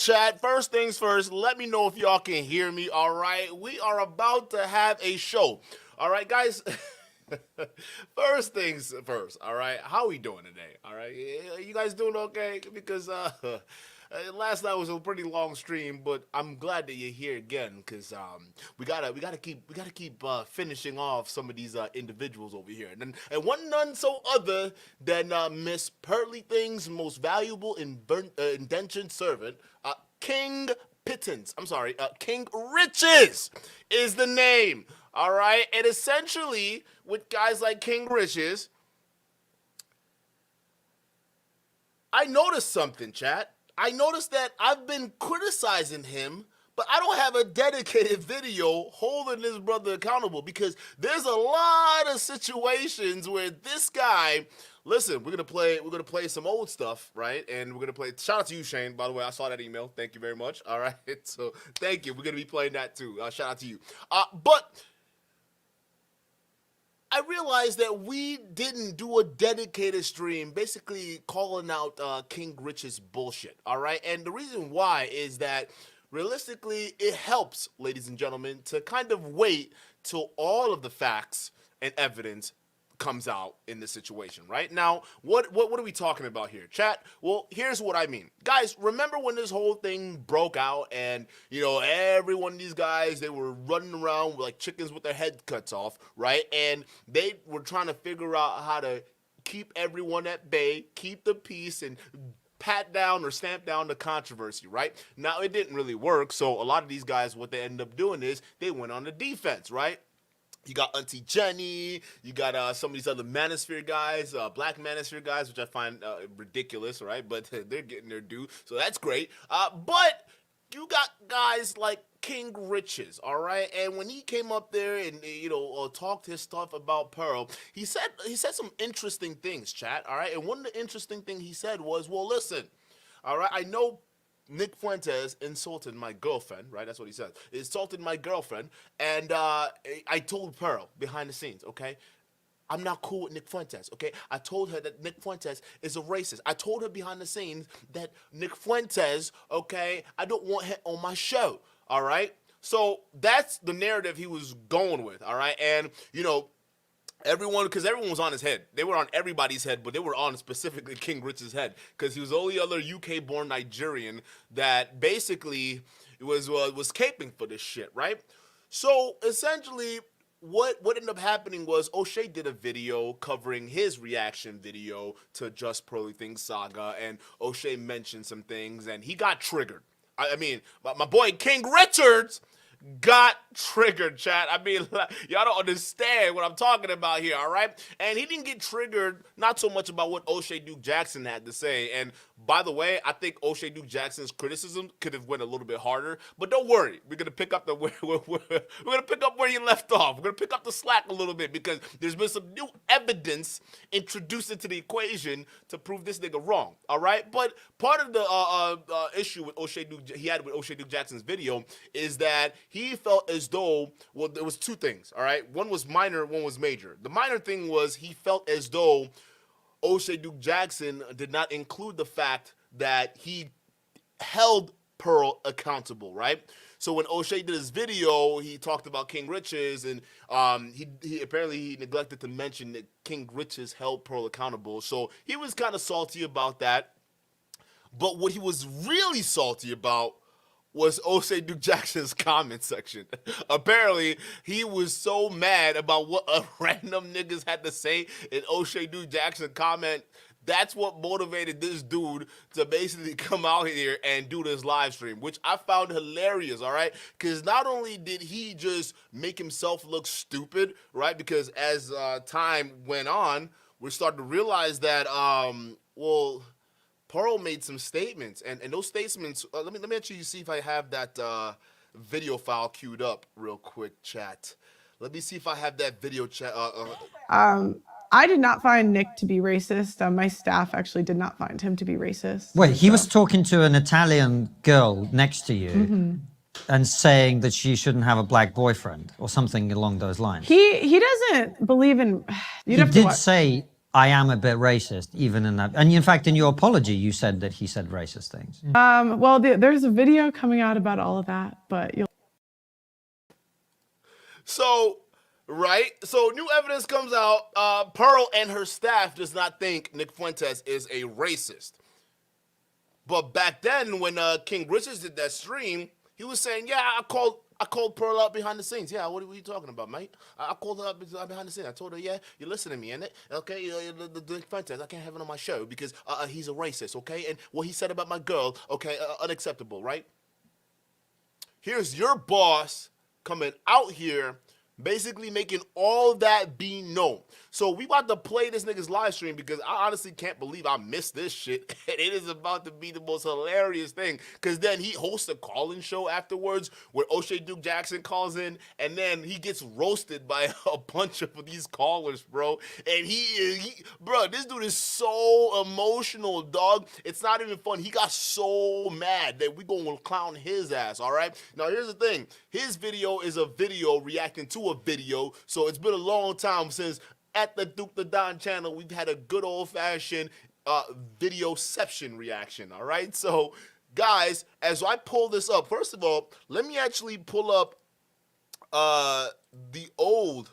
chat. First things first, let me know if y'all can hear me, all right? We are about to have a show. All right, guys? First things first, all right? How we doing today, all right? You guys doing okay? Because last night was a pretty long stream, but I'm glad that you're here again because we gotta keep finishing off some of these individuals over here, and one none so other than Miss Pearly Thing's most valuable indentured servant, King Pittance. I'm sorry, King Riches is the name. All right, and essentially with guys like King Riches, I noticed something, chat. I noticed that I've been criticizing him, but I don't have a dedicated video holding this brother accountable because there's a lot of situations where this guy, listen, we're gonna play some old stuff, right? And we're gonna play. Shout out to you, Shane. By the way, I saw that email. Thank you very much. All right, so thank you. We're gonna be playing that too. Shout out to you. But I realized that we didn't do a dedicated stream basically calling out King Rich's bullshit, all right? And the reason why is that realistically it helps, ladies and gentlemen, to kind of wait till all of the facts and evidence comes out in this situation, right? Now, what are we talking about here, chat? Well, here's what I mean. Guys, remember when this whole thing broke out and, every one of these guys, they were running around like chickens with their head cuts off, right? And they were trying to figure out how to keep everyone at bay, keep the peace, and pat down or stamp down the controversy, right? Now, it didn't really work, so a lot of these guys, what they ended up doing is they went on the defense, right? You got Auntie Jenny, you got some of these other manosphere guys, black manosphere guys, which I find ridiculous, right? But they're getting their due, so that's great. But you got guys like King Riches, all right? And when he came up there and, talked his stuff about Pearl, he said some interesting things, chat, all right? And one of the interesting things he said was, well, listen, all right, I know Nick Fuentes insulted my girlfriend, right? That's what he said. Insulted my girlfriend, and I told Pearl behind the scenes, okay? I'm not cool with Nick Fuentes, okay? I told her that Nick Fuentes is a racist. I told her behind the scenes that Nick Fuentes, okay, I don't want him on my show, all right? So that's the narrative he was going with, all right? And, because everyone was on his head. They were on everybody's head, but they were on specifically King Rich's head because he was the only other UK-born Nigerian that basically was caping for this shit, right? So essentially, what ended up happening was O'Shea did a video covering his reaction video to Just Pearly Things saga, and O'Shea mentioned some things, and he got triggered. I mean, my boy King Richards got triggered, chat. I mean, y'all don't understand what I'm talking about here, all right? And he didn't get triggered not so much about what O'Shea Duke Jackson had to say. And by the way, I think O'Shea Duke Jackson's criticism could have went a little bit harder. But don't worry, we're gonna pick up we're gonna pick up where you left off. We're gonna pick up the slack a little bit because there's been some new evidence introduced into the equation to prove this nigga wrong. All right, but part of the issue with O'Shea Duke Jackson's video is that he felt as though, well, there was two things, all right? One was minor, one was major. The minor thing was he felt as though O'Shea Duke Jackson did not include the fact that he held Pearl accountable, right? So when O'Shea did his video, he talked about King Riches, and he apparently neglected to mention that King Riches held Pearl accountable. So he was kind of salty about that. But what he was really salty about was O'Shea Duke Jackson's comment section. Apparently, he was so mad about what a random niggas had to say in O'Shea Duke Jackson comment. That's what motivated this dude to basically come out here and do this live stream, which I found hilarious, all right? Because not only did he just make himself look stupid, right? Because as time went on, we're starting to realize that, Pearl made some statements, and those statements. Let me actually see if I have that video file queued up real quick, chat. Let me see if I have that video chat. I did not find Nick to be racist. My staff actually did not find him to be racist. Wait, he was talking to an Italian girl next to you and saying that she shouldn't have a black boyfriend or something along those lines. He doesn't believe in. He did say I am a bit racist, even in that. And in fact, in your apology, you said that he said racist things. Well, there's a video coming out about all of that, but you'll. So, right? So new evidence comes out. Pearl and her staff does not think Nick Fuentes is a racist. But back then, when King Richards did that stream, he was saying, "Yeah, I called Pearl out behind the scenes. Yeah, what are you talking about, mate? I called her up behind the scenes. I told her, yeah, you listen to me, and okay, the Nick Fuentes, I can't have it on my show because he's a racist, okay? And what he said about my girl, okay, unacceptable, right? Here's your boss coming out here, basically making all that be known. So we about to play this nigga's live stream because I honestly can't believe I missed this shit. And it is about to be the most hilarious thing. Because then he hosts a call-in show afterwards where O'Shea Duke Jackson calls in, and then he gets roasted by a bunch of these callers, bro. And bro, this dude is so emotional, dog. It's not even fun. He got so mad that we gonna clown his ass, all right? Now, here's the thing. His video is a video reacting to a video, so it's been a long time since at the dukendon channel we've had a good old-fashioned videoception reaction, all right? So, guys, as I pull this up, first of all, let me actually pull up the old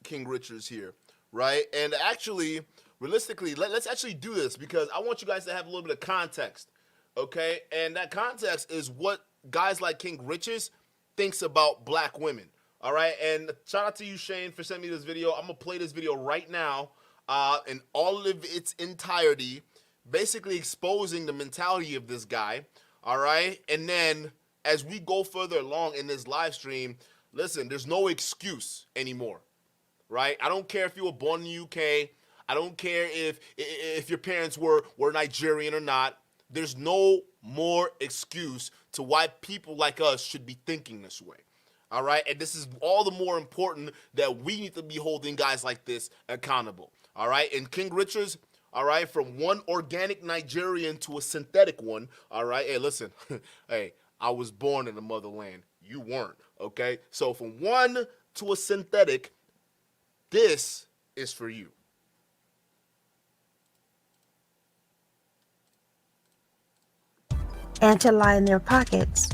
King Richards here, right? And actually, realistically, let's actually do this because I want you guys to have a little bit of context, okay? And that context is what guys like King Richards thinks about black women. All right, and shout out to you, Shane, for sending me this video. I'm gonna play this video right now in all of its entirety, basically exposing the mentality of this guy. All right, and then as we go further along in this live stream, listen, there's no excuse anymore, right? I don't care if you were born in the UK. I don't care if your parents were Nigerian or not. There's no more excuse to why people like us should be thinking this way. All right, and this is all the more important that we need to be holding guys like this accountable. All right, and King Richards, all right, from one organic Nigerian to a synthetic one. All right, hey, listen, hey, I was born in the motherland. You weren't, okay? So from one to a synthetic, this is for you. And to line their pockets.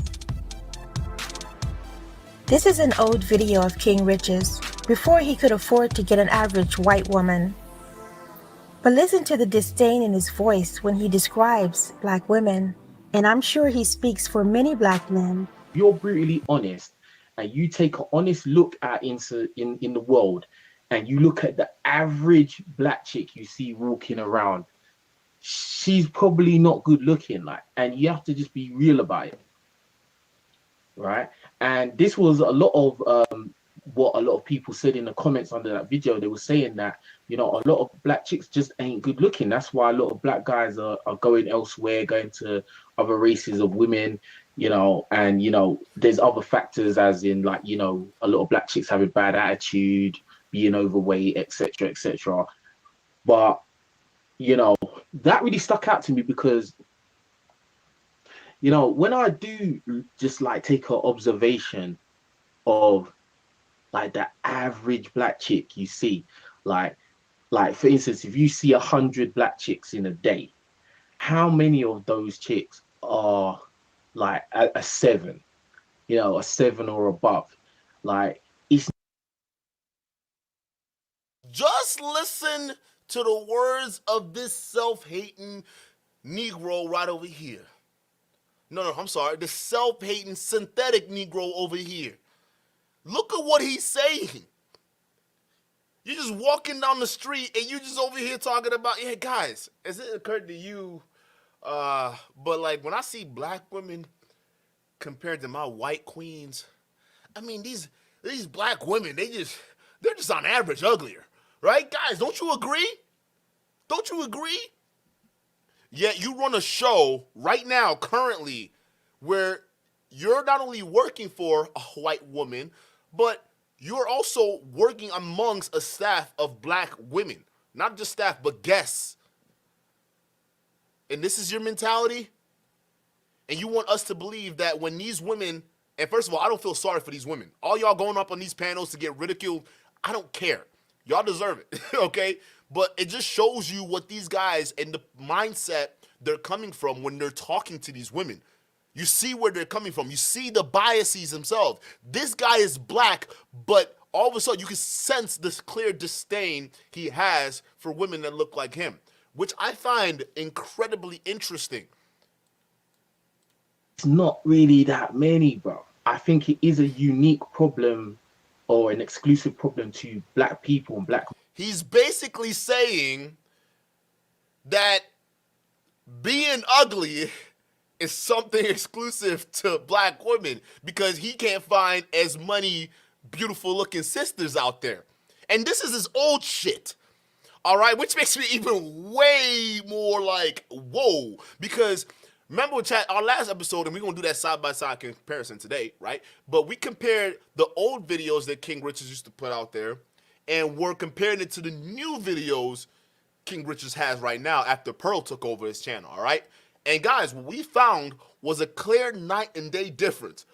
This is an old video of King Richards before he could afford to get an average white woman. But listen to the disdain in his voice when he describes black women, and I'm sure he speaks for many black men. You're brutally honest, and you take an honest look at in the world, and you look at the average black chick you see walking around. She's probably not good looking, and you have to just be real about it, right? And this was a lot of what a lot of people said in the comments under that video. They were saying that, a lot of black chicks just ain't good looking. That's why a lot of black guys are going elsewhere, going to other races of women, and, there's other factors as in a lot of black chicks having bad attitude, being overweight, etc., etc. But, that really stuck out to me because, when I do just take an observation of the average black chick you see, like for instance, if you see 100 black chicks in a day, how many of those chicks are a 7, a 7 or above? It's just listen to the words of this self-hating Negro right over here. No, I'm sorry. The self-hating synthetic Negro over here. Look at what he's saying. You're just walking down the street and you just over here talking about, yeah, guys, has it occurred to you, but when I see black women compared to my white queens, I mean, these black women, they're just on average uglier, right? Guys, don't you agree? Don't you agree? Yet you run a show right now, currently, where you're not only working for a white woman, but you're also working amongst a staff of black women. Not just staff, but guests. And this is your mentality? And you want us to believe that when these women, and first of all, I don't feel sorry for these women. All y'all going up on these panels to get ridiculed, I don't care. Y'all deserve it, okay? But it just shows you what these guys and the mindset they're coming from when they're talking to these women. You see where they're coming from. You see the biases themselves. This guy is black, but all of a sudden you can sense this clear disdain he has for women that look like him, which I find incredibly interesting. It's not really that many, bro. I think it is a unique problem or an exclusive problem to black people and black. He's basically saying that being ugly is something exclusive to black women because he can't find as many beautiful looking sisters out there. And this is his old shit. All right, which makes me even way more like, whoa, because remember, chat, our last episode, and we're going to do that side-by-side comparison today, right? But we compared the old videos that King Richards used to put out there, and we're comparing it to the new videos King Richards has right now after Pearl took over his channel, all right? And guys, what we found was a clear night and day difference.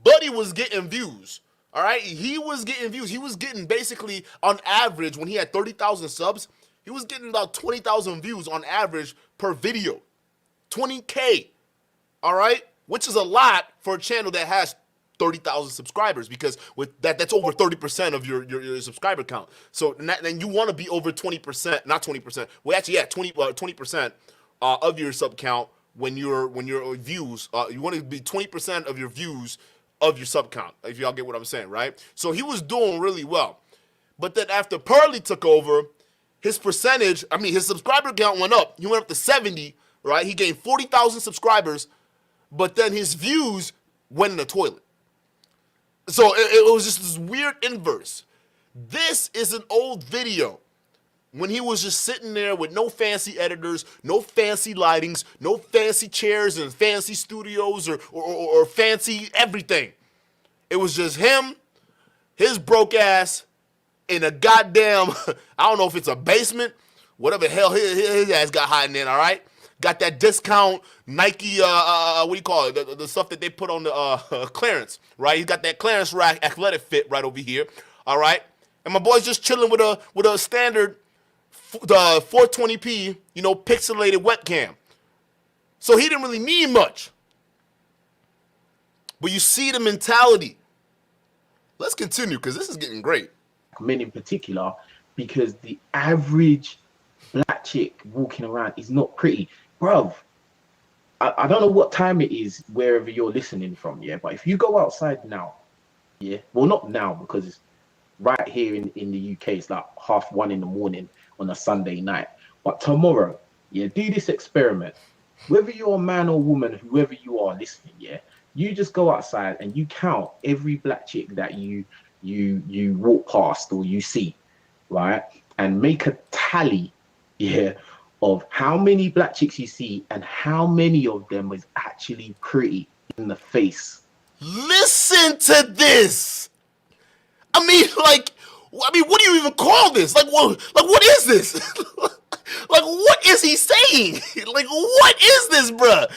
Buddy was getting views, all right? He was getting views. He was getting basically, on average, when he had 30,000 subs, he was getting about 20,000 views on average per video. 20K, all right? Which is a lot for a channel that has 30,000 subscribers, because with that's over 30% of your subscriber count. So then you want to be over 20%, not 20%. Well, actually, yeah, 20% of your sub count when your views. You want to be 20% of your views of your sub count, if y'all get what I'm saying, right? So he was doing really well. But then after Pearly took over, his percentage, his subscriber count went up. He went up to 70, right? He gained 40,000 subscribers, but then his views went in the toilet. So it was just this weird inverse. This is an old video when he was just sitting there with no fancy editors, no fancy lightings, no fancy chairs and fancy studios or fancy everything. It was just him, his broke ass, in a goddamn, I don't know if it's a basement, whatever the hell his ass got hiding in, all right? Got that discount Nike, what do you call it? The stuff that they put on the clearance, right? He's got that clearance rack athletic fit right over here, all right? And my boy's just chilling with a standard 420p, pixelated webcam. So he didn't really need much. But you see the mentality. Let's continue, because this is getting great. Men in particular, because the average black chick walking around is not pretty. Bruv, I don't know what time it is wherever you're listening from, yeah, but if you go outside now, yeah, well, not now, because it's right here in the UK, it's like 1:30 in the morning on a Sunday night. But tomorrow, yeah, do this experiment. Whether you're a man or woman, whoever you are listening, yeah, you just go outside and you count every black chick that you walk past or you see, right? And make a tally, yeah, of how many black chicks you see and how many of them is actually pretty in the face. Listen to this. What do you even call this? What is this? What is he saying? What is this, bruh?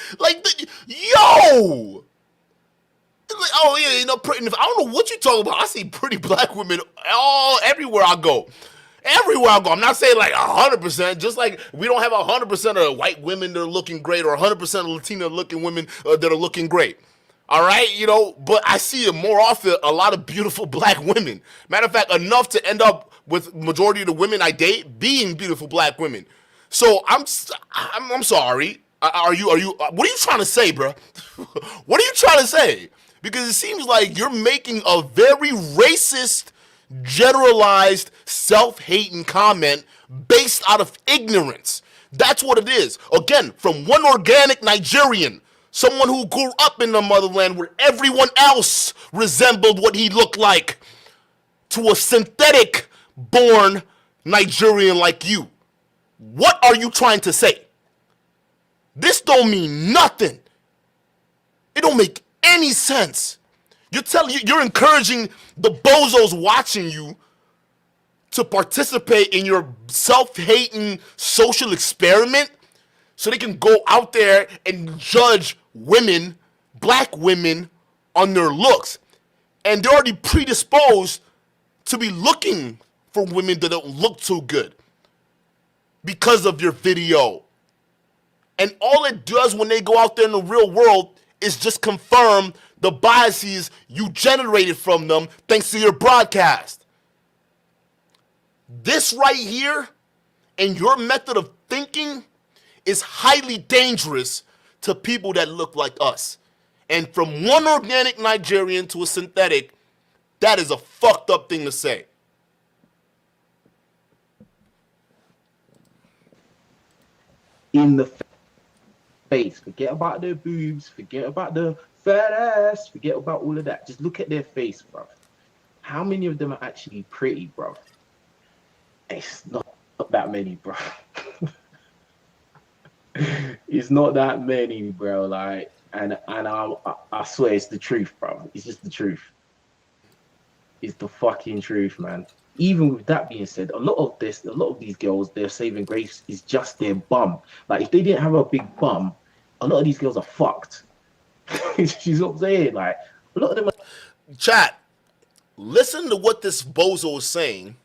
Yo! Oh yeah, pretty. I don't know what you're talking about. I see pretty black women everywhere I go. Everywhere I go. I'm not saying 100%, just like we don't have 100% of white women that are looking great or 100% of Latina looking women that are looking great. All right, but I see it more often, a lot of beautiful black women. Matter of fact, enough to end up with majority of the women I date being beautiful black women. So I'm sorry. Are you? What are you trying to say, bro? What are you trying to say? Because it seems like you're making a very racist, generalized, self-hating comment based out of ignorance. That's what it is. Again, from one organic Nigerian, someone who grew up in the motherland where everyone else resembled what he looked like, to a synthetic-born Nigerian like you. What are you trying to say? This don't mean nothing. It don't make any sense. You're encouraging the bozos watching you to participate in your self-hating social experiment so they can go out there and judge women, black women, on their looks. And they're already predisposed to be looking for women that don't look too good because of your video. And all it does when they go out there in the real world is just confirm the biases you generated from them thanks to your broadcast. This right here and your method of thinking is highly dangerous to people that look like us. And from one organic Nigerian to a synthetic, that is a fucked up thing to say. In the face. Forget about their boobs. Forget about the fat ass. Forget about all of that. Just look at their face, bro. How many of them are actually pretty, bro? It's not that many, bro. It's not that many, bro. Like, and I swear it's the truth, bro. It's just the truth. It's the fucking truth, man. Even with that being said, a lot of these girls, their saving grace is just their bum. Like, if they didn't have a big bum, a lot of these girls are fucked. She's what I'm saying. Like, a lot of them are... Chat, listen to what this bozo is saying.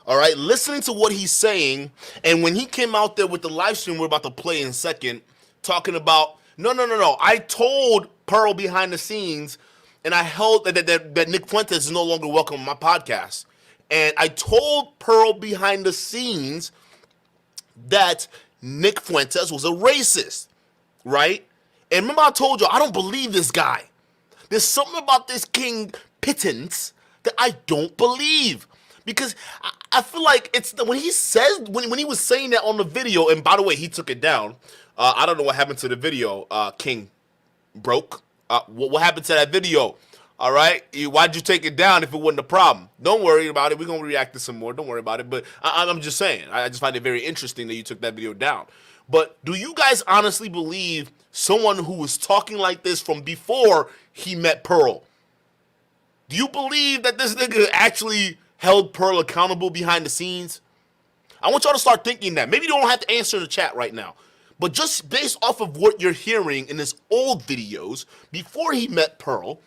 All right, listening to what he's saying, and when he came out there with the live stream we're about to play in a second, talking about, no, I told Pearl behind the scenes, and I held that Nick Fuentes is no longer welcome on my podcast. And I told Pearl behind the scenes that Nick Fuentes was a racist, right? And remember I told you, I don't believe this guy. There's something about this King Pittance that I don't believe. Because I feel like it's when he says, when he was saying that on the video, and by the way, he took it down. I don't know what happened to the video, King broke. What happened to that video? All right, why'd you take it down if it wasn't a problem? Don't worry about it. We're gonna react to some more. Don't worry about it. But I'm just saying, I just find it very interesting that you took that video down. But do you guys honestly believe someone who was talking like this from before he met Pearl? Do you believe that this nigga actually held Pearl accountable behind the scenes? I want y'all to start thinking that. Maybe you don't have to answer in the chat right now. But just based off of what you're hearing in his old videos before he met Pearl,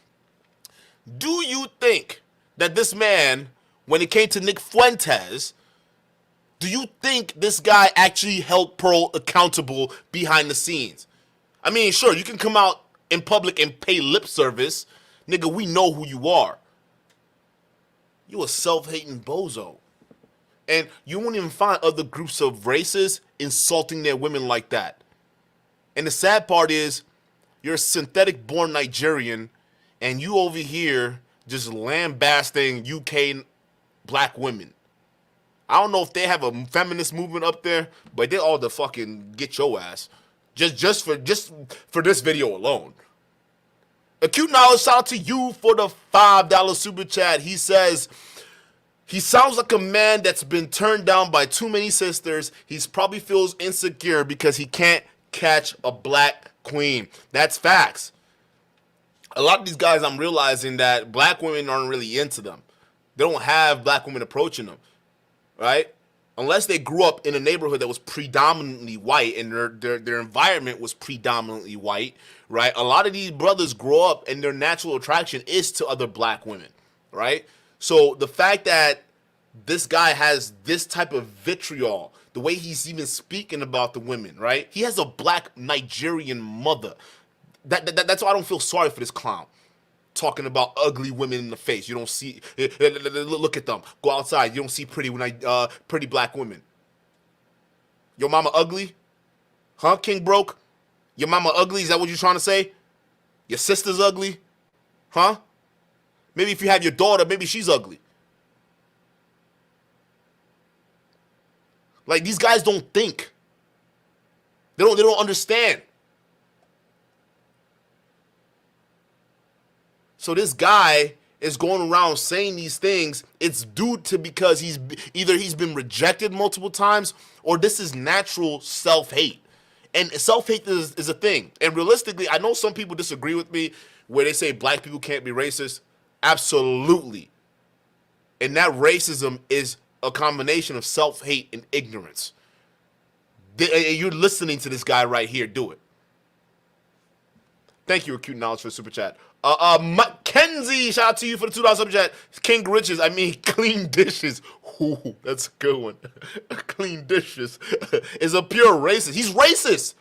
do you think that this man, when it came to Nick Fuentes, do you think this guy actually held Pearl accountable behind the scenes? I mean, sure, you can come out in public and pay lip service. Nigga, we know who you are. You a self-hating bozo. And you won't even find other groups of races insulting their women like that. And the sad part is, you're a synthetic-born Nigerian, and you over here just lambasting UK black women. I don't know if they have a feminist movement up there, but they all the fucking get your ass. Just for this video alone. Acute Knowledge, shout out to you for the $5 super chat. He says, he sounds like a man that's been turned down by too many sisters. He probably feels insecure because he can't catch a black queen. That's facts. A lot of these guys, I'm realizing that black women aren't really into them. They don't have black women approaching them, right? Unless they grew up in a neighborhood that was predominantly white and their environment was predominantly white, right? A lot of these brothers grow up and their natural attraction is to other black women, right? So the fact that this guy has this type of vitriol, the way he's even speaking about the women, right? He has a black Nigerian mother. That's why I don't feel sorry for this clown. Talking about ugly women in the face. You don't see, look at them. Go outside. You don't see pretty black women. Your mama ugly? Huh, King Broke? Your mama ugly? Is that what you're trying to say? Your sister's ugly? Huh? Maybe if you have your daughter, maybe she's ugly. Like, these guys don't think. They don't understand. So this guy is going around saying these things. It's due to because he's been rejected multiple times, or this is natural self-hate. And self-hate is a thing. And realistically, I know some people disagree with me where they say black people can't be racist. Absolutely. And that racism is a combination of self-hate and ignorance. You're listening to this guy right here do it. Thank you, Acute Knowledge, for the super chat. Mackenzie, shout out to you for the $2 subject. King Riches, I mean clean dishes. Ooh, that's a good one. Clean dishes is a pure racist. He's racist.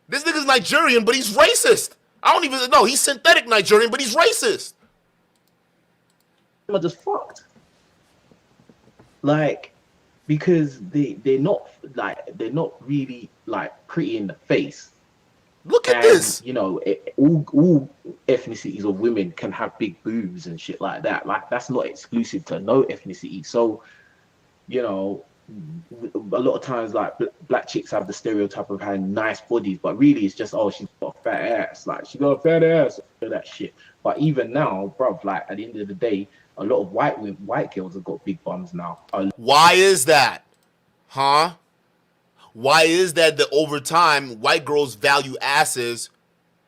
This nigga's Nigerian, but he's racist. I don't even know. He's synthetic Nigerian, but he's racist. Are just fucked. Like, because they're not really like pretty in the face. Look at And, this. you know, all ethnicities of women can have big boobs and shit like that. Like, that's not exclusive to no ethnicity. So, you know, a lot of times, like, black chicks have the stereotype of having nice bodies, but really it's just, oh, she's got a fat ass. Like, she got a fat ass, that shit. But even now, bruv, like, at the end of the day, a lot of white girls have got big bums now. Why is that? Huh? Why is that over time, white girls value asses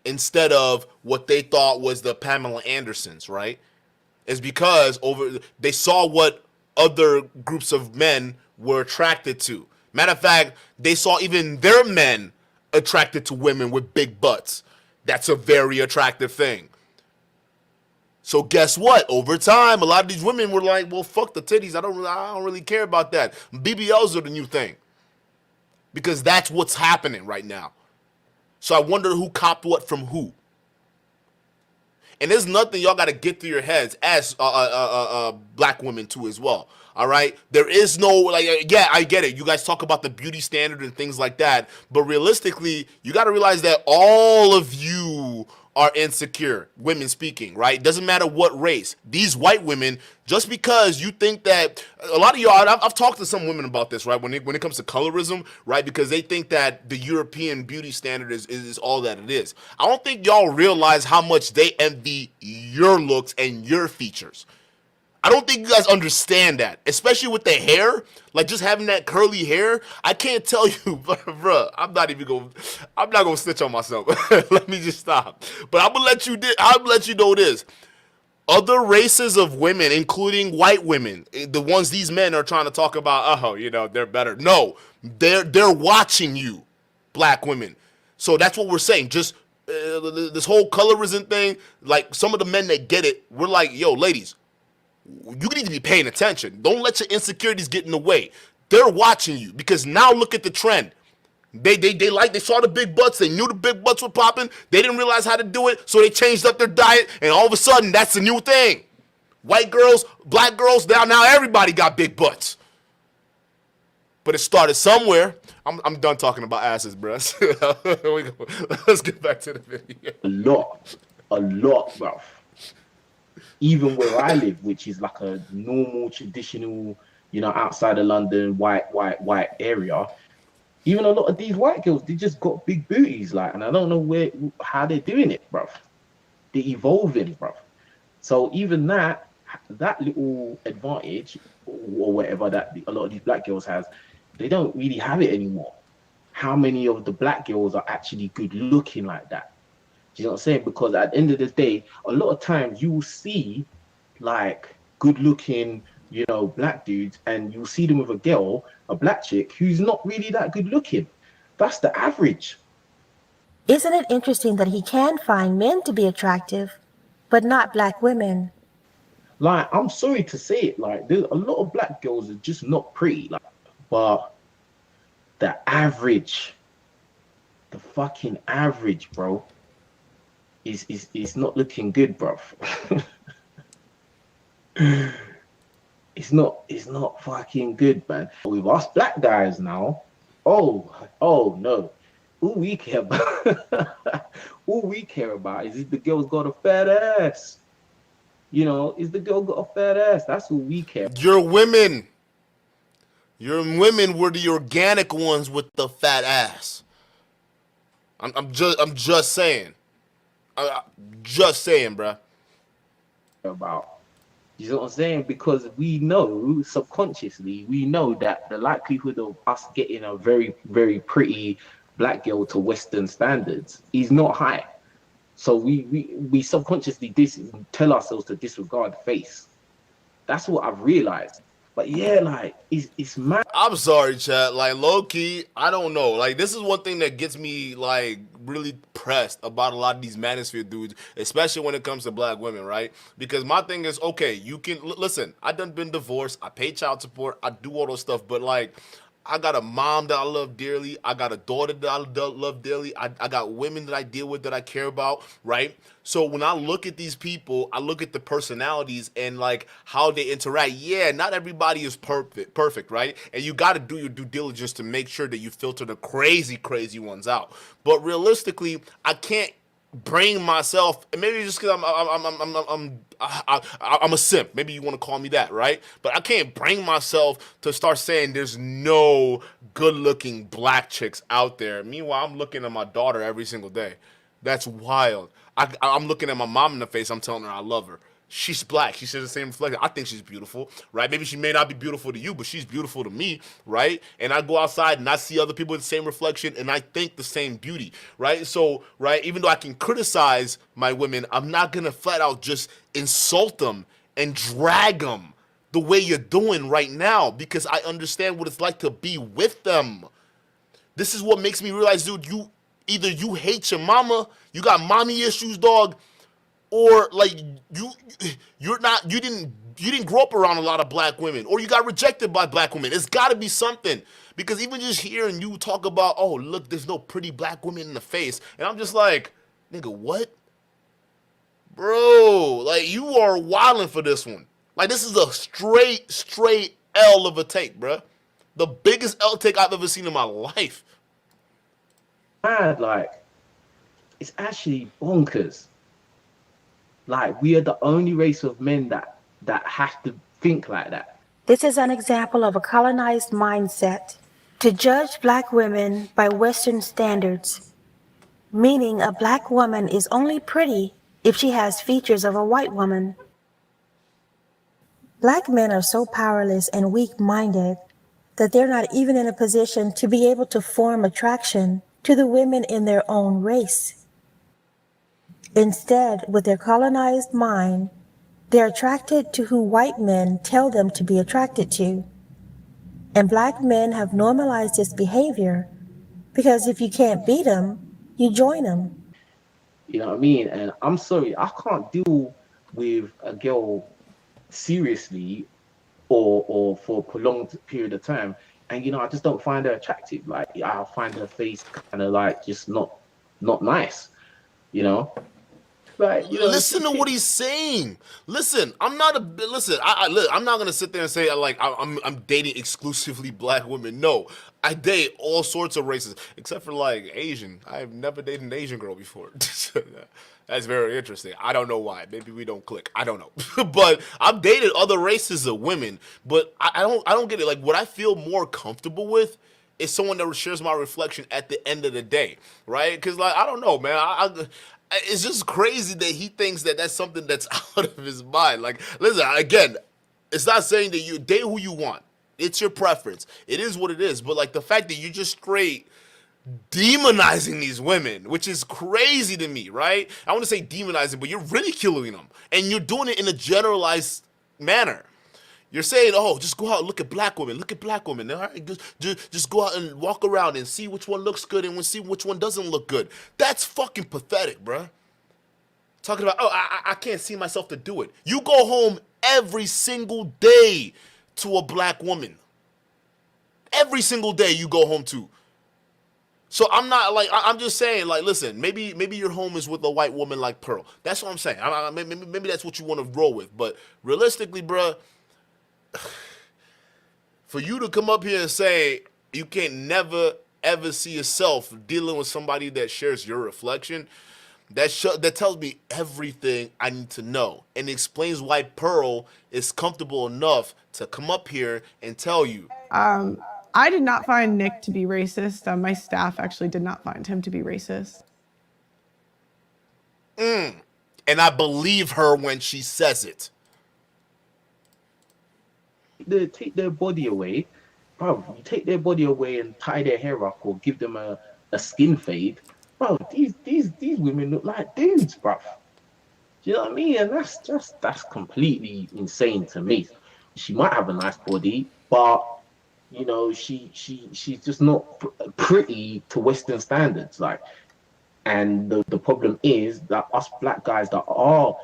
instead of what they thought was the Pamela Andersons, right? It's because they saw what other groups of men were attracted to. Matter of fact, they saw even their men attracted to women with big butts. That's a very attractive thing. So guess what? Over time, a lot of these women were like, well, fuck the titties. I don't really care about that. BBLs are the new thing. Because that's what's happening right now. So I wonder who copped what from who. And there's nothing y'all got to get through your heads as black women too as well. All right? There is no, like, yeah, I get it. You guys talk about the beauty standard and things like that. But realistically, you got to realize that all of you are insecure, women speaking, right? Doesn't matter what race. These white women, just because you think that, a lot of y'all, I've talked to some women about this, right? When it comes to colorism, right? Because they think that the European beauty standard is all that it is. I don't think y'all realize how much they envy your looks and your features. I don't think you guys understand that, especially with the hair, like just having that curly hair. I can't tell you, bruh, I'm not gonna snitch on myself. Let me just stop. But I'm gonna let you know this. Other races of women, including white women, the ones these men are trying to talk about, oh, you know, they're better. No, they're watching you, black women. So that's what we're saying. Just this whole colorism thing, like some of the men that get it, we're like, yo, ladies, you need to be paying attention. Don't let your insecurities get in the way. They're watching you because now look at the trend. They saw the big butts. They knew the big butts were popping. They didn't realize how to do it, so they changed up their diet, and all of a sudden, that's the new thing. White girls, black girls, now everybody got big butts. But it started somewhere. I'm done talking about asses, bro. Let's get back to the video. A lot, bro. Even where I live, which is like a normal, traditional, you know, outside of London, white area, even a lot of these white girls, they just got big booties, like, and I don't know how they're doing it, bruv. They're evolving, bruv. So even that little advantage or whatever that a lot of these black girls has, they don't really have it anymore. How many of the black girls are actually good looking like that? Do you know what I'm saying? Because at the end of the day, a lot of times you will see like good looking, you know, black dudes, and you'll see them with a black chick who's not really that good looking. That's the average. Isn't it interesting that he can find men to be attractive, but not black women? Like, I'm sorry to say it, like, there's a lot of black girls are just not pretty, like, but the fucking average, bro, is not looking good, bro. It's not fucking good, man. With us black guys now, oh no. All we care about is if the girl's got a fat ass. You know, is the girl got a fat ass? That's what we care about. Your women were the organic ones with the fat ass. I'm just saying. Just saying, bruh. About. You know what I'm saying? Because we know, subconsciously, we know that the likelihood of us getting a very, very pretty black girl to Western standards is not high. So we subconsciously tell ourselves to disregard the face. That's what I've realized. But yeah, like, it's mad. I'm sorry, chat. Like, low key, I don't know. Like, this is one thing that gets me, like, really pressed about a lot of these manosphere dudes, especially when it comes to black women, right? Because my thing is, okay, you can listen. I done been divorced. I pay child support. I do all those stuff, but like, I got a mom that I love dearly. I got a daughter that I love dearly. I got women that I deal with that I care about, right? So when I look at these people, I look at the personalities and like how they interact. Yeah, not everybody is perfect, right? And you got to do your due diligence to make sure that you filter the crazy ones out. But realistically, I can't bring myself, and maybe just because I'm a simp. Maybe you want to call me that, right? But I can't bring myself to start saying there's no good-looking black chicks out there. Meanwhile, I'm looking at my daughter every single day. That's wild. I'm looking at my mom in the face. I'm telling her I love her. She's black. She says the same reflection. I think she's beautiful, right? Maybe she may not be beautiful to you, but she's beautiful to me, right? And I go outside and I see other people with the same reflection and I think the same beauty, right? So, right, even though I can criticize my women, I'm not going to flat out just insult them and drag them the way you're doing right now because I understand what it's like to be with them. This is what makes me realize, dude, either you hate your mama, you got mommy issues, dog, or like you didn't grow up around a lot of black women, or you got rejected by black women. It's got to be something, because even just hearing you talk about, oh look, there's no pretty black women in the face, and I'm just like, nigga, what, bro? Like, you are wilding for this one. Like, this is a straight L of a take, bro. The biggest L take I've ever seen in my life. Mad, like, it's actually bonkers. Like, we are the only race of men that have to think like that. This is an example of a colonized mindset to judge black women by Western standards, meaning a black woman is only pretty if she has features of a white woman. Black men are so powerless and weak-minded that they're not even in a position to be able to form attraction to the women in their own race. Instead, with their colonized mind, they're attracted to who white men tell them to be attracted to. And black men have normalized this behavior because if you can't beat them, you join them. You know what I mean? And I'm sorry, I can't deal with a girl seriously or for a prolonged period of time. And, you know, I just don't find her attractive. Like, I find her face kind of like just not nice, you know? Like, you know, listen to what he's saying. Listen, I'm not I'm not gonna sit there and say like I'm dating exclusively black women. No, I date all sorts of races except for like Asian. I've never dated an Asian girl before. That's very interesting. I don't know why. Maybe we don't click. I don't know. But I've dated other races of women. But I don't get it. Like, what I feel more comfortable with is someone that shares my reflection at the end of the day, right? Because like, I don't know, man. It's just crazy that he thinks that that's something that's out of his mind. Like, listen, again, it's not saying that you date who you want. It's your preference. It is what it is. But like, the fact that you just straight demonizing these women, which is crazy to me, right? I want to say demonizing, but you're ridiculing them. And you're doing it in a generalized manner. You're saying, oh, just go out and look at black women. Look at black women. All right? Just go out and walk around and see which one looks good and see which one doesn't look good. That's fucking pathetic, bruh. Talking about, oh, I can't see myself to do it. You go home every single day to a black woman. Every single day you go home to. So I'm not like, I'm just saying, like, listen, maybe your home is with a white woman like Pearl. That's what I'm saying. Maybe that's what you want to roll with. But realistically, bruh, for you to come up here and say you can't never ever see yourself dealing with somebody that shares your reflection, that tells me everything I need to know, and explains why Pearl is comfortable enough to come up here and tell you. I did not find Nick to be racist. My staff actually did not find him to be racist. And I believe her when she says it. They take their body away, bro. You take their body away and tie their hair up or give them a skin fade, bro. These women look like dudes, bro. Do you know what I mean? And that's completely insane to me. She might have a nice body, but you know, she's just not pretty to Western standards, like. And the problem is that us black guys that are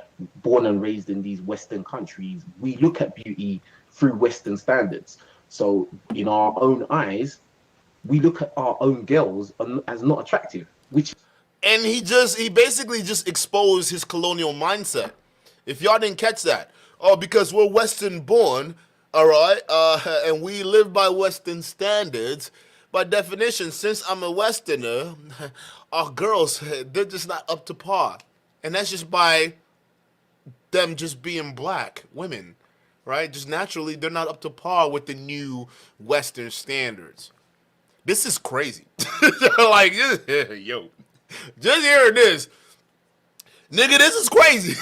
born and raised in these Western countries, we look at beauty through Western standards. So in our own eyes, we look at our own girls as not attractive, which And he basically just exposed his colonial mindset. If y'all didn't catch that, oh, because we're Western born, all right, and we live by Western standards. By definition, since I'm a Westerner, our girls, they're just not up to par, and that's just by them just being black women, right? Just naturally, they're not up to par with the new Western standards. This is crazy. Like, yo, just hearing this, nigga, this is crazy.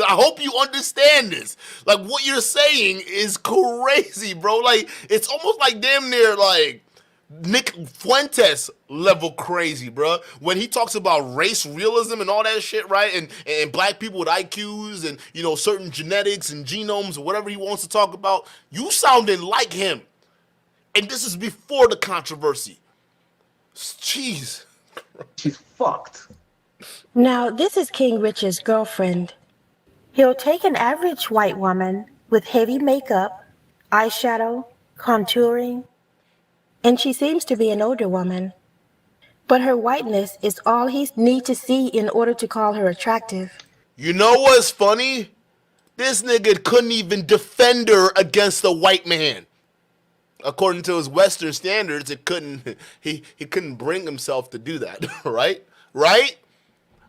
I hope you understand this. Like, what you're saying is crazy, bro. Like, it's almost like damn near like Nick Fuentes level crazy, bro. When he talks about race realism and all that shit, right? And black people with IQs and, you know, certain genetics and genomes or whatever he wants to talk about, you sounding like him. And this is before the controversy. Jeez. she's fucked. Now, this is King Rich's girlfriend. He'll take an average white woman with heavy makeup, eyeshadow, contouring, and she seems to be an older woman. But her whiteness is all he needs to see in order to call her attractive. You know what's funny? This nigga couldn't even defend her against a white man. According to his Western standards, he couldn't bring himself to do that, right? Right?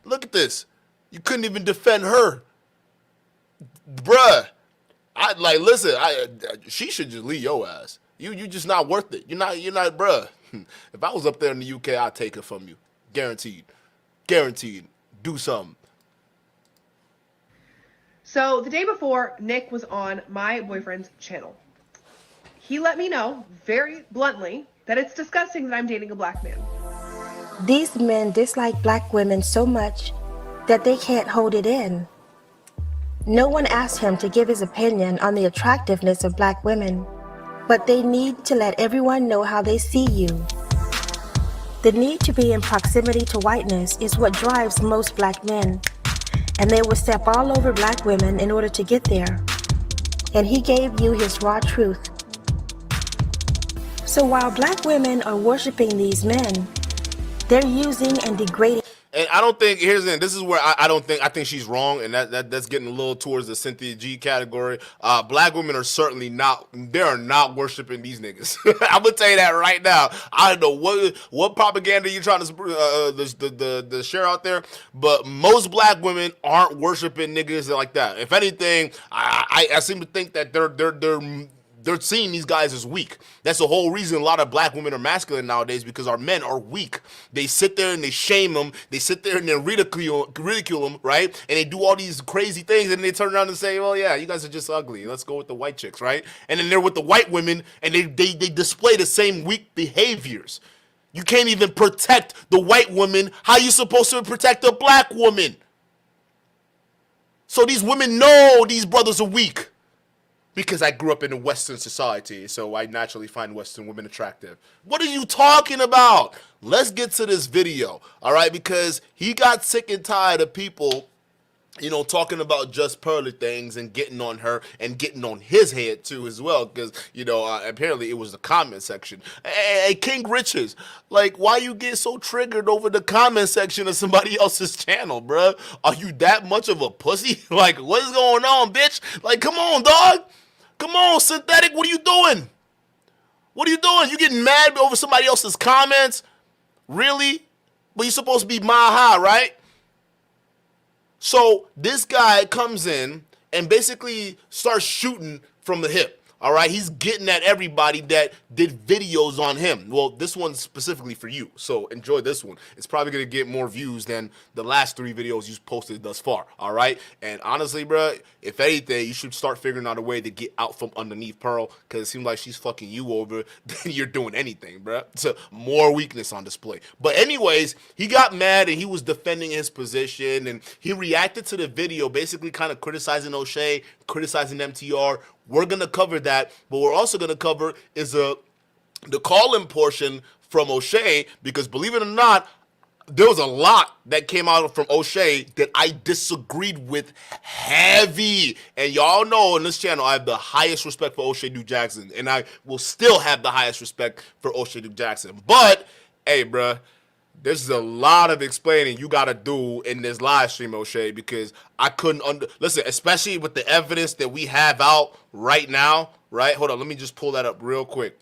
Look at this. You couldn't even defend her. Bruh. Listen, she should just leave your ass. You just not worth it. You're not, bruh. If I was up there in the UK, I'd take it from you. Guaranteed. Guaranteed. Do something. So the day before, Nick was on my boyfriend's channel. He let me know very bluntly that it's disgusting that I'm dating a black man. These men dislike black women so much that they can't hold it in. No one asked him to give his opinion on the attractiveness of black women, but they need to let everyone know how they see you. The need to be in proximity to whiteness is what drives most black men, and they will step all over black women in order to get there. And he gave you his raw truth. So while black women are worshiping these men, they're using and degrading. And I don't think, this is where I think she's wrong, and that's getting a little towards the Cynthia G category. Black women are certainly not, they are not worshiping these niggas. I'm gonna tell you that right now. I don't know what propaganda you're trying to share out there, but most black women aren't worshiping niggas like that. If anything, I seem to think that they're seeing these guys as weak. That's the whole reason a lot of black women are masculine nowadays, because our men are weak. They sit there and they shame them. They sit there and they ridicule them, right? And they do all these crazy things, and they turn around and say, well, yeah, you guys are just ugly. Let's go with the white chicks, right? And then they're with the white women, and they display the same weak behaviors. You can't even protect the white woman. How you supposed to protect a black woman? So these women know these brothers are weak. Because I grew up in a Western society, so I naturally find Western women attractive. What are you talking about? Let's get to this video, all right? Because he got sick and tired of people, you know, talking about just pearly things and getting on her and getting on his head too as well. Because, you know, apparently it was the comment section. Hey, King Riches, like, why you get so triggered over the comment section of somebody else's channel, bruh? Are you that much of a pussy? Like, what is going on, bitch? Like, come on, dog. Come on, Synthetic, what are you doing? What are you doing? You getting mad over somebody else's comments? Really? But you're supposed to be Maha, right? So this guy comes in and basically starts shooting from the hip. All right, he's getting at everybody that did videos on him. Well, this one's specifically for you, so enjoy this one. It's probably gonna get more views than the last 3 videos you've posted thus far. All right, and honestly, bro, if anything, you should start figuring out a way to get out from underneath Pearl, because it seems like she's fucking you over than you're doing anything, bro. So more weakness on display. But anyways, he got mad and he was defending his position, and he reacted to the video, basically kind of criticizing O'Shea, criticizing MTR. We're going to cover that, but we're also going to cover is the call-in portion from O'Shea, because believe it or not, there was a lot that came out from O'Shea that I disagreed with heavy. And y'all know on this channel, I have the highest respect for O'Shea Duke Jackson. And I will still have the highest respect for O'Shea Duke Jackson. But, hey, bruh, there's a lot of explaining you got to do in this live stream, O'Shea, because I couldn't listen, especially with the evidence that we have out right now, right? Hold on, let me just pull that up real quick.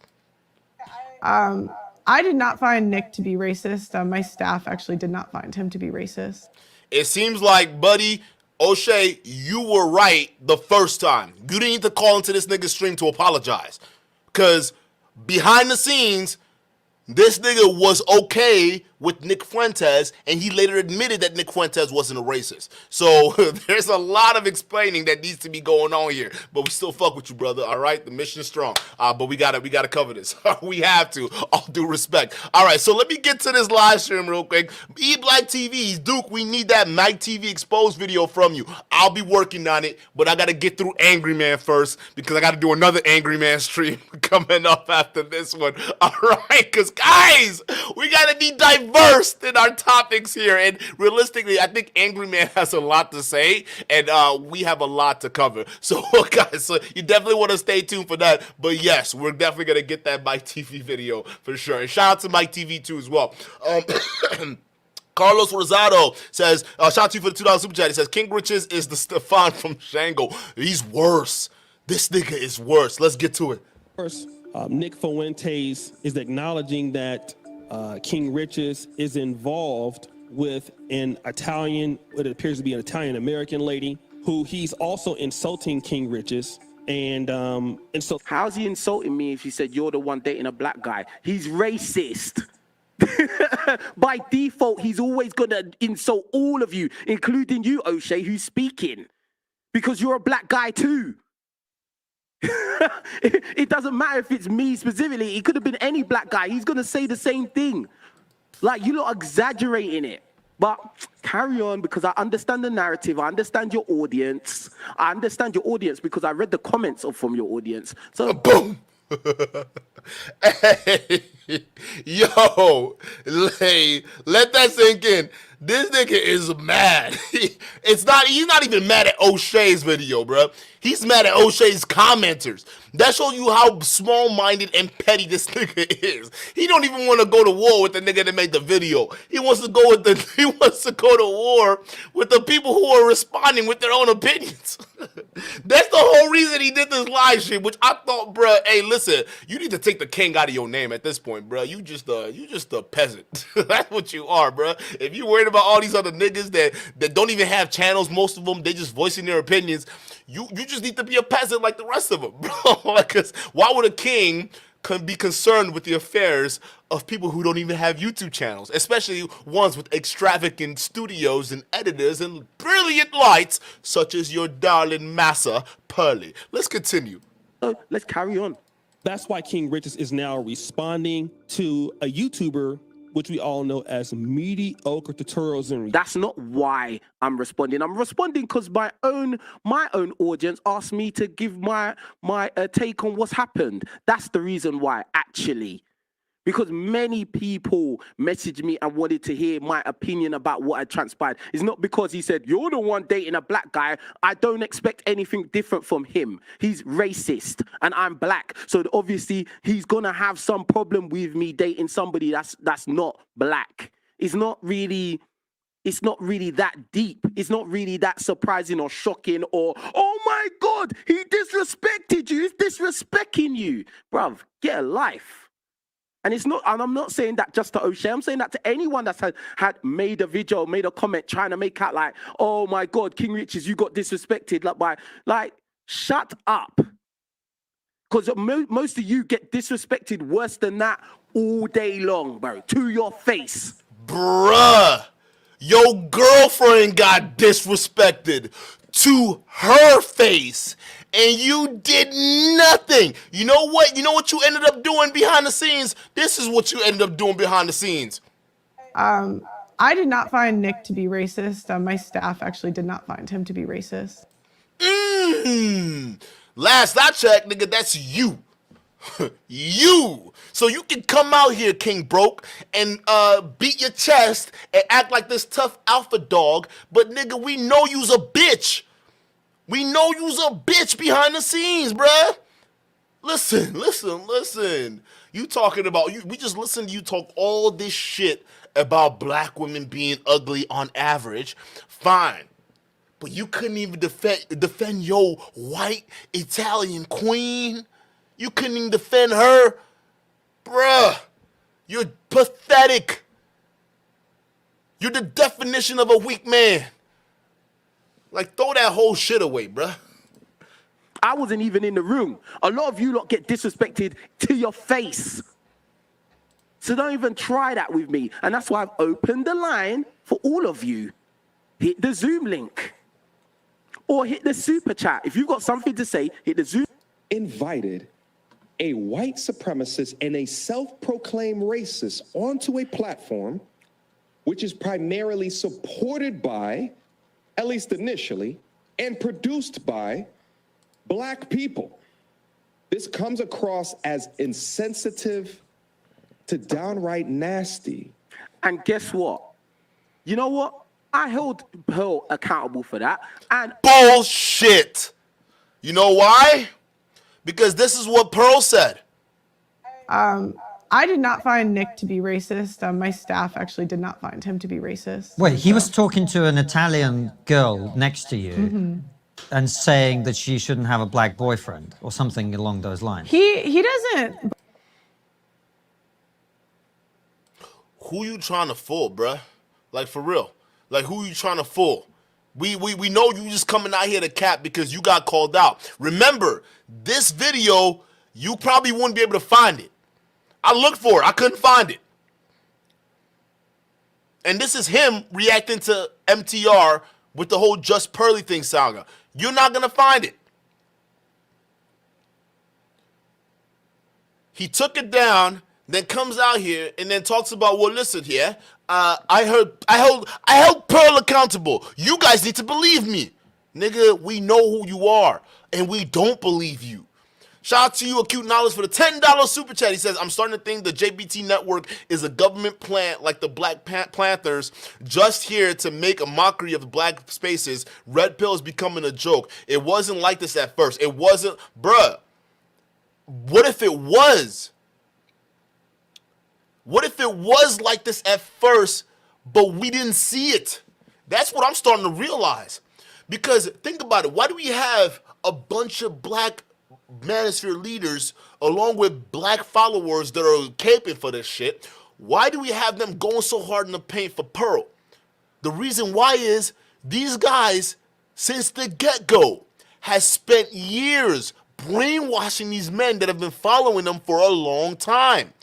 I did not find Nick to be racist. My staff actually did not find him to be racist. It seems like, buddy, O'Shea, you were right the first time. You didn't need to call into this nigga's stream to apologize. Because behind the scenes, this nigga was okay with Nick Fuentes, and he later admitted that Nick Fuentes wasn't a racist. So there's a lot of explaining that needs to be going on here. But we still fuck with you, brother, all right? The mission is strong. But we gotta cover this. We have to, all due respect. All right, so let me get to this live stream real quick. Black TVs, Duke, we need that Mike TV exposed video from you. I'll be working on it, but I gotta get through Angry Man first because I gotta do another Angry Man stream coming up after this one. All right, because guys, we gotta be diverse in our topics here, and realistically, I think Angry Man has a lot to say, and we have a lot to cover. So, guys, so you definitely want to stay tuned for that. But yes, we're definitely gonna get that Mike TV video for sure. And shout out to Mike TV too as well. Carlos Rosado says, shout out to you for the $2 super chat. He says, King Riches is the Stefan from Shango. He's worse. This nigga is worse. Let's get to it. First, Nick Fuentes is acknowledging that King Riches is involved with an Italian, what appears to be an Italian American lady, who he's also insulting King Riches. And so how's he insulting me if he said you're the one dating a black guy? He's racist. By default, he's always gonna insult all of you, including you, O'Shea, who's speaking, because you're a black guy too. It doesn't matter if it's me specifically. It could have been any black guy. He's going to say the same thing. Like, you're not exaggerating it. But carry on, because I understand the narrative. I understand your audience. I understand your audience because I read the comments from your audience. So, boom. Hey, yo, let that sink in. This nigga is mad. He's not even mad at O'Shea's video, bro. He's mad at O'Shea's commenters. That shows you how small-minded and petty this nigga is. He don't even want to go to war with the nigga that made the video. He wants to go to war with the people who are responding with their own opinions. That's the whole reason he did this live stream, which I thought, bro, hey, listen, you need to take the king out of your name at this point, bro. You just a peasant. That's what you are, bro. If you worried about all these other niggas that don't even have channels, most of them, they just voicing their opinions, you just need to be a peasant like the rest of them, bro. Because why would a king be concerned with the affairs of people who don't even have YouTube channels, especially ones with extravagant studios and editors and brilliant lights, such as your darling Massa Pearly. Let's continue. let's carry on. that's why King Riches is now responding to a YouTuber, which we all know as mediocre tutorials and That's not why I'm responding. I'm responding because my own audience asked me to give my take on what's happened. That's the reason why, actually. Because many people messaged me and wanted to hear my opinion about what had transpired. It's not because he said, you're the one dating a black guy. I don't expect anything different from him. He's racist and I'm black. So obviously he's going to have some problem with me dating somebody that's not black. It's not really that deep. It's not really that surprising or shocking or, oh my God, he disrespected you. He's disrespecting you. Bruv, get a life. And I'm not saying that just to O'Shea. I'm saying that to anyone that's had made a video, made a comment trying to make out like, oh my God, King Riches, you got disrespected. Shut up. Because most of you get disrespected worse than that all day long, bro, to your face. Bruh, your girlfriend got disrespected to her face. And you did nothing. You know what? You know what you ended up doing behind the scenes? This is what you ended up doing behind the scenes. I did not find Nick to be racist. My staff actually did not find him to be racist. Last I checked, nigga, that's you. You. So you can come out here, King Broke, and beat your chest and act like this tough alpha dog, but nigga, we know you's a bitch. We know you's a bitch behind the scenes, bruh. Listen. You talking about, we just listened to you talk all this shit about black women being ugly on average. Fine. But you couldn't even defend your white Italian queen. You couldn't even defend her. Bruh, you're pathetic. You're the definition of a weak man. Like, throw that whole shit away, bruh. I wasn't even in the room. A lot of you lot get disrespected to your face. So don't even try that with me. And that's why I've opened the line for all of you. Hit the Zoom link. Or hit the super chat. If you've got something to say, hit the Zoom. Invited a white supremacist and a self-proclaimed racist onto a platform which is primarily supported by, at least initially, and produced by black people. This comes across as insensitive to downright nasty. And guess what? You know what? I held Pearl accountable for that. And bullshit. You know why? Because this is what Pearl said. I did not find Nick to be racist. My staff actually did not find him to be racist. Wait, he was talking to an Italian girl next to you and saying that she shouldn't have a black boyfriend or something along those lines. He doesn't. Who you trying to fool, bruh? Like, for real. Like, who you trying to fool? We know you just coming out here to cap because you got called out. Remember, this video, you probably wouldn't be able to find it. I looked for it. I couldn't find it. And this is him reacting to MTR with the whole Just Pearly thing saga. You're not going to find it. He took it down, then comes out here and then talks about, well, listen here. I held Pearl accountable. You guys need to believe me. Nigga, we know who you are, and we don't believe you. Shout out to you, Acute Knowledge, for the $10 super chat. He says, I'm starting to think the JBT network is a government plant like the Black Panthers, just here to make a mockery of the black spaces. Red Pill is becoming a joke. It wasn't like this at first. It wasn't, bruh. What if it was? What if it was like this at first, but we didn't see it? That's what I'm starting to realize. Because think about it. Why do we have a bunch of black manosphere leaders along with black followers that are caping for this shit? Why do we have them going so hard in the paint for Pearl? The reason why is these guys, since the get-go, has spent years brainwashing these men that have been following them for a long time.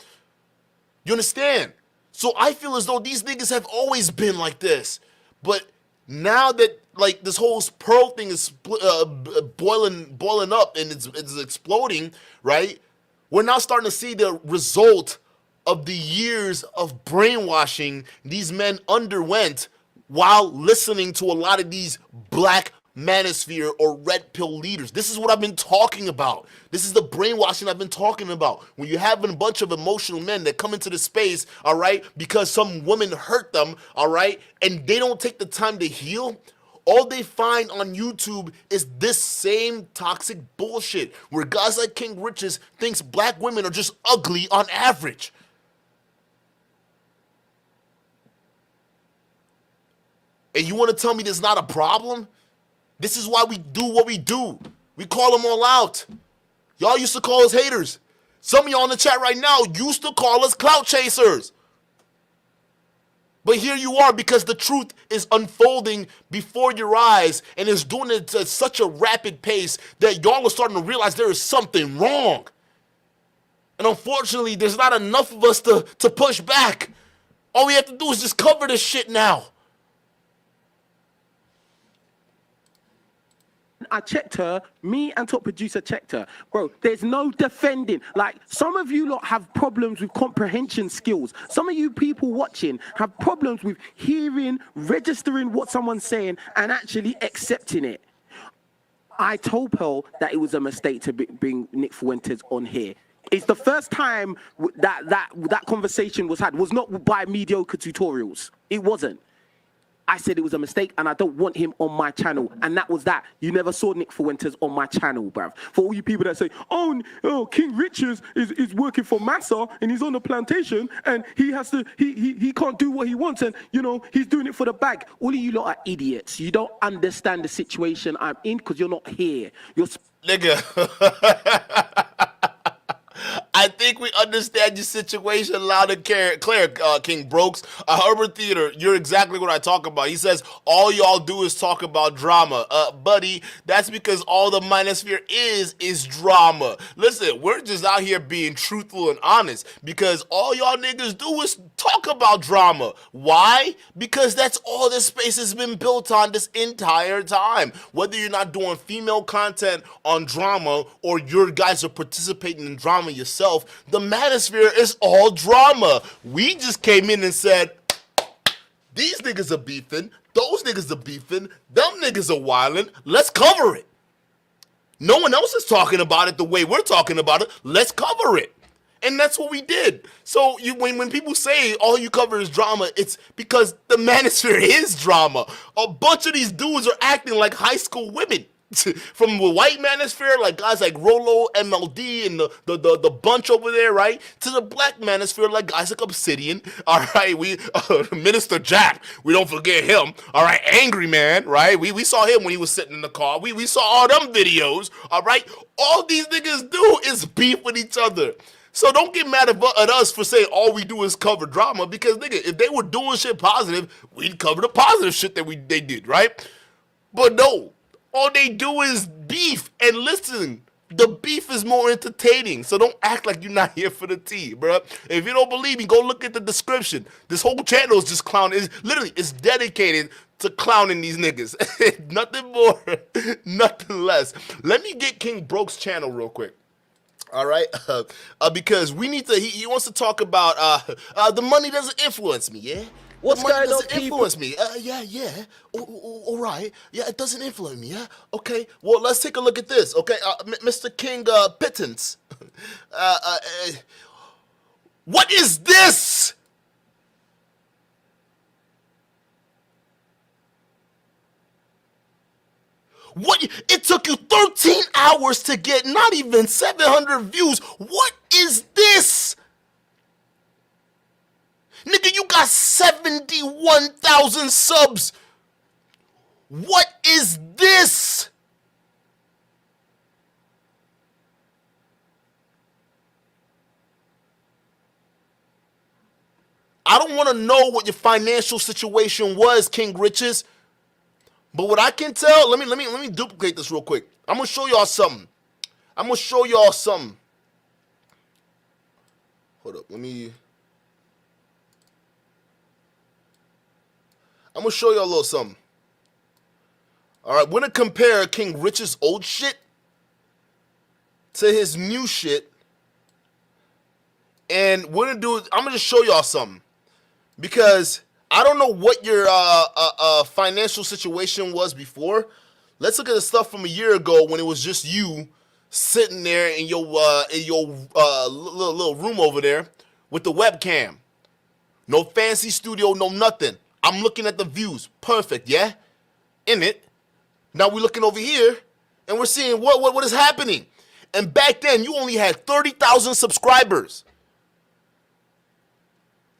You understand? So I feel as though these niggas have always been like this. But now that like this whole Pearl thing is boiling up and it's exploding, right? We're now starting to see the result of the years of brainwashing these men underwent while listening to a lot of these black manosphere or red pill leaders. This is what I've been talking about. This is the brainwashing I've been talking about. When you're having a bunch of emotional men that come into the space, all right, because some woman hurt them, all right, and they don't take the time to heal, all they find on YouTube is this same toxic bullshit where guys like King Riches thinks black women are just ugly on average. And you want to tell me there's not a problem? This is why we do what we do. We call them all out. Y'all used to call us haters. Some of y'all in the chat right now used to call us clout chasers. But here you are because the truth is unfolding before your eyes and is doing it at such a rapid pace that y'all are starting to realize there is something wrong. And unfortunately, there's not enough of us to push back. All we have to do is just cover this shit now. I checked her, me and top producer checked her. Bro, there's no defending. Like, some of you lot have problems with comprehension skills. Some of you people watching have problems with hearing, registering what someone's saying, and actually accepting it. I told Pearl that it was a mistake to bring Nick Fuentes on here. It's the first time that conversation was had. Was not by mediocre tutorials. It wasn't. I said it was a mistake, and I don't want him on my channel. And that was that. You never saw Nick Fuentes on my channel, bruv. For all you people that say, oh, King Richards is working for Massa, and he's on the plantation, and he has to, he can't do what he wants, and, you know, he's doing it for the bag. All of you lot are idiots. You don't understand the situation I'm in because you're not here. Nigga. I think we understand your situation loud and clear, King Brokes. Herbert Theater, you're exactly what I talk about. He says, all y'all do is talk about drama. Buddy, that's because all the manosphere is drama. Listen, we're just out here being truthful and honest because all y'all niggas do is talk about drama. Why? Because that's all this space has been built on this entire time. Whether you're not doing female content on drama or your guys are participating in drama yourself, the manosphere is all drama. We just came in and said, these niggas are beefing, those niggas are beefing, them niggas are wilding, let's cover it. No one else is talking about it the way we're talking about it, let's cover it. And that's what we did. So when people say all you cover is drama, it's because the manosphere is drama. A bunch of these dudes are acting like high school women. From the white manosphere, like guys like Rolo, MLD, and the bunch over there, right? To the black manosphere, like guys like Obsidian, all right? We Minister Jack, we don't forget him, all right? Angry Man, right? We saw him when he was sitting in the car. We saw all them videos, all right? All these niggas do is beef with each other. So don't get mad at us for saying all we do is cover drama, because nigga, if they were doing shit positive, we'd cover the positive shit that they did, right? But no. All they do is beef, and listen, the beef is more entertaining, so don't act like you're not here for the tea, bro. If you don't believe me, go look at the description. This whole channel is just clowning. It's dedicated to clowning these niggas. Nothing more, nothing less. Let me get King Broke's channel real quick. All right, because we need to. He wants to talk about the money doesn't influence me, yeah. What's going on, doesn't influence me. Yeah. All right. Yeah, it doesn't influence me. Yeah. Okay. Well, let's take a look at this. Okay, Mr. King Pittance. What is this? What? It took you 13 hours to get not even 700 views. What is this? Nigga, you got 71,000 subs. What is this? I don't want to know what your financial situation was, King Riches. But what I can tell, let me duplicate this real quick. I'm gonna show y'all something. Hold up, I'm gonna show y'all a little something. All right, we're gonna compare King Rich's old shit to his new shit, and I'm gonna just show y'all something, because I don't know what your financial situation was before. Let's look at the stuff from a year ago when it was just you sitting there in your little room over there with the webcam. No fancy studio, no nothing. I'm looking at the views. Perfect, yeah? In it. Now we're looking over here, and we're seeing what is happening. And back then, you only had 30,000 subscribers.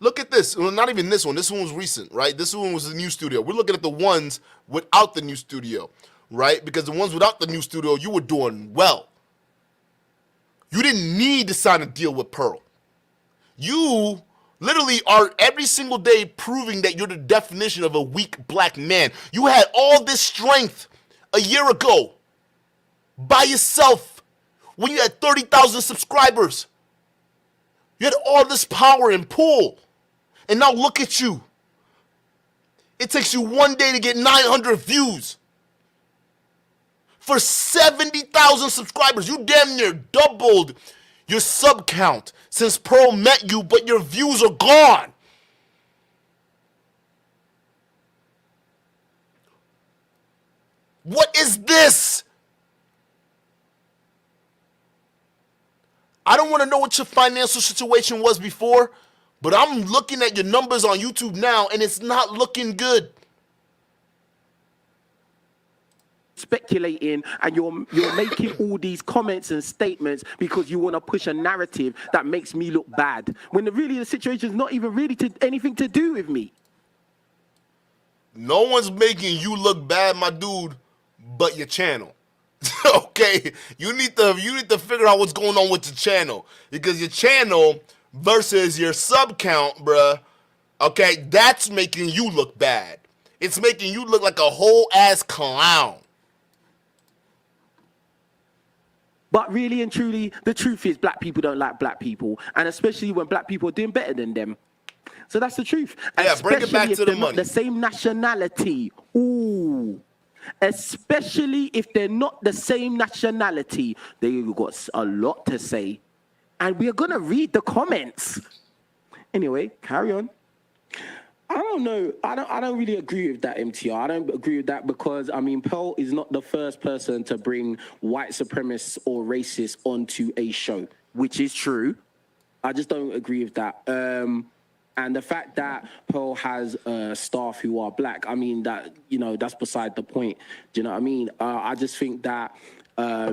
Look at this. Well, not even this one. This one was recent, right? This one was the new studio. We're looking at the ones without the new studio, right? Because the ones without the new studio, you were doing well. You didn't need to sign a deal with Pearl. You literally are every single day proving that you're the definition of a weak black man. You had all this strength a year ago by yourself when you had 30,000 subscribers. You had all this power and pull. And now look at you. It takes you one day to get 900 views. For 70,000 subscribers, you damn near doubled your sub count since Pearl met you, but your views are gone. What is this? I don't want to know what your financial situation was before, but I'm looking at your numbers on YouTube now, and it's not looking good. Speculating, and you're making all these comments and statements because you want to push a narrative that makes me look bad, when the situation is not even really anything to do with me. No one's making you look bad, my dude, but your channel. Okay, you need to figure out what's going on with the channel, because your channel versus your sub count, bruh, okay, that's making you look bad. It's making you look like a whole ass clown. But really and truly, the truth is black people don't like black people, and especially when black people are doing better than them. So that's the truth. Yeah, bring it back to the money. The same nationality. Ooh. Especially if they're not the same nationality, they got a lot to say. And we're going to read the comments. Anyway, carry on. I don't know. I don't really agree with that, MTR. I don't agree with that because, I mean, Pearl is not the first person to bring white supremacists or racists onto a show, which is true. I just don't agree with that. And the fact that Pearl has staff who are black, I mean, that, you know, that's beside the point. Do you know what I mean? I just think that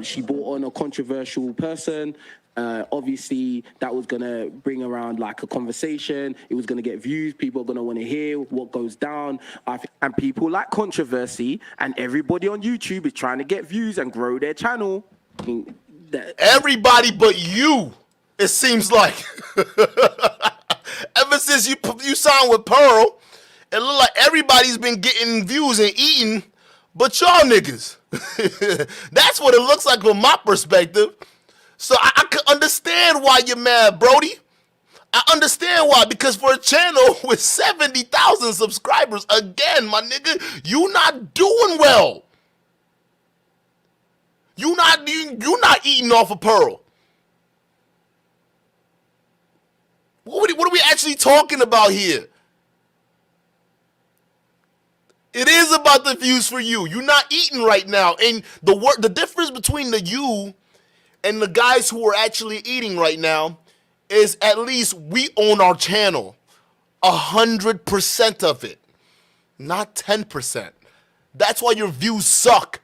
she brought on a controversial person. Obviously, that was going to bring around like a conversation. It was going to get views. People are going to want to hear what goes down. And people like controversy, and everybody on YouTube is trying to get views and grow their channel. I mean, everybody but you, it seems like. Ever since you signed with Pearl, it looked like everybody's been getting views and eating, but y'all niggas. That's what it looks like from my perspective. So I can understand why you're mad, Brody. I understand why, because for a channel with 70,000 subscribers, again, my nigga, you not doing well. You not eating off of Pearl. What are we actually talking about here? It is about the views for you. You're not eating right now. And the difference between the you and the guys who are actually eating right now is at least we own our channel. 100% of it. Not 10%. That's why your views suck.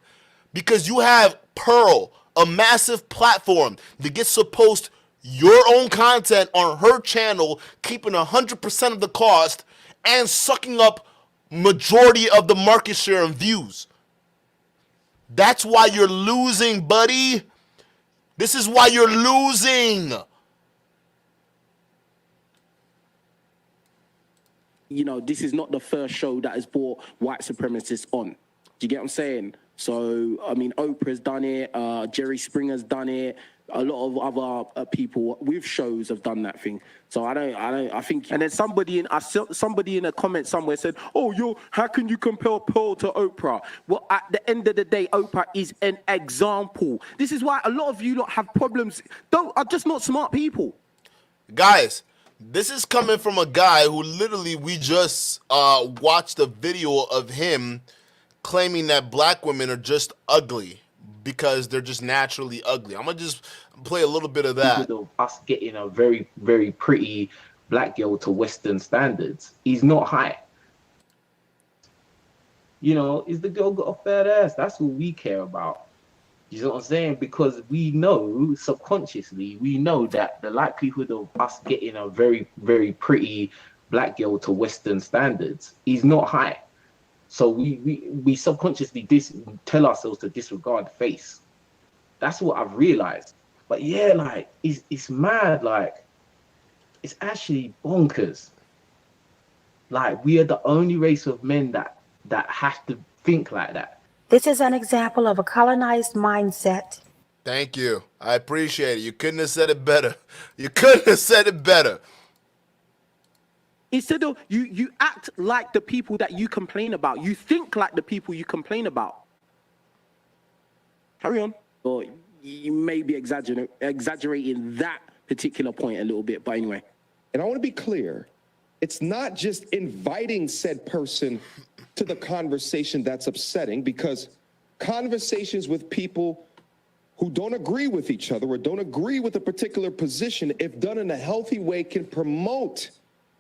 Because you have Pearl, a massive platform that gets to post your own content on her channel, keeping 100% of the cost and sucking up majority of the market share and views. That's why you're losing, buddy. This is why you're losing. You know, this is not the first show that has brought white supremacists on. Do you get what I'm saying? So, I mean, Oprah's done it, Jerry Springer's done it. A lot of other people with shows have done that thing. So I think. And then somebody in a comment somewhere said, "Oh, how can you compare Pearl to Oprah?" Well, at the end of the day, Oprah is an example. This is why a lot of you lot have problems. Are just not smart people. Guys, this is coming from a guy who literally we just watched a video of him claiming that black women are just ugly because they're just naturally ugly. I'm gonna just play a little bit of that. Of us getting a very, very pretty black girl to Western standards is not high. You know, is the girl got a fat ass? That's what we care about. You know what I'm saying? Because we know subconsciously, we know that the likelihood of us getting a very, very pretty black girl to Western standards is not high. So we subconsciously tell ourselves to disregard the face. That's what I've realized. But yeah, like it's mad. Like it's actually bonkers. Like we are the only race of men that have to think like that. This is an example of a colonized mindset. Thank you. I appreciate it. You couldn't have said it better. You couldn't have said it better. Instead of you act like the people that you complain about. You think like the people you complain about. Carry on. Or you may be exaggerating that particular point a little bit, but anyway. And I want to be clear. It's not just inviting said person to the conversation that's upsetting, because conversations with people who don't agree with each other or don't agree with a particular position, if done in a healthy way, can promote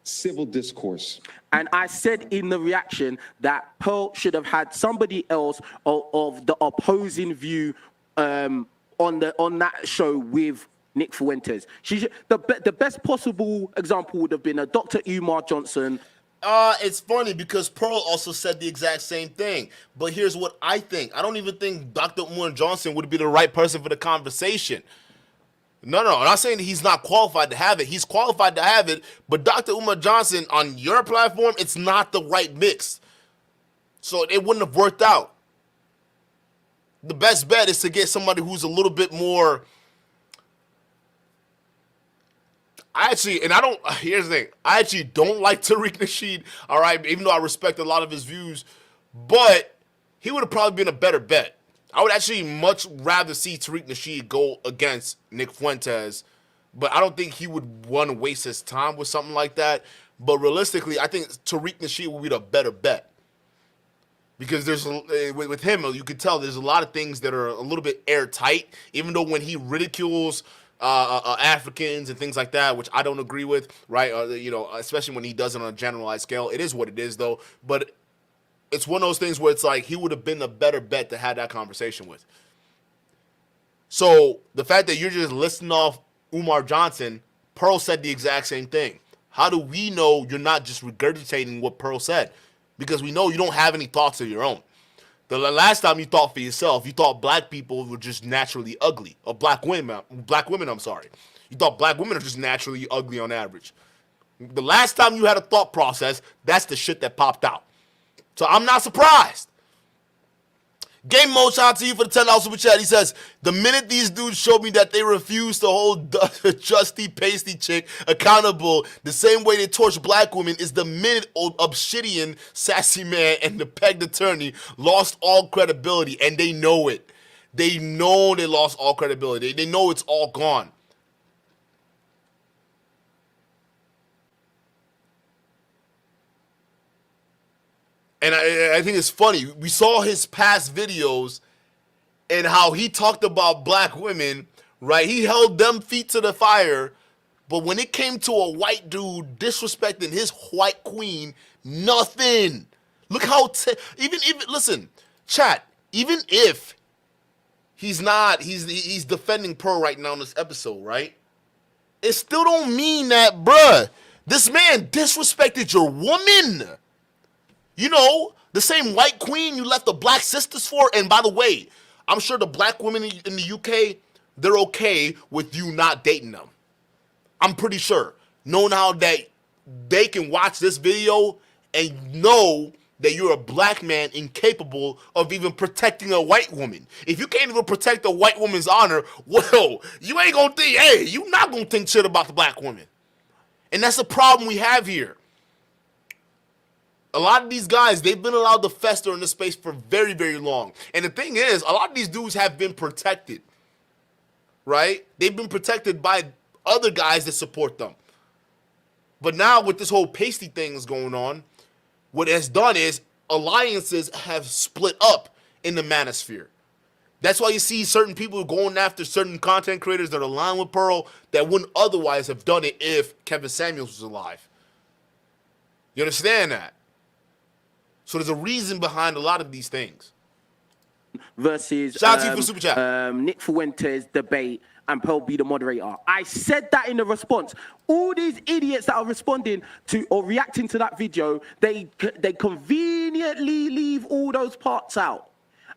civil discourse. And I said in the reaction that Pearl should have had somebody else of the opposing view on that show with Nick Fuentes. The best possible example would have been a Dr. Umar Johnson. It's funny because Pearl also said the exact same thing. But here's what I think. I don't even think Dr. Umar Johnson would be the right person for the conversation. No, I'm not saying that he's not qualified to have it. He's qualified to have it, but Dr. Umar Johnson on your platform, it's not the right mix. So it wouldn't have worked out. The best bet is to get somebody who's a little bit more... here's the thing. I actually don't like Tariq Nasheed, all right, even though I respect a lot of his views, but he would have probably been a better bet. I would actually much rather see Tariq Nasheed go against Nick Fuentes, but I don't think he would want to waste his time with something like that. But realistically, I think Tariq Nasheed would be the better bet. Because with him, you could tell there's a lot of things that are a little bit airtight, even though when he ridicules Africans and things like that, which I don't agree with, right? Especially when he does it on a generalized scale. It is what it is, though. But it's one of those things where it's like he would have been a better bet to have that conversation with. So the fact that you're just listing off Umar Johnson, Pearl said the exact same thing. How do we know you're not just regurgitating what Pearl said? Because we know you don't have any thoughts of your own. The last time you thought for yourself, you thought black people were just naturally ugly. Or black women, I'm sorry. You thought black women are just naturally ugly on average. The last time you had a thought process, that's the shit that popped out. So I'm not surprised. Game Mode, shout out to you for the $10 super chat. He says, the minute these dudes showed me that they refuse to hold Justy Pasty chick accountable the same way they torch black women is the minute old Obsidian, Sassy Man, and the pegged attorney lost all credibility, and they know it. They know they lost all credibility. They know it's all gone. And I think it's funny. We saw his past videos and how he talked about black women, right? He held them feet to the fire. But when it came to a white dude disrespecting his white queen, nothing. Look how, listen, chat, even if he's defending Pearl right now in this episode, right? It still don't mean that, bruh, this man disrespected your woman. You know, the same white queen you left the black sisters for. And by the way, I'm sure the black women in the UK, they're okay with you not dating them. I'm pretty sure. Knowing how that they can watch this video and know that you're a black man incapable of even protecting a white woman. If you can't even protect a white woman's honor, well, you ain't gonna think, hey, you not gonna think shit about the black woman. And that's the problem we have here. A lot of these guys, they've been allowed to fester in this space for very, very long. And the thing is, a lot of these dudes have been protected, right? They've been protected by other guys that support them. But now with this whole pasty thing is going on, what it's done is alliances have split up in the manosphere. That's why you see certain people going after certain content creators that are aligned with Pearl that wouldn't otherwise have done it if Kevin Samuels was alive. You understand that? So there's a reason behind a lot of these things. Versus shout out to you for super chat. Nick Fuentes debate and Pearl be the moderator. I said that in the response. All these idiots that are responding to or reacting to that video, they conveniently leave all those parts out.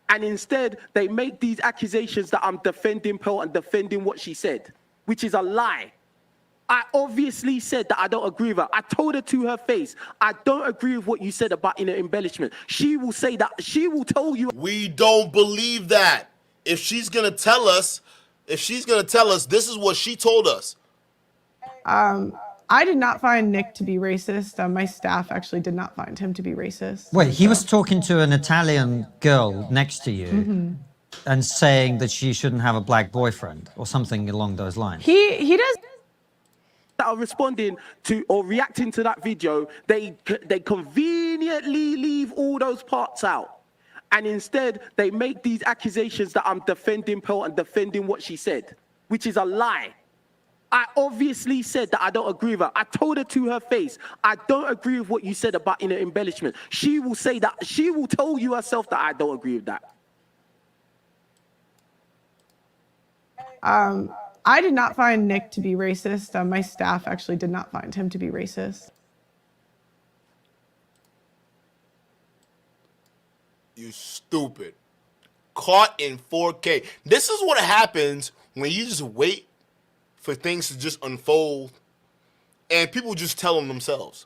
And instead, they make these accusations that I'm defending Pearl and defending what she said, which is a lie. I obviously said that I don't agree with her. I told her to her face, I don't agree with what you said about inner embellishment. She will say that. She will tell you. We don't believe that. If she's going to tell us, this is what she told us. I did not find Nick to be racist. My staff actually did not find him to be racist. Wait, he was talking to an Italian girl next to you and saying that she shouldn't have a black boyfriend or something along those lines. He does. That are responding to or reacting to that video, they conveniently leave all those parts out. And instead, they make these accusations that I'm defending Pearl and defending what she said, which is a lie. I obviously said that I don't agree with her. I told her to her face, I don't agree with what you said about inner embellishment. She will say that, she will tell you herself that I don't agree with that. I did not find Nick to be racist. My staff actually did not find him to be racist. You stupid. Caught in 4K. This is what happens when you just wait for things to just unfold and people just tell them themselves.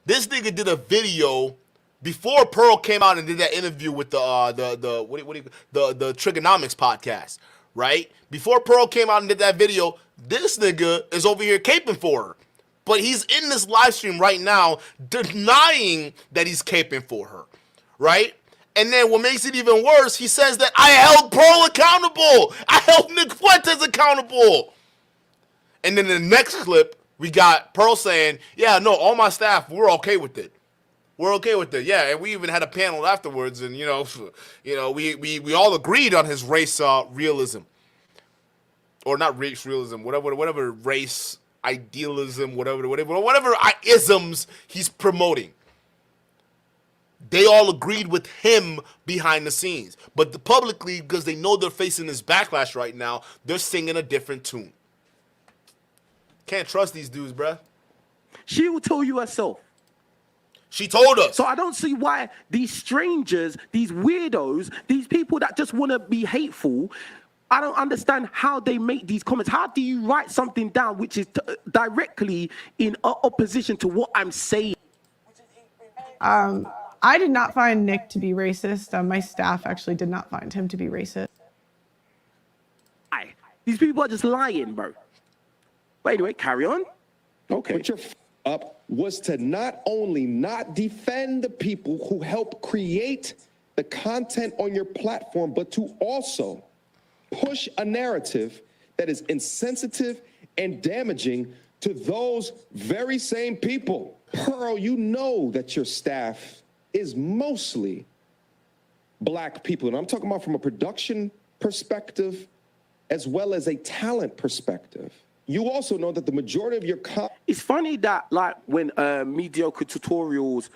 This nigga did a video before Pearl came out and did that interview with the Trigonomics podcast, right? Before Pearl came out and did that video, this nigga is over here caping for her. But he's in this live stream right now denying that he's caping for her, right? And then what makes it even worse, he says that I held Pearl accountable. I held Nick Fuentes accountable. And then in the next clip, we got Pearl saying, yeah, no, all my staff, we're okay with it. We're okay with it. Yeah, and we even had a panel afterwards, and we all agreed on his race realism. Or not race realism, whatever race idealism, whatever isms he's promoting. They all agreed with him behind the scenes. But publicly, because they know they're facing this backlash right now, they're singing a different tune. Can't trust these dudes, bruh. She will tell you herself. She told us. So I don't see why these strangers, these weirdos, these people that just want to be hateful, I don't understand how they make these comments. How do you write something down which is directly in opposition to what I'm saying? I did not find Nick to be racist. My staff actually did not find him to be racist. These people are just lying, bro. But anyway, carry on. Okay. But your up was to not only not defend the people who help create the content on your platform, but to also push a narrative that is insensitive and damaging to those very same people. Pearl, you know that your staff is mostly black people. And I'm talking about from a production perspective as well as a talent perspective. You also know that the majority of your it's funny that like when Mediocre Tutorials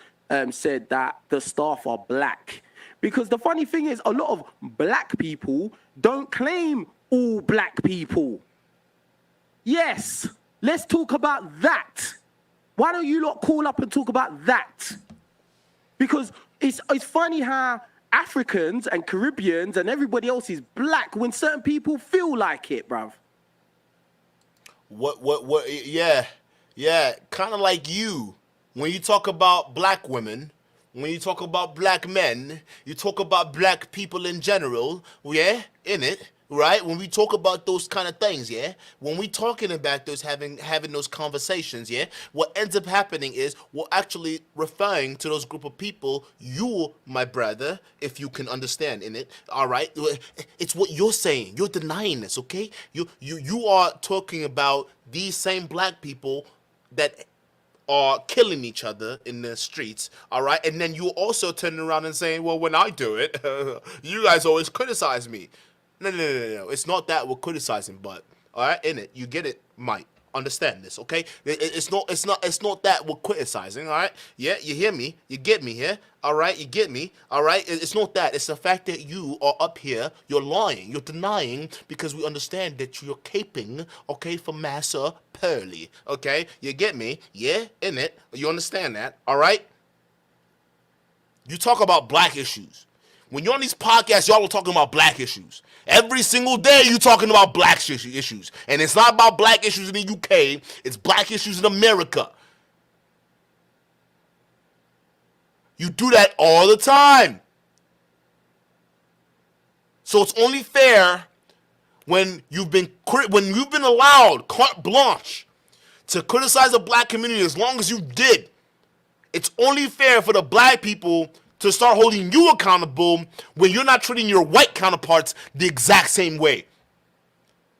said that the staff are black, because the funny thing is a lot of black people don't claim all black people. Yes, let's talk about that. Why don't you lot call up and talk about that? Because it's funny how Africans and Caribbeans and everybody else is black when certain people feel like it, bruv. Yeah, kind of like you. When you talk about black women, when you talk about black men, you talk about black people in general, yeah, in it, right? When we talk about those kind of things, yeah, when we talking about those having those conversations, yeah, what ends up happening is we're actually referring to those group of people, you, my brother, if you can understand in it, all right? It's what you're saying. You're denying this, okay? You are talking about these same black people that are killing each other in the streets, all right? And then you also turning around and saying, well, when I do it, you guys always criticize me. No. It's not that we're criticizing, but all right, in it, you get it, Mike. Understand this, okay? It's not that we're criticizing, all right? Yeah, you hear me? You get me here, all right? You get me, all right? It's not that. It's the fact that you are up here, you're lying, you're denying, because we understand that you're caping, okay, for Massa Pearly, okay? You get me? Yeah, in it. You understand that, all right? You talk about black issues. When you're on these podcasts, y'all are talking about black issues. Every single day, you're talking about black issues. And it's not about black issues in the UK. It's black issues in America. You do that all the time. So it's only fair when you've been allowed carte blanche to criticize the black community as long as you did. It's only fair for the black people to start holding you accountable when you're not treating your white counterparts the exact same way.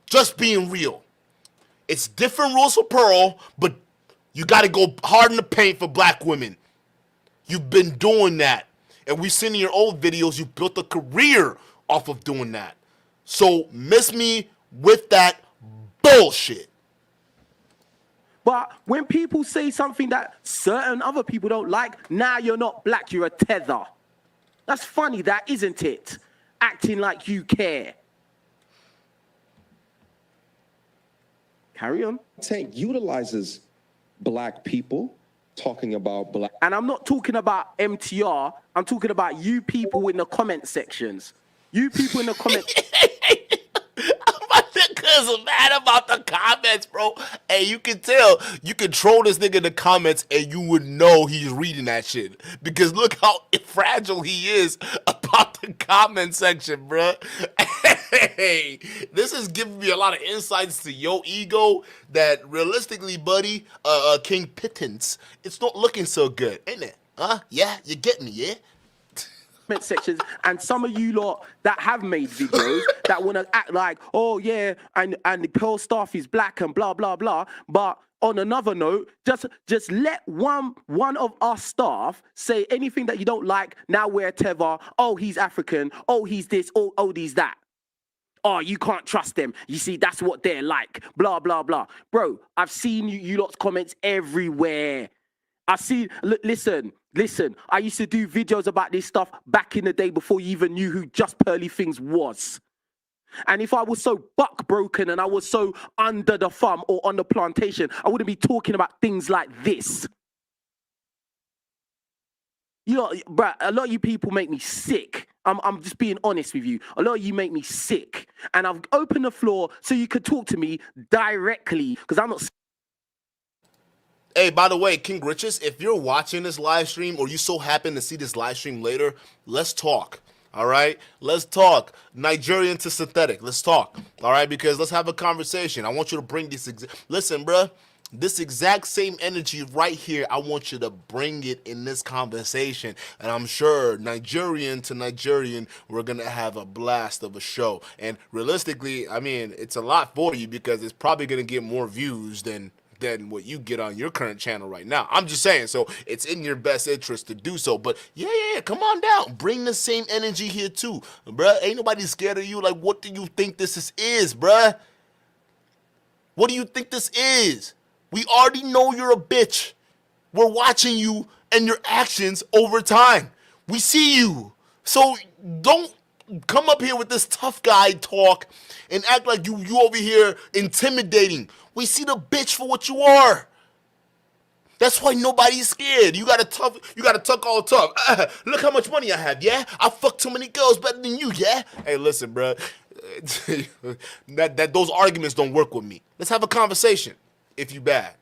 Just being real. It's different rules for Pearl, but you got to go hard in the paint for black women. You've been doing that. And we've seen in your old videos, you built a career off of doing that. So miss me with that bullshit. But when people say something that certain other people don't like, now you're not black, you're a tether. That's funny, that, isn't it? Acting like you care. Carry on. Tank utilizes black people talking about black. And I'm not talking about MTR, I'm talking about you people in the comment sections. You people in the comment. My niggas mad about the comments, bro. Hey, you can tell. You can troll this nigga in the comments and you would know he's reading that shit. Because look how fragile he is about the comment section, bro. Hey, this is giving me a lot of insights to your ego that realistically, buddy, King Pittance, it's not looking so good, ain't it? Huh? Yeah? You get me, yeah? Sections, and some of you lot that have made videos that want to act like, oh yeah, and the Pearl staff is black and blah blah blah. But on another note, just let one of our staff say anything that you don't like. Now we're a tether. Oh, he's African. Oh, he's this. Oh, he's that. Oh, you can't trust them. You see, that's what they're like. Blah blah blah. Bro, I've seen you lot's comments everywhere. I see. Listen. I used to do videos about this stuff back in the day before you even knew who Just Pearly Things was. And if I was so buck broken and I was so under the thumb or on the plantation, I wouldn't be talking about things like this. You know, bro, a lot of you people make me sick. I'm just being honest with you. A lot of you make me sick. And I've opened the floor so you could talk to me directly because I'm not. Hey, by the way, King Riches, if you're watching this live stream or you so happen to see this live stream later, let's talk. All right? Let's talk. Nigerian to synthetic. Let's talk. All right? Because let's have a conversation. I want you to bring this. Listen, bruh. This exact same energy right here, I want you to bring it in this conversation. And I'm sure Nigerian to Nigerian, we're going to have a blast of a show. And realistically, I mean, it's a lot for you because it's probably going to get more views than what you get on your current channel right now. I'm just saying, so it's in your best interest to do so. But yeah, come on down. Bring the same energy here too. Bruh, ain't nobody scared of you. Like, what do you think this is, bruh? What do you think this is? We already know you're a bitch. We're watching you and your actions over time. We see you. So don't come up here with this tough guy talk and act like you over here intimidating. We see the bitch for what you are. That's why nobody's scared. You gotta tuck all tough. Look how much money I have, yeah? I fuck too many girls better than you, yeah? Hey, listen, bro. Those arguments don't work with me. Let's have a conversation. If you bad.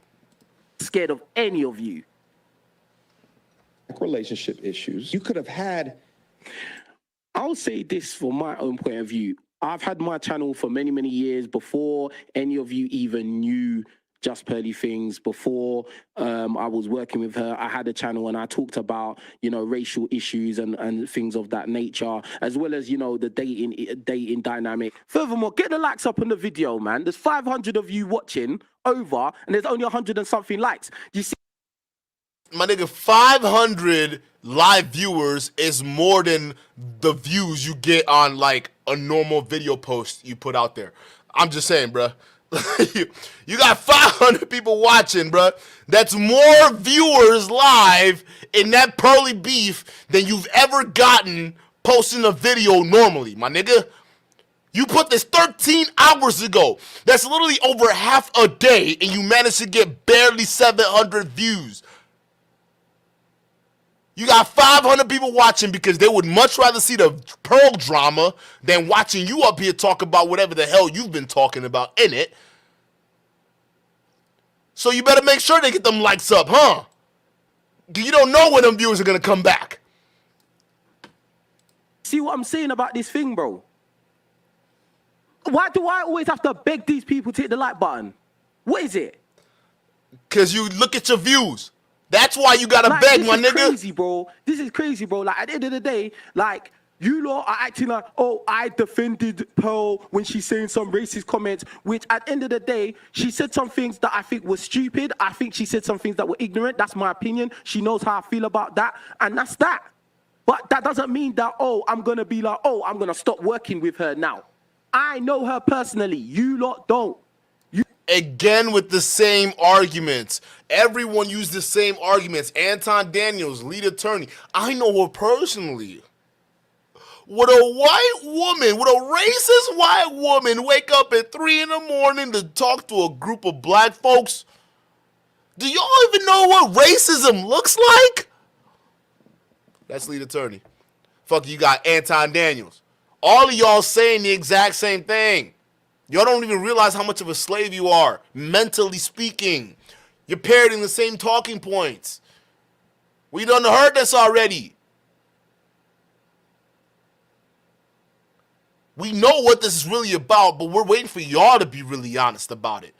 Scared of any of you. Relationship issues. You could have had. I'll say this from my own point of view. I've had my channel for many, many years before any of you even knew Just Pearly Things. Before I was working with her, I had a channel and I talked about, you know, racial issues and things of that nature, as well as, you know, the dating dynamic. Furthermore, get the likes up on the video, man. There's 500 of you watching over and there's only 100 and something likes. You see? My nigga, 500 live viewers is more than the views you get on like a normal video post you put out there. I'm just saying, bruh. You got 500 people watching, bruh. That's more viewers live in that Pearly Beef than you've ever gotten posting a video normally, my nigga. You put this 13 hours ago. That's literally over half a day, and you managed to get barely 700 views. You got 500 people watching because they would much rather see the Pearl drama than watching you up here talk about whatever the hell you've been talking about in it. So you better make sure they get them likes up, huh? You don't know when them viewers are going to come back. See what I'm saying about this thing, bro? Why do I always have to beg these people to hit the like button? What is it? Because you look at your views. That's why you gotta beg, my nigga. This is crazy, bro. This is crazy, bro. Like, at the end of the day, like, you lot are acting like, oh, I defended Pearl when she's saying some racist comments, which at the end of the day, she said some things that I think were stupid. I think she said some things that were ignorant. That's my opinion. She knows how I feel about that. And that's that. But that doesn't mean that, oh, I'm going to be like, oh, I'm going to stop working with her now. I know her personally. You lot don't. Again with the same arguments. Everyone used the same arguments. Anton Daniels, lead attorney. I know her personally. Would a white woman, would a racist white woman wake up at 3 in the morning to talk to a group of black folks? Do y'all even know what racism looks like? That's lead attorney. Fuck, you got Anton Daniels. All of y'all saying the exact same thing. Y'all don't even realize how much of a slave you are, mentally speaking. You're parroting the same talking points. We done heard this already. We know what this is really about, but we're waiting for y'all to be really honest about it.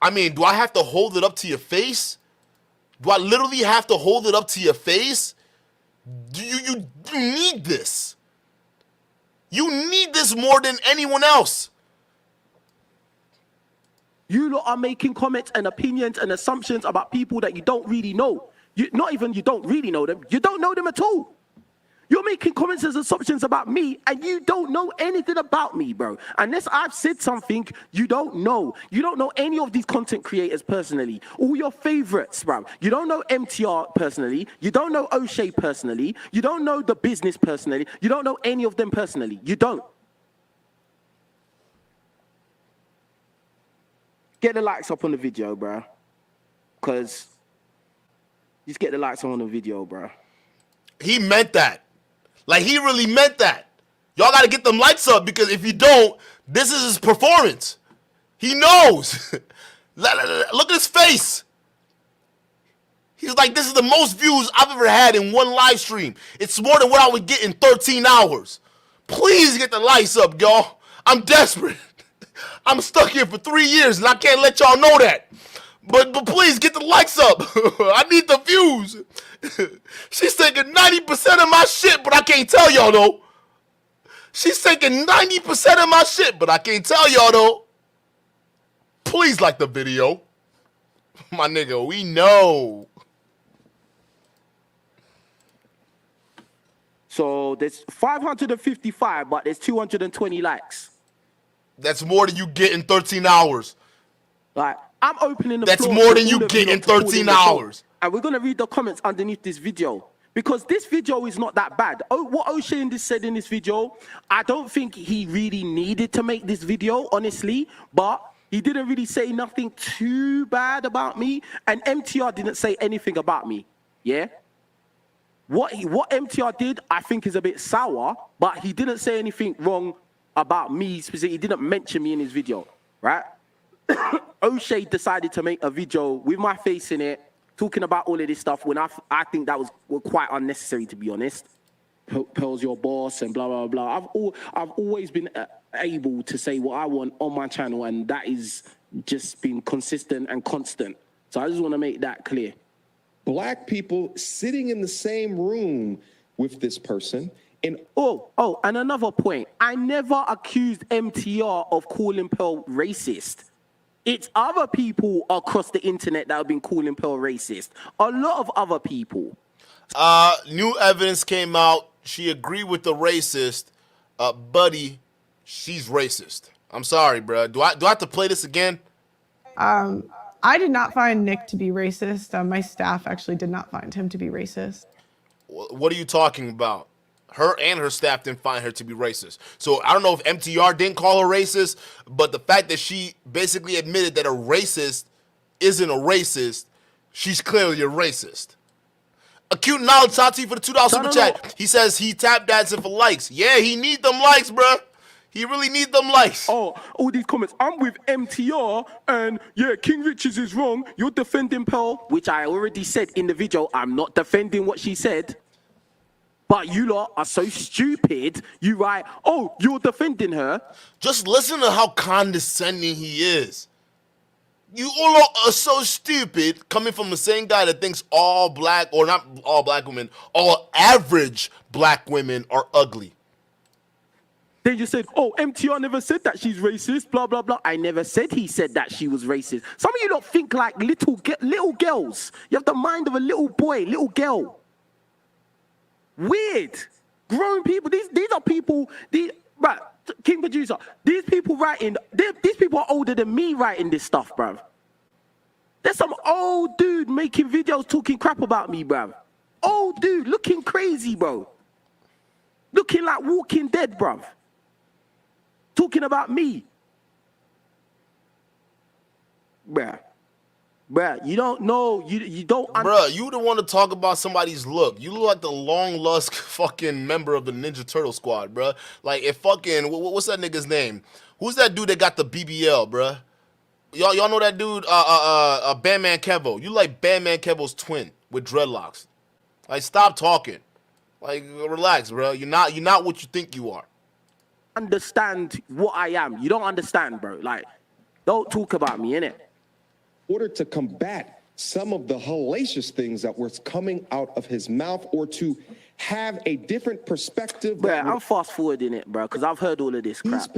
I mean, do I have to hold it up to your face? Do I literally have to hold it up to your face? You need this. You need this more than anyone else. You lot are making comments and opinions and assumptions about people that you don't really know. You don't really know them. You don't know them at all. You're making comments and assumptions about me, and you don't know anything about me, bro. Unless I've said something you don't know. You don't know any of these content creators personally. All your favorites, bro. You don't know MTR personally. You don't know O'Shea personally. You don't know the business personally. You don't know any of them personally. You don't. Get the likes up on the video, bro. Because just get the likes on the video, bro. He meant that. Like, he really meant that. Y'all got to get them likes up, because if you don't, this is his performance. He knows. Look at his face. He's like, this is the most views I've ever had in one live stream. It's more than what I would get in 13 hours. Please get the likes up, y'all. I'm desperate. I'm stuck here for 3 years, and I can't let y'all know that. But please get the likes up. I need the views. She's taking 90% of my shit, but I can't tell y'all though. She's taking 90% of my shit, but I can't tell y'all though. Please like the video. My nigga, we know. So there's 555, but there's 220 likes. That's more than you get in 13 hours. Like, I'm opening the That's floor more for than you all of get lot in to call 13 the show. hours. And we're going to read the comments underneath this video, because this video is not that bad. Oh, what O'Shea said in this video, I don't think he really needed to make this video, honestly, but he didn't really say nothing too bad about me, and MTR didn't say anything about me, yeah? What MTR did, I think, is a bit sour, but he didn't say anything wrong about me specifically. He didn't mention me in his video, right? O'Shea decided to make a video with my face in it, talking about all of this stuff, when I think that was quite unnecessary, to be honest. Pearl's your boss and blah, blah, blah. I've always been able to say what I want on my channel, and that is just been consistent and constant. So I just want to make that clear. Black people sitting in the same room with this person. And and another point. I never accused MTR of calling Pearl racist. It's other people across the internet that have been calling Pearl racist. A lot of other people. New evidence came out. She agreed with the racist. Buddy, she's racist. I'm sorry, bro. Do I have to play this again? I did not find Nick to be racist. My staff actually did not find him to be racist. What are you talking about? Her and her staff didn't find her to be racist. So I don't know if MTR didn't call her racist, but the fact that she basically admitted that a racist isn't a racist, she's clearly a racist. Acute knowledge, Tati, for the $2 super chat. He says he tap dancing for likes. Yeah, he need them likes, bruh. He really need them likes. Oh, all these comments. I'm with MTR, and yeah, King Richards is wrong. You're defending Pearl, which I already said in the video. I'm not defending what she said. But you lot are so stupid. You write, oh, you're defending her. Just listen to how condescending he is. You all are so stupid, coming from the same guy that thinks all black, or not all black women, all average black women are ugly. They just said, oh, MTR never said that she's racist, blah, blah, blah. I never said he said that she was racist. Some of you don't think like little girls. You have the mind of a little boy, little girl. Weird. Grown people. These are people. Right, King Producer. These people writing. These people are older than me writing this stuff, bruv. There's some old dude making videos talking crap about me, bruv. Old dude looking crazy, bro. Looking like Walking Dead, bruv. Talking about me. Bruh. Bruh, you don't know. You don't. Bruh, you the one to talk about somebody's look. You look like the long lusk fucking member of the Ninja Turtle squad, bruh. Like, if fucking, what's that nigga's name? Who's that dude that got the BBL, bruh? Y'all know that dude, Bandman Kevo. You like Bandman Kevo's twin with dreadlocks. Like, stop talking. Like, relax, bro. You're not what you think you are. Understand what I am. You don't understand, bro. Like, don't talk about me, innit? In order to combat some of the hellacious things that were coming out of his mouth, or to have a different perspective. Bro, I'm fast forwarding it, bro, because I've heard all of this crap.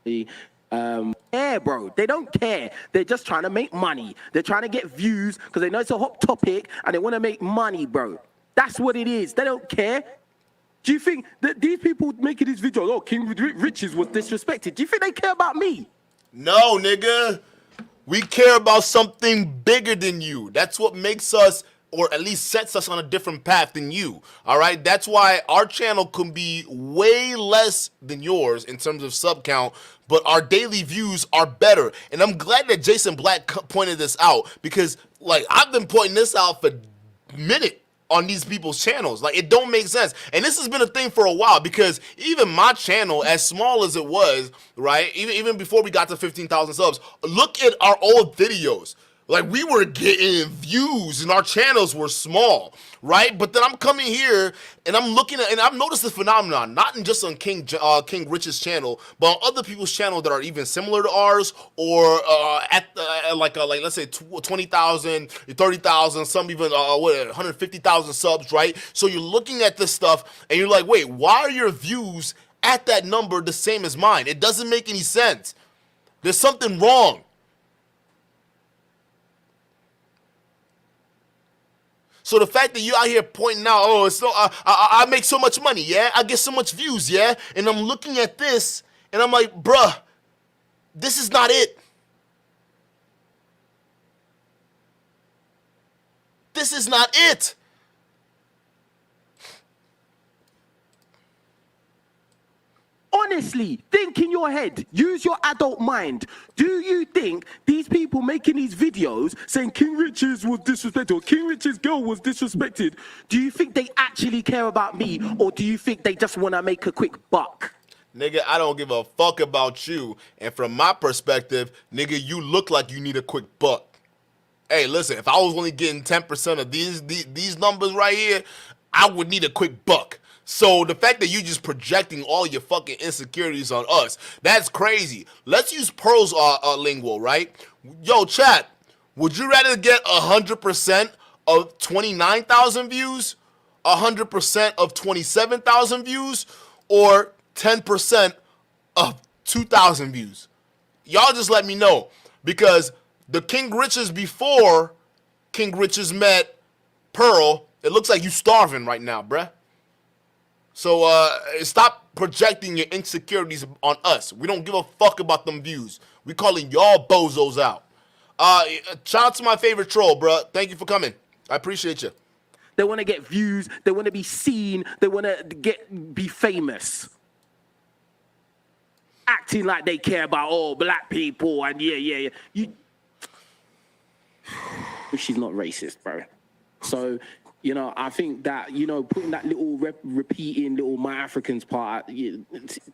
Yeah, bro, they don't care. They're just trying to make money. They're trying to get views because they know it's a hot topic and they want to make money, bro. That's what it is. They don't care. Do you think that these people making these videos, oh, King Riches was disrespected, do you think they care about me? No, nigga. We care about something bigger than you. That's what makes us, or at least sets us on a different path than you. All right? That's why our channel can be way less than yours in terms of sub count, but our daily views are better. And I'm glad that Jason Black pointed this out, because, like, I've been pointing this out for a minute on these people's channels. Like, it don't make sense. And this has been a thing for a while, because even my channel, as small as it was, right, even before we got to 15,000 subs, look at our old videos. Like, we were getting views and our channels were small, right? But then I'm coming here and I'm looking at, and I've noticed this phenomenon, not in just on King Rich's channel, but on other people's channel that are even similar to ours, or at like let's say 20,000, 30,000, some even 150,000 subs, right? So you're looking at this stuff and you're like, wait, why are your views at that number the same as mine? It doesn't make any sense. There's something wrong. So the fact that you out here pointing out, oh, it's no, I make so much money, yeah? I get so much views, yeah? And I'm looking at this, and I'm like, bruh, this is not it. This is not it. Honestly, think in your head. Use your adult mind. Do you think these people making these videos saying King Rich's was disrespected or King Rich's girl was disrespected, do you think they actually care about me, or do you think they just want to make a quick buck? Nigga, I don't give a fuck about you. And from my perspective, nigga, you look like you need a quick buck. Hey, listen, if I was only getting 10% of these numbers right here, I would need a quick buck. So the fact that you just projecting all your fucking insecurities on us, that's crazy. Let's use Pearl's lingo, right? Yo, chat, would you rather get 100% of 29,000 views, 100% of 27,000 views, or 10% of 2,000 views? Y'all just let me know, because the King Riches before King Riches met Pearl, it looks like you starving right now, bruh. So stop projecting your insecurities on us. We don't give a fuck about them views. We calling y'all bozos out. Shout out to my favorite troll, bro. Thank you for coming. I appreciate you. They want to get views. They want to be seen. They want to be famous. Acting like they care about all black people and yeah. She's not racist, bro. So, you know, I think that, you know, putting that little repeating little My Africans part, to me,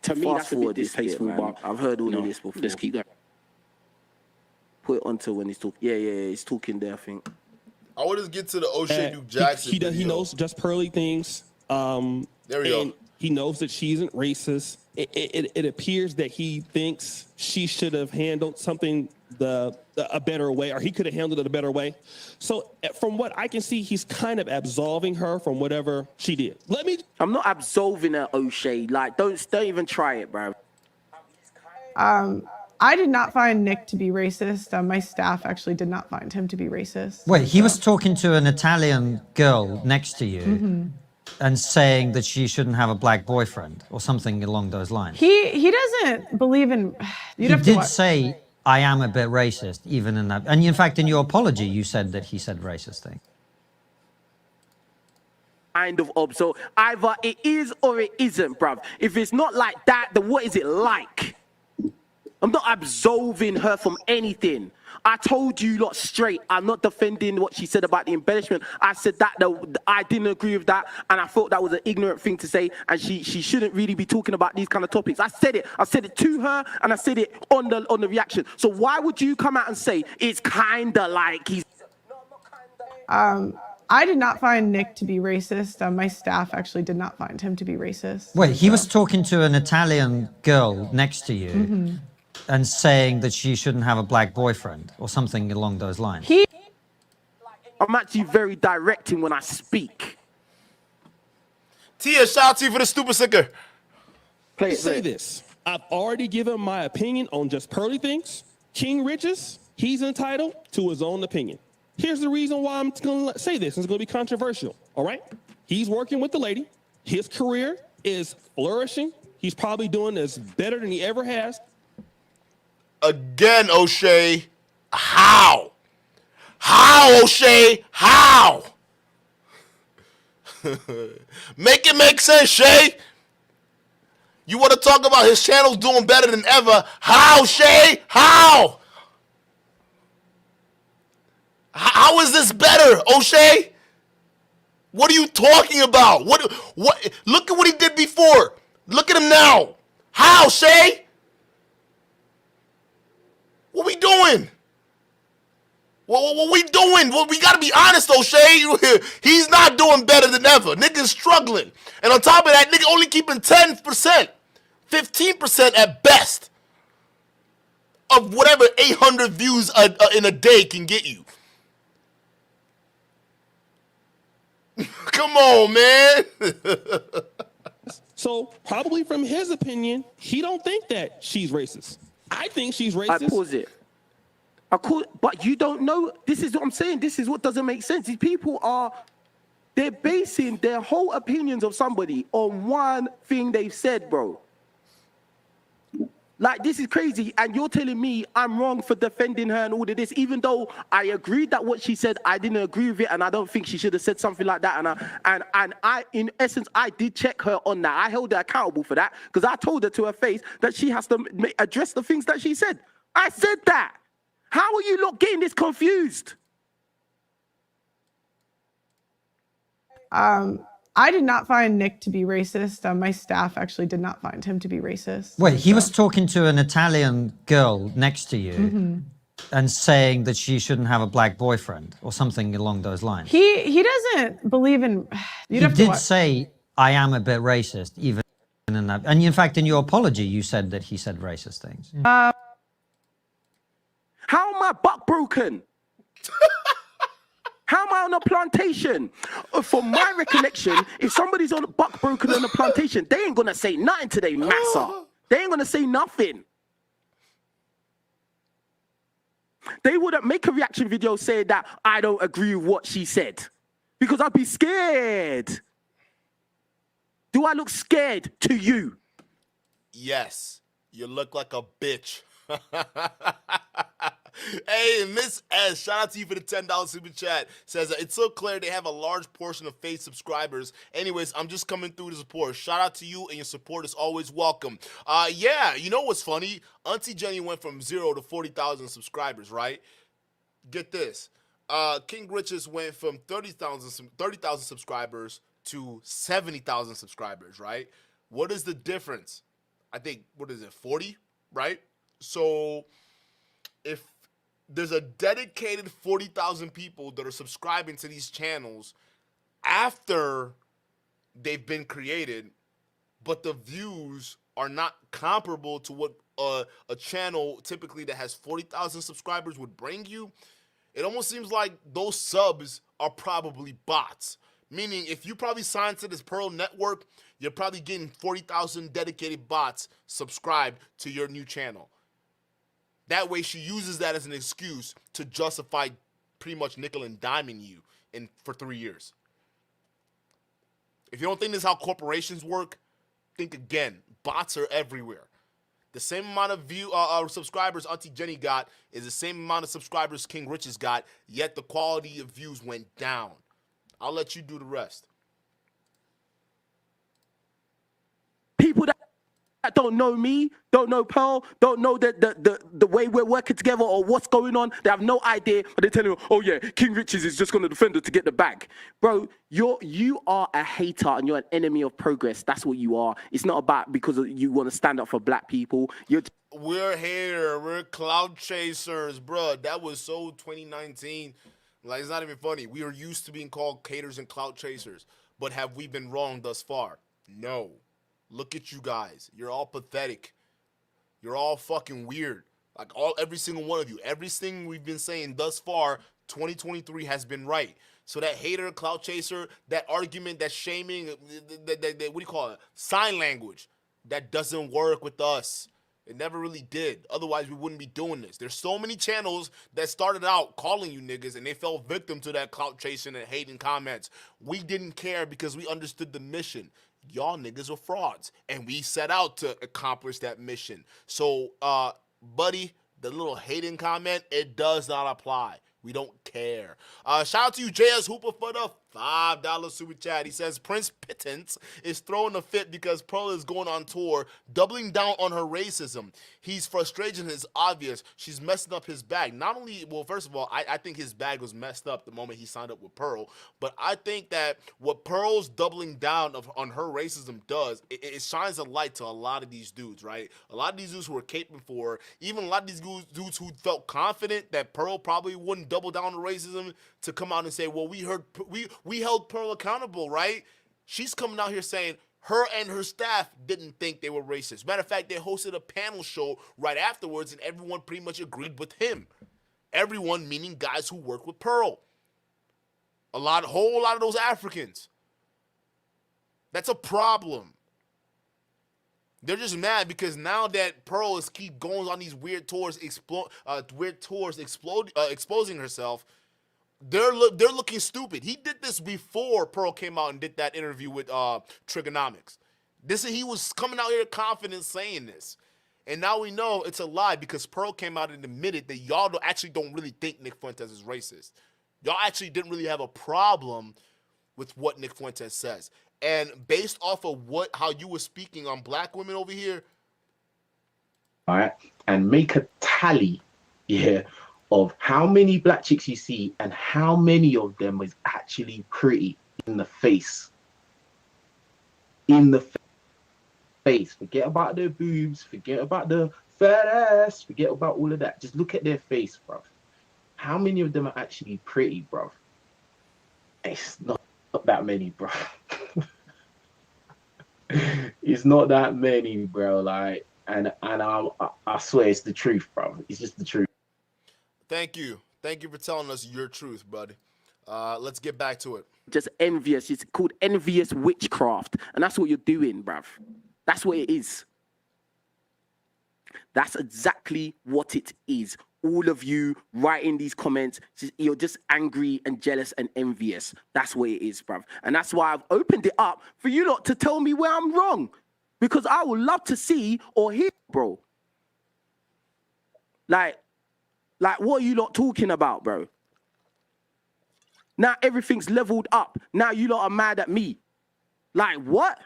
that's a bit distasteful. But I've heard all of this before. Let's keep going. Put it onto when he's talking. Yeah, he's talking there, I think. I want to get to the O'Shea Duke Jackson. He knows just pearly things. There we go. He knows that she isn't racist. It appears that he thinks she should have handled something a better way, or he could have handled it a better way. So from what I can see, he's kind of absolving her from whatever she did. I'm not absolving her, O'Shea. Like, don't even try it, bro. I did not find Nick to be racist. My staff actually did not find him to be racist. Wait, he was talking to an Italian girl next to you and saying that she shouldn't have a black boyfriend or something along those lines. He doesn't believe in. You'd He have to did watch. say, I am a bit racist, even in that. And in fact, in your apology, you said that he said racist things. Kind of so either it is or it isn't, bruv. If it's not like that, then what is it like? I'm not absolving her from anything. I told you lot straight, I'm not defending what she said about the embellishment. I said that I didn't agree with that, and I thought that was an ignorant thing to say, and she shouldn't really be talking about these kind of topics. I said it to her, and I said it on the reaction. So why would you come out and say it's kinda like he's... I did not find Nick to be racist. My staff actually did not find him to be racist. Wait, he was talking to an Italian girl next to you and saying that she shouldn't have a black boyfriend or something along those lines. I'm actually very directing when I speak. Tia, shout out to you for the stupid sticker. Play it, Say this. I've already given my opinion on just pearly things. King Riches, he's entitled to his own opinion. Here's the reason why I'm going to say this. It's going to be controversial, all right? He's working with the lady. His career is flourishing. He's probably doing this better than he ever has. Again, O'Shea, how? How, O'Shea? How? Make it make sense, Shay. You want to talk about his channel doing better than ever? How, Shay? How? How is this better, O'Shea? What are you talking about? What? Look at what he did before. Look at him now. How, Shay? What we doing? What we doing? Well, we gotta be honest, O'Shea. He's not doing better than ever. Nigga's struggling. And on top of that, nigga only keeping 10%, 15% at best of whatever 800 views in a day can get you. Come on, man. So probably from his opinion, he don't think that she's racist. I think she's racist. I pause it. But you don't know. This is what I'm saying. This is what doesn't make sense. These people they're basing their whole opinions of somebody on one thing they've said, bro. Like, this is crazy, and you're telling me I'm wrong for defending her and all of this, even though I agreed that what she said, I didn't agree with it, and I don't think she should have said something like that. And I, in essence, I did check her on that. I held her accountable for that, because I told her to her face that she has to address the things that she said. I said that. How are you not getting this confused? I did not find Nick to be racist. My staff actually did not find him to be racist. Wait, he was talking to an Italian girl next to you and saying that she shouldn't have a black boyfriend or something along those lines. He doesn't believe in. He did say, I am a bit racist, even in that. And in fact, in your apology, you said that he said racist things. How am I buck broken? How am I on a plantation? From my recollection, if somebody's on a buck broken on a plantation, they ain't gonna say nothing to their massa. They ain't gonna say nothing. They wouldn't make a reaction video saying that I don't agree with what she said, because I'd be scared. Do I look scared to you? Yes, you look like a bitch. Hey, Miss S, shout out to you for the $10 super chat. Says, it's so clear they have a large portion of fake subscribers. Anyways, I'm just coming through to support. Shout out to you, and your support is always welcome. Yeah, you know what's funny? Auntie Jenny went from 0 to 40,000 subscribers, right? Get this. King Riches went from 30,000 subscribers to 70,000 subscribers, right? What is the difference? I think, what is it, 40, right? So if there's a dedicated 40,000 people that are subscribing to these channels after they've been created, but the views are not comparable to what a channel typically that has 40,000 subscribers would bring you, it almost seems like those subs are probably bots. Meaning, if you probably signed to this Pearl network, you're probably getting 40,000 dedicated bots subscribed to your new channel. That way, she uses that as an excuse to justify pretty much nickel and diming you for 3 years. If you don't think this is how corporations work, think again. Bots are everywhere. The same amount of subscribers Auntie Jenny got is the same amount of subscribers King Rich's got, yet the quality of views went down. I'll let you do the rest. People that don't know me, don't know Pearl, don't know the way we're working together or what's going on. They have no idea, but they're telling you, oh yeah, King Riches is just gonna defend her to get the bag. Bro, you are a hater and you're an enemy of progress. That's what you are. It's not about because you want to stand up for black people. We're here, we're cloud chasers, bro. That was so 2019. Like, it's not even funny. We are used to being called haters and cloud chasers, but have we been wrong thus far? No. Look at you guys. You're all pathetic. You're all fucking weird. Like, every single one of you. Everything we've been saying thus far, 2023 has been right. So that hater, clout chaser, that argument, that shaming, that what do you call it? Sign language. That doesn't work with us. It never really did. Otherwise, we wouldn't be doing this. There's so many channels that started out calling you niggas and they fell victim to that clout chasing and hating comments. We didn't care because we understood the mission. Y'all niggas are frauds, and we set out to accomplish that mission. So, buddy, the little hating comment, it does not apply. We don't care. Shout out to you, JS Hooper, for the $5 super chat. He says, Prince Pittance is throwing a fit because Pearl is going on tour, doubling down on her racism. His frustration is obvious. She's messing up his bag. Not only, well, first of all, I think his bag was messed up the moment he signed up with Pearl, but I think that what Pearl's doubling down on her racism does, it shines a light to a lot of these dudes, right? A lot of these dudes who are caping for her, even a lot of these dudes who felt confident that Pearl probably wouldn't double down on racism, to come out and say, well, we held Pearl accountable, right? She's coming out here saying her and her staff didn't think they were racist. Matter of fact, they hosted a panel show right afterwards, and everyone pretty much agreed with him. Everyone, meaning guys who work with Pearl. Whole lot of those Africans. That's a problem. They're just mad because now that Pearl is keep going on these weird tours, exposing herself, they're looking stupid. He did this before Pearl came out and did that interview with Trigonomics. He was coming out here confident saying this, and now we know it's a lie because Pearl came out and admitted that y'all actually don't really think Nick Fuentes is racist. Y'all actually didn't really have a problem with what Nick Fuentes says. And based off of how you were speaking on black women over here, all right, and make a tally, of how many black chicks you see and how many of them is actually pretty in the face. In the face. Forget about their boobs, forget about the fat ass, forget about all of that. Just look at their face, bruv. How many of them are actually pretty, bruv? It's not that many, bruv. It's not that many, bro. Like, and I swear it's the truth, bro. It's just the truth. Thank you for telling us your truth, buddy. Let's get back to it. Just envious. It's called envious witchcraft, and that's what you're doing, bruv. That's what it is. That's exactly what it is. All of you writing these comments, you're just angry and jealous and envious. That's what it is, bruv. And that's why I've opened it up for you lot to tell me where I'm wrong. Because I would love to see or hear, bro. Like, what are you lot talking about, bro? Now everything's leveled up. Now you lot are mad at me. Like, what?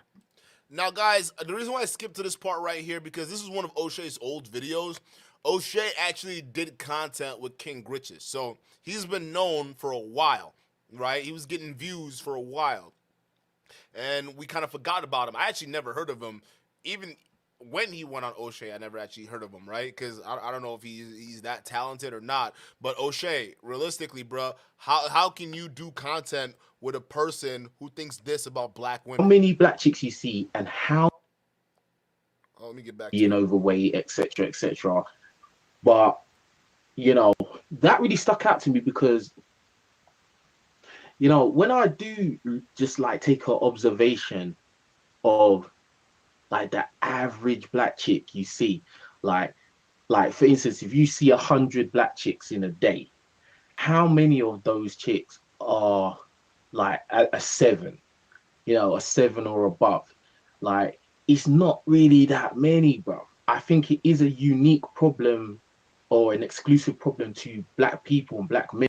Now, guys, the reason why I skipped to this part right here, because this is one of O'Shea's old videos. O'Shea actually did content with King Riches. So he's been known for a while, right? He was getting views for a while. And we kind of forgot about him. I actually never heard of him. Even when he went on O'Shea, I never actually heard of him, right? Because I don't know if he's that talented or not. But O'Shea, realistically, bro, how can you do content with a person who thinks this about black women? How many black chicks you see and how let me get back being overweight, etc., etc. But, that really stuck out to me because, when I do just like take an observation of like the average black chick you see, like for instance, if you see 100 black chicks in a day, how many of those chicks are like a 7? you know, a 7 or above. Like, it's not really that many, bro. I think it is a unique problem or an exclusive problem to black people and black men.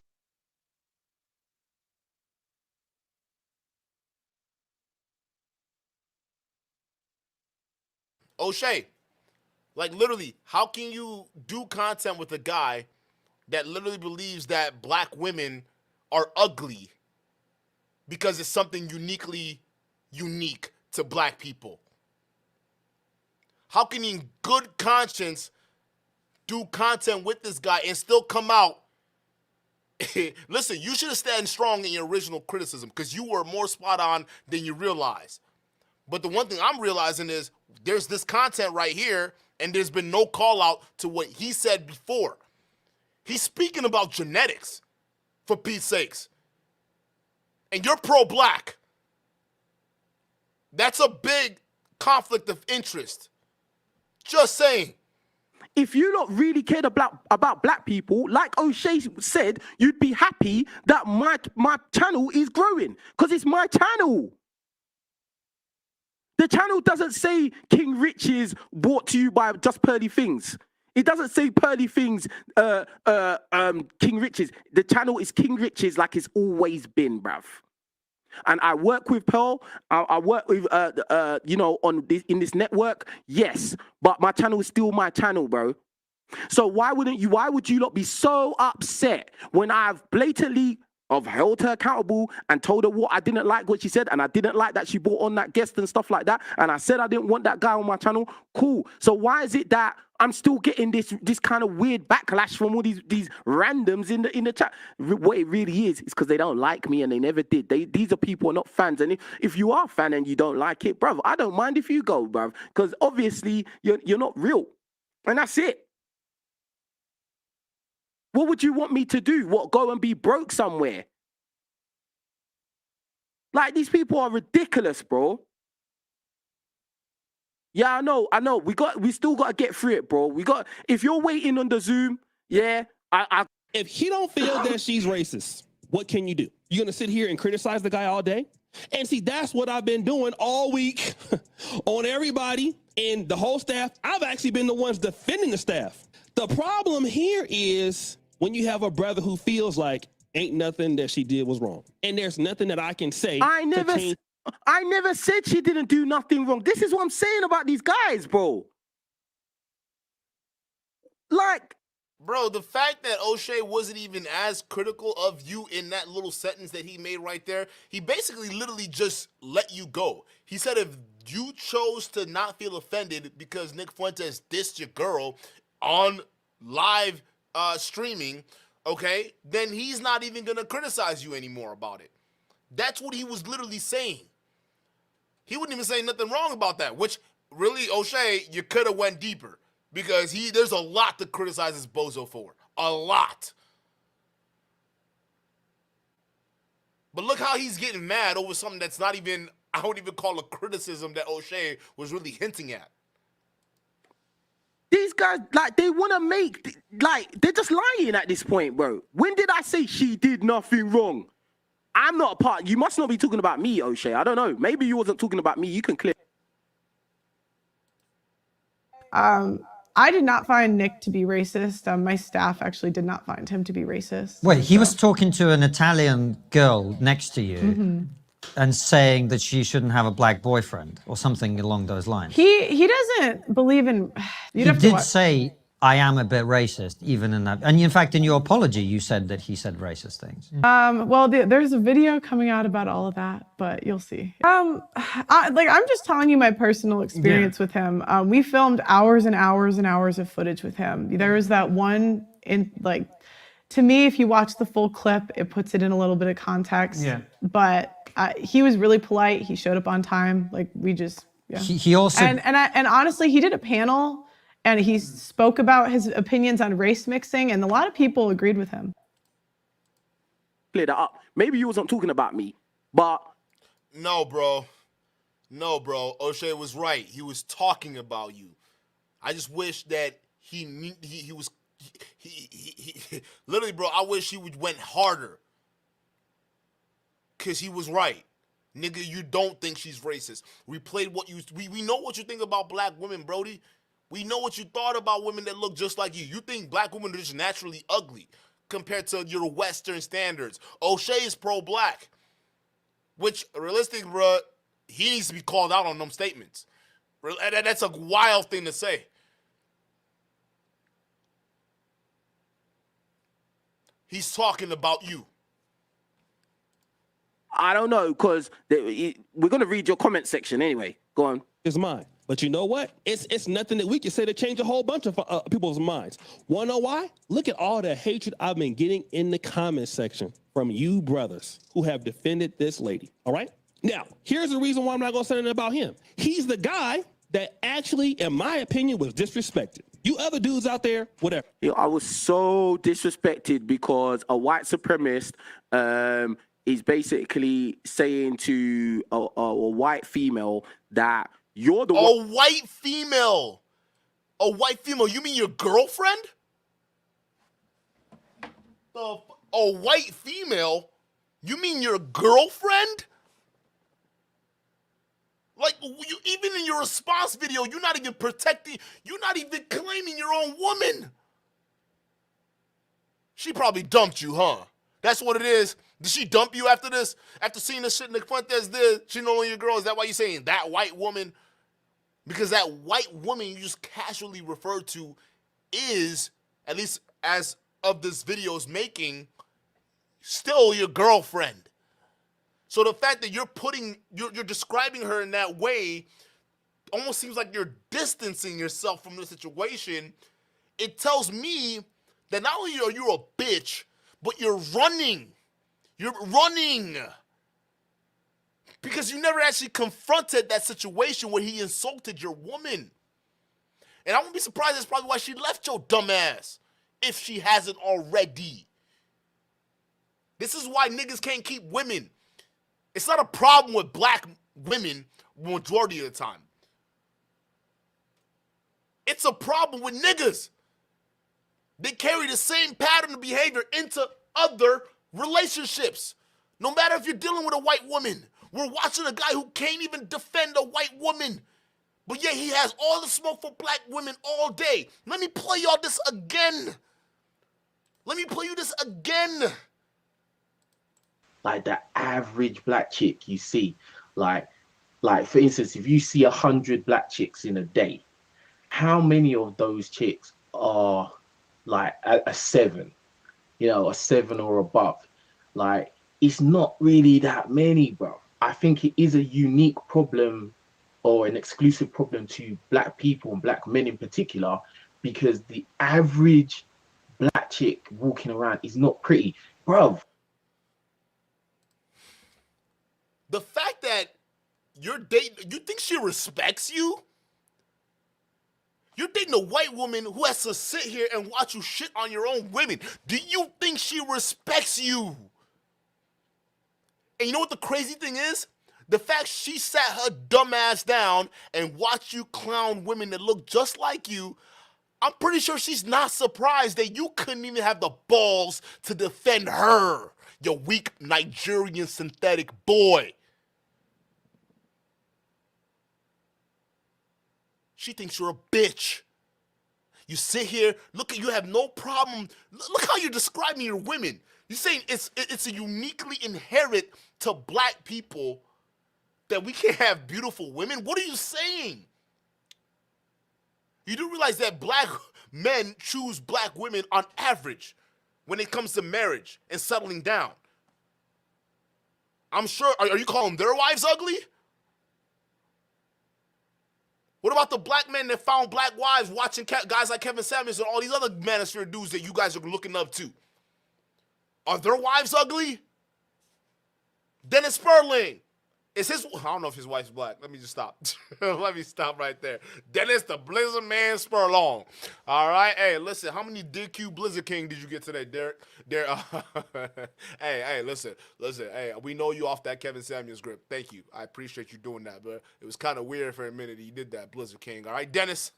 O'Shea, like literally, how can you do content with a guy that literally believes that black women are ugly because it's something uniquely unique to black people? How can you in good conscience do content with this guy and still come out? Listen, you should have stand strong in your original criticism because you were more spot on than you realize. But the one thing I'm realizing is there's this content right here, and there's been no call out to what he said before. He's speaking about genetics, for Pete's sakes. And you're pro-black. That's a big conflict of interest. Just saying. If you lot really cared about black people, like O'Shea said, you'd be happy that my channel is growing because it's my channel. The channel doesn't say King Riches brought to you by Just Pearly Things. It doesn't say Pearly Things, King Riches. The channel is King Riches like it's always been, bruv. And I work with Pearl. I work with, you know, on this in this network. Yes, but my channel is still my channel, bro. So why would you not be so upset when I've blatantly held her accountable and told her what I didn't like what she said, and I didn't like that she brought on that guest and stuff like that, and I said I didn't want that guy on my channel? Cool. So why is it that I'm still getting this kind of weird backlash from all these randoms in the chat? What it really is because they don't like me and they never did. These are people who are not fans, and if you are a fan and you don't like it, bruv, I don't mind if you go, bruv, because obviously you're not real, and that's it. What would you want me to do? What, go and be broke somewhere? Like, these people are ridiculous, bro. Yeah, I know. We still got to get through it, bro. If you're waiting on the Zoom, yeah, If he don't feel that she's racist, what can you do? You're gonna sit here and criticize the guy all day? And see, that's what I've been doing all week on everybody and the whole staff. I've actually been the ones defending the staff. The problem here is when you have a brother who feels like ain't nothing that she did was wrong, and there's nothing that I can say. I never said she didn't do nothing wrong. This is what I'm saying about these guys, bro. Like, bro, the fact that O'Shea wasn't even as critical of you in that little sentence that he made right there, he basically literally just let you go. He said if you chose to not feel offended because Nick Fuentes dissed your girl on live streaming, okay, then he's not even going to criticize you anymore about it. That's what he was literally saying. He wouldn't even say nothing wrong about that, which really, O'Shea, you could have went deeper because there's a lot to criticize this bozo for. A lot. But look how he's getting mad over something that's not even, I wouldn't even call a criticism that O'Shea was really hinting at. These guys, like, they want to make, like, they're just lying at this point, bro. When did I say she did nothing wrong? I'm not a part. You must not be talking about me, O'Shea. I don't know. Maybe you wasn't talking about me. You can clear. I did not find Nick to be racist. My staff actually did not find him to be racist. Wait, he was talking to an Italian girl next to you and saying that she shouldn't have a black boyfriend or something along those lines. He doesn't believe in. He did say, I am a bit racist, even in that. And in fact, in your apology, you said that he said racist things. Well, there's a video coming out about all of that, but you'll see. I'm just telling you my personal experience with him. We filmed hours and hours and hours of footage with him. There was that one to me, if you watch the full clip, it puts it in a little bit of context. Yeah. But he was really polite. He showed up on time. Like, we just, yeah. He also... And honestly, he did a panel and he spoke about his opinions on race mixing, and a lot of people agreed with him. Clear that up. Maybe you wasn't talking about me, but... No, bro. O'Shea was right. He was talking about you. I just wish that he was... literally, bro, I wish he went harder. Because he was right. Nigga, you don't think she's racist. We know what you think about black women, Brody. We know what you thought about women that look just like you. You think black women are just naturally ugly compared to your Western standards. O'Shea is pro-black, which, realistic, bro, he needs to be called out on them statements. That's a wild thing to say. He's talking about you. I don't know, because we're going to read your comment section anyway. Go on. Is mine. But you know what? It's nothing that we can say to change a whole bunch of people's minds. Want to know why? Look at all the hatred I've been getting in the comment section from you brothers who have defended this lady. All right? Now, here's the reason why I'm not going to say anything about him. He's the guy that actually, in my opinion, was disrespected. You other dudes out there, whatever. I was so disrespected because a white supremacist is basically saying to a white female that you're the A white female. A white female. You mean your girlfriend? A white female? You mean your girlfriend? Like, even in your response video, you're not even claiming your own woman. She probably dumped you, huh? That's what it is. Did she dump you after this? After seeing this shit in the Fuentes did? She no longer your girl. Is that why you're saying that white woman? Because that white woman you just casually referred to is, at least as of this video's making, still your girlfriend. So the fact that you're describing her in that way almost seems like you're distancing yourself from the situation. It tells me that not only are you a bitch, but you're running. You're running. Because you never actually confronted that situation where he insulted your woman. And I wouldn't be surprised that's probably why she left your dumb ass, if she hasn't already. This is why niggas can't keep women. It's not a problem with black women majority of the time. It's a problem with niggas. They carry the same pattern of behavior into other relationships. No matter if you're dealing with a white woman. We're watching a guy who can't even defend a white woman. But yet he has all the smoke for black women all day. Let me play y'all this again. Let me play you this again. Like the average black chick you see, like for instance, if you see 100 black chicks in a day, how many of those chicks are like a 7, a 7 or above? Like, it's not really that many, bro. I think it is a unique problem, or an exclusive problem to black people and black men in particular, because the average black chick walking around is not pretty, bro. The fact that you're dating, you think she respects you? You're dating a white woman who has to sit here and watch you shit on your own women. Do you think she respects you? And you know what the crazy thing is? The fact she sat her dumb ass down and watched you clown women that look just like you, I'm pretty sure she's not surprised that you couldn't even have the balls to defend her, you weak Nigerian synthetic boy. She thinks you're a bitch. You sit here, you have no problem. Look how you're describing your women. You're saying it's a uniquely inherent to black people that we can't have beautiful women? What are you saying? You do realize that black men choose black women on average when it comes to marriage and settling down. I'm sure, are you calling their wives ugly? What about the black men that found black wives watching guys like Kevin Samuels and all these other manosphere dudes that you guys are looking up to? Are their wives ugly? Dennis Sperling. I don't know if his wife's black. Let me just stop. Let me stop right there. Dennis the Blizzard Man Spurlong. All right. Hey, listen, how many DQ Blizzard King did you get today, Derek? Hey, listen. Hey, we know you off that Kevin Samuels grip. Thank you. I appreciate you doing that, but it was kind of weird for a minute that you did that, Blizzard King. All right, Dennis.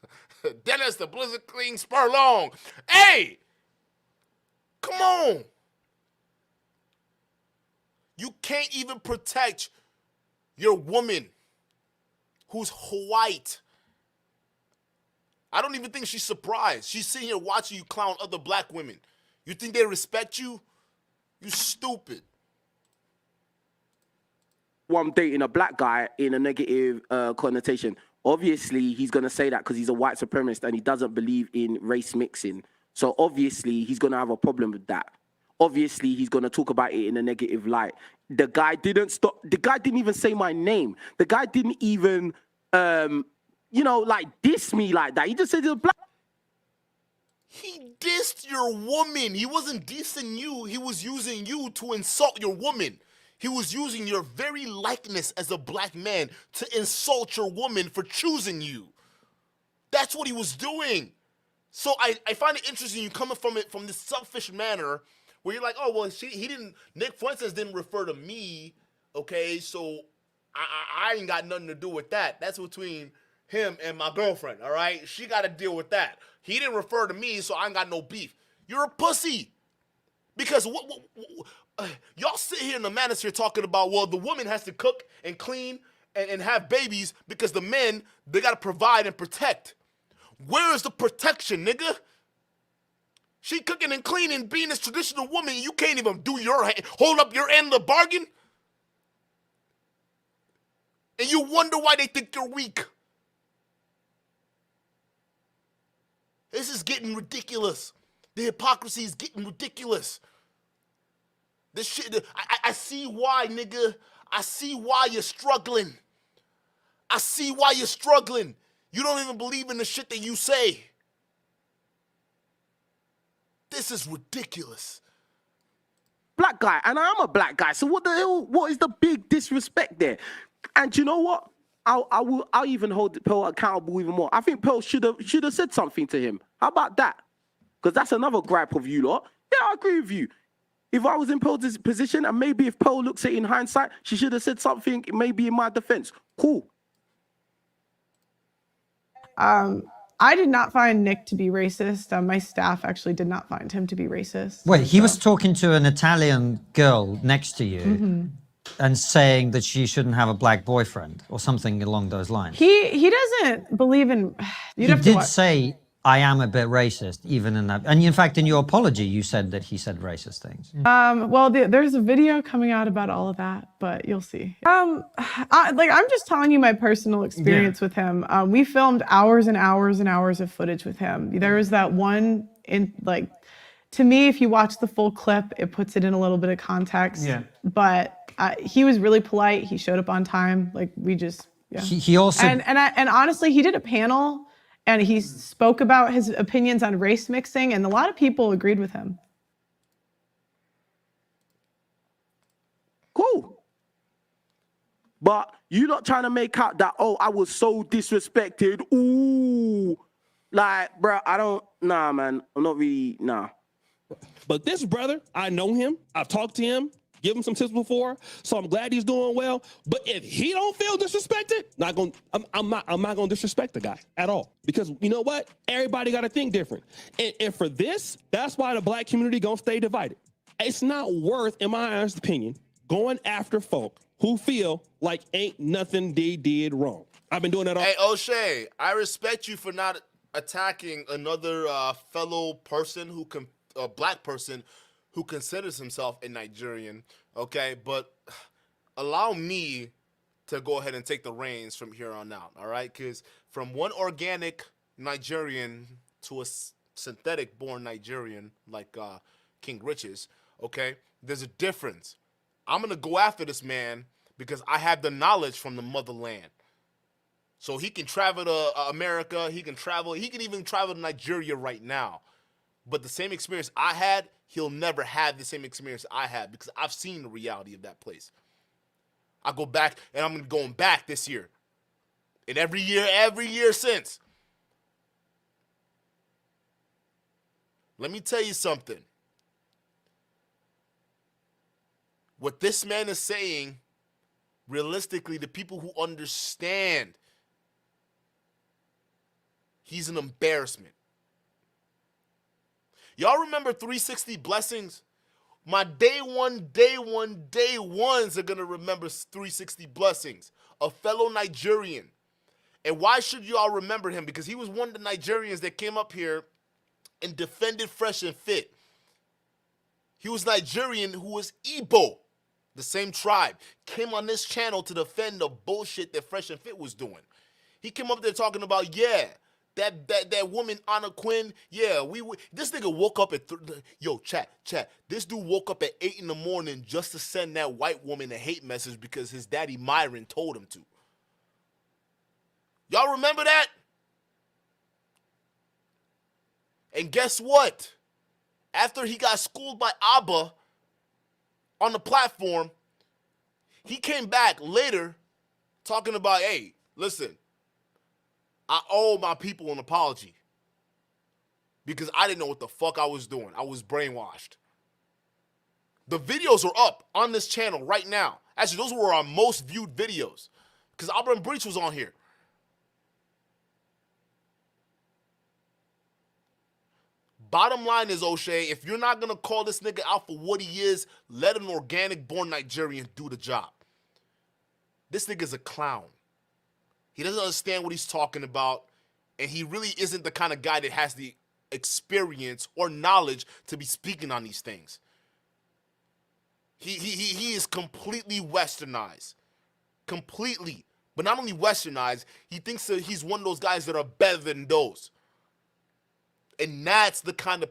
Dennis the Blizzard King Spurlong. Hey! Come on. You can't even protect your woman who's white. I don't even think she's surprised. She's sitting here watching you clown other black women. You think they respect you? You stupid. I'm dating a black guy in a negative connotation. Obviously, he's going to say that because he's a white supremacist and he doesn't believe in race mixing. So obviously, he's going to have a problem with that. Obviously, he's going to talk about it in a negative light. The guy didn't stop. The guy didn't even say my name. The guy didn't even, like diss me like that. He just said, black. He dissed your woman. He wasn't dissing you. He was using you to insult your woman. He was using your very likeness as a black man to insult your woman for choosing you. That's what he was doing. So I find it interesting you coming from it from this selfish manner where you're like, oh, well, Nick Fuentes didn't refer to me, okay, so I ain't got nothing to do with that. That's between him and my girlfriend, all right? She got to deal with that. He didn't refer to me, so I ain't got no beef. You're a pussy. Because y'all sit here in the manosphere talking about, well, the woman has to cook and clean and have babies because the men, they got to provide and protect. Where is the protection, nigga? She cooking and cleaning, being this traditional woman, you can't even hold up your end of the bargain? And you wonder why they think you're weak. This is getting ridiculous. The hypocrisy is getting ridiculous. This shit, I see why, nigga. I see why you're struggling. I see why you're struggling. You don't even believe in the shit that you say. This is ridiculous. Black guy, and I am a black guy, so what the hell, what is the big disrespect there? And you know what? I'll even hold Pearl accountable even more. I think Pearl should have said something to him. How about that? Because that's another gripe of you lot. Yeah, I agree with you. If I was in Pearl's position, and maybe if Pearl looks at it in hindsight, she should have said something maybe in my defense. Cool. I did not find Nick to be racist. My staff actually did not find him to be racist. Wait, he was talking to an Italian girl next to you and saying that she shouldn't have a black boyfriend or something along those lines. He doesn't believe in. He did say, I am a bit racist, even in that. And in fact, in your apology, you said that he said racist things. Well, there's a video coming out about all of that, but you'll see. I'm just telling you my personal experience with him. We filmed hours and hours and hours of footage with him. There was that one to me, if you watch the full clip, it puts it in a little bit of context. Yeah. But he was really polite. He showed up on time. He also and honestly, he did a panel. And he spoke about his opinions on race mixing, and a lot of people agreed with him. Cool. But you're not trying to make out that, oh, I was so disrespected. Ooh. Like, bro, nah, man. I'm not really, nah. But this brother, I know him. I've talked to him. Give him some tips before, so I'm glad he's doing well. But if he don't feel disrespected, I'm not gonna disrespect the guy at all, because you know what? Everybody got to think different, and for this, that's why the black community gonna stay divided. It's not worth, in my honest opinion, going after folk who feel like ain't nothing they did wrong. I've been doing that all. Hey, O'Shea, I respect you for not attacking another fellow person a black person who considers himself a Nigerian, okay? But allow me to go ahead and take the reins from here on out, all right? Because from one organic Nigerian to a synthetic-born Nigerian like King Riches, okay, there's a difference. I'm going to go after this man because I have the knowledge from the motherland. So he can travel to America, he can even travel to Nigeria right now. But the same experience I had, he'll never have the same experience I had because I've seen the reality of that place. I go back, and I'm going back this year. And every year since. Let me tell you something. What this man is saying, realistically, the people who understand, he's an embarrassment. Y'all remember 360 Blessings? My day ones are going to remember 360 Blessings, a fellow Nigerian. And why should you all remember him? Because he was one of the Nigerians that came up here and defended Fresh and Fit. He was Nigerian who was Igbo, the same tribe, came on this channel to defend the bullshit that Fresh and Fit was doing. He came up there talking about, yeah, that woman Anna Quinn, yeah, this nigga woke up at yo, chat. This dude woke up at 8 in the morning just to send that white woman a hate message because his daddy Myron told him to. Y'all remember that? And guess what? After he got schooled by Abba on the platform, he came back later talking about, hey, listen, I owe my people an apology because I didn't know what the fuck I was doing. I was brainwashed. The videos are up on this channel right now. Actually, those were our most viewed videos because Auburn Breach was on here. Bottom line is, O'Shea, if you're not going to call this nigga out for what he is, let an organic-born Nigerian do the job. This nigga's a clown. He doesn't understand what he's talking about, and he really isn't the kind of guy that has the experience or knowledge to be speaking on these things. He is completely westernized. Completely. But not only westernized, he thinks that he's one of those guys that are better than those. And that's the kind of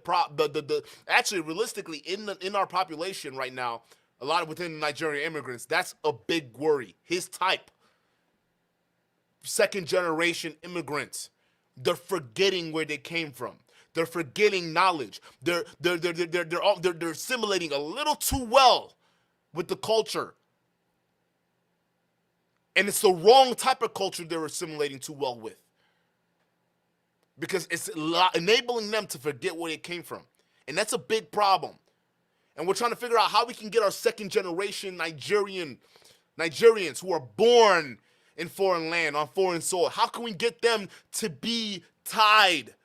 actually realistically in our population right now, a lot of within Nigerian immigrants, that's a big worry. His type, second generation immigrants, they're forgetting where they came from. They're forgetting knowledge. They're assimilating a little too well with the culture. And it's the wrong type of culture they're assimilating too well with. Because it's enabling them to forget where they came from. And that's a big problem. And we're trying to figure out how we can get our second generation Nigerians who are born in foreign land, on foreign soil. How can we get them to be tied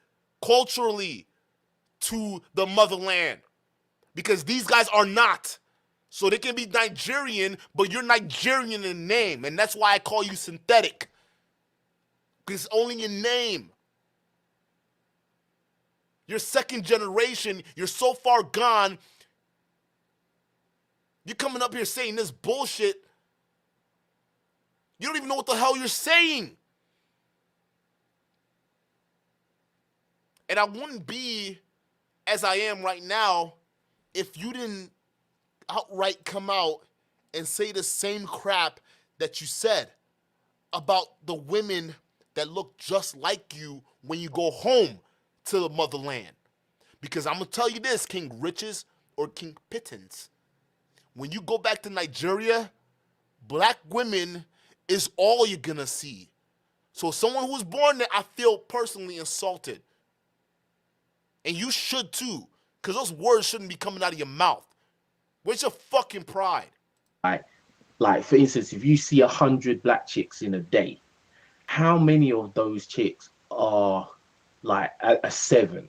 culturally to the motherland? Because these guys are not. So they can be Nigerian, but you're Nigerian in name. And that's why I call you synthetic. Because it's only in name. You're second generation. You're so far gone. You're coming up here saying this bullshit. You don't even know what the hell you're saying. And I wouldn't be as I am right now if you didn't outright come out and say the same crap that you said about the women that look just like you when you go home to the motherland. Because I'm going to tell you this, King Riches or King Pittance, when you go back to Nigeria, black women is all you're going to see. So someone who was born there, I feel personally insulted. And you should too, because those words shouldn't be coming out of your mouth. Where's your fucking pride? Like for instance, if you see 100 black chicks in a day, how many of those chicks are like a 7,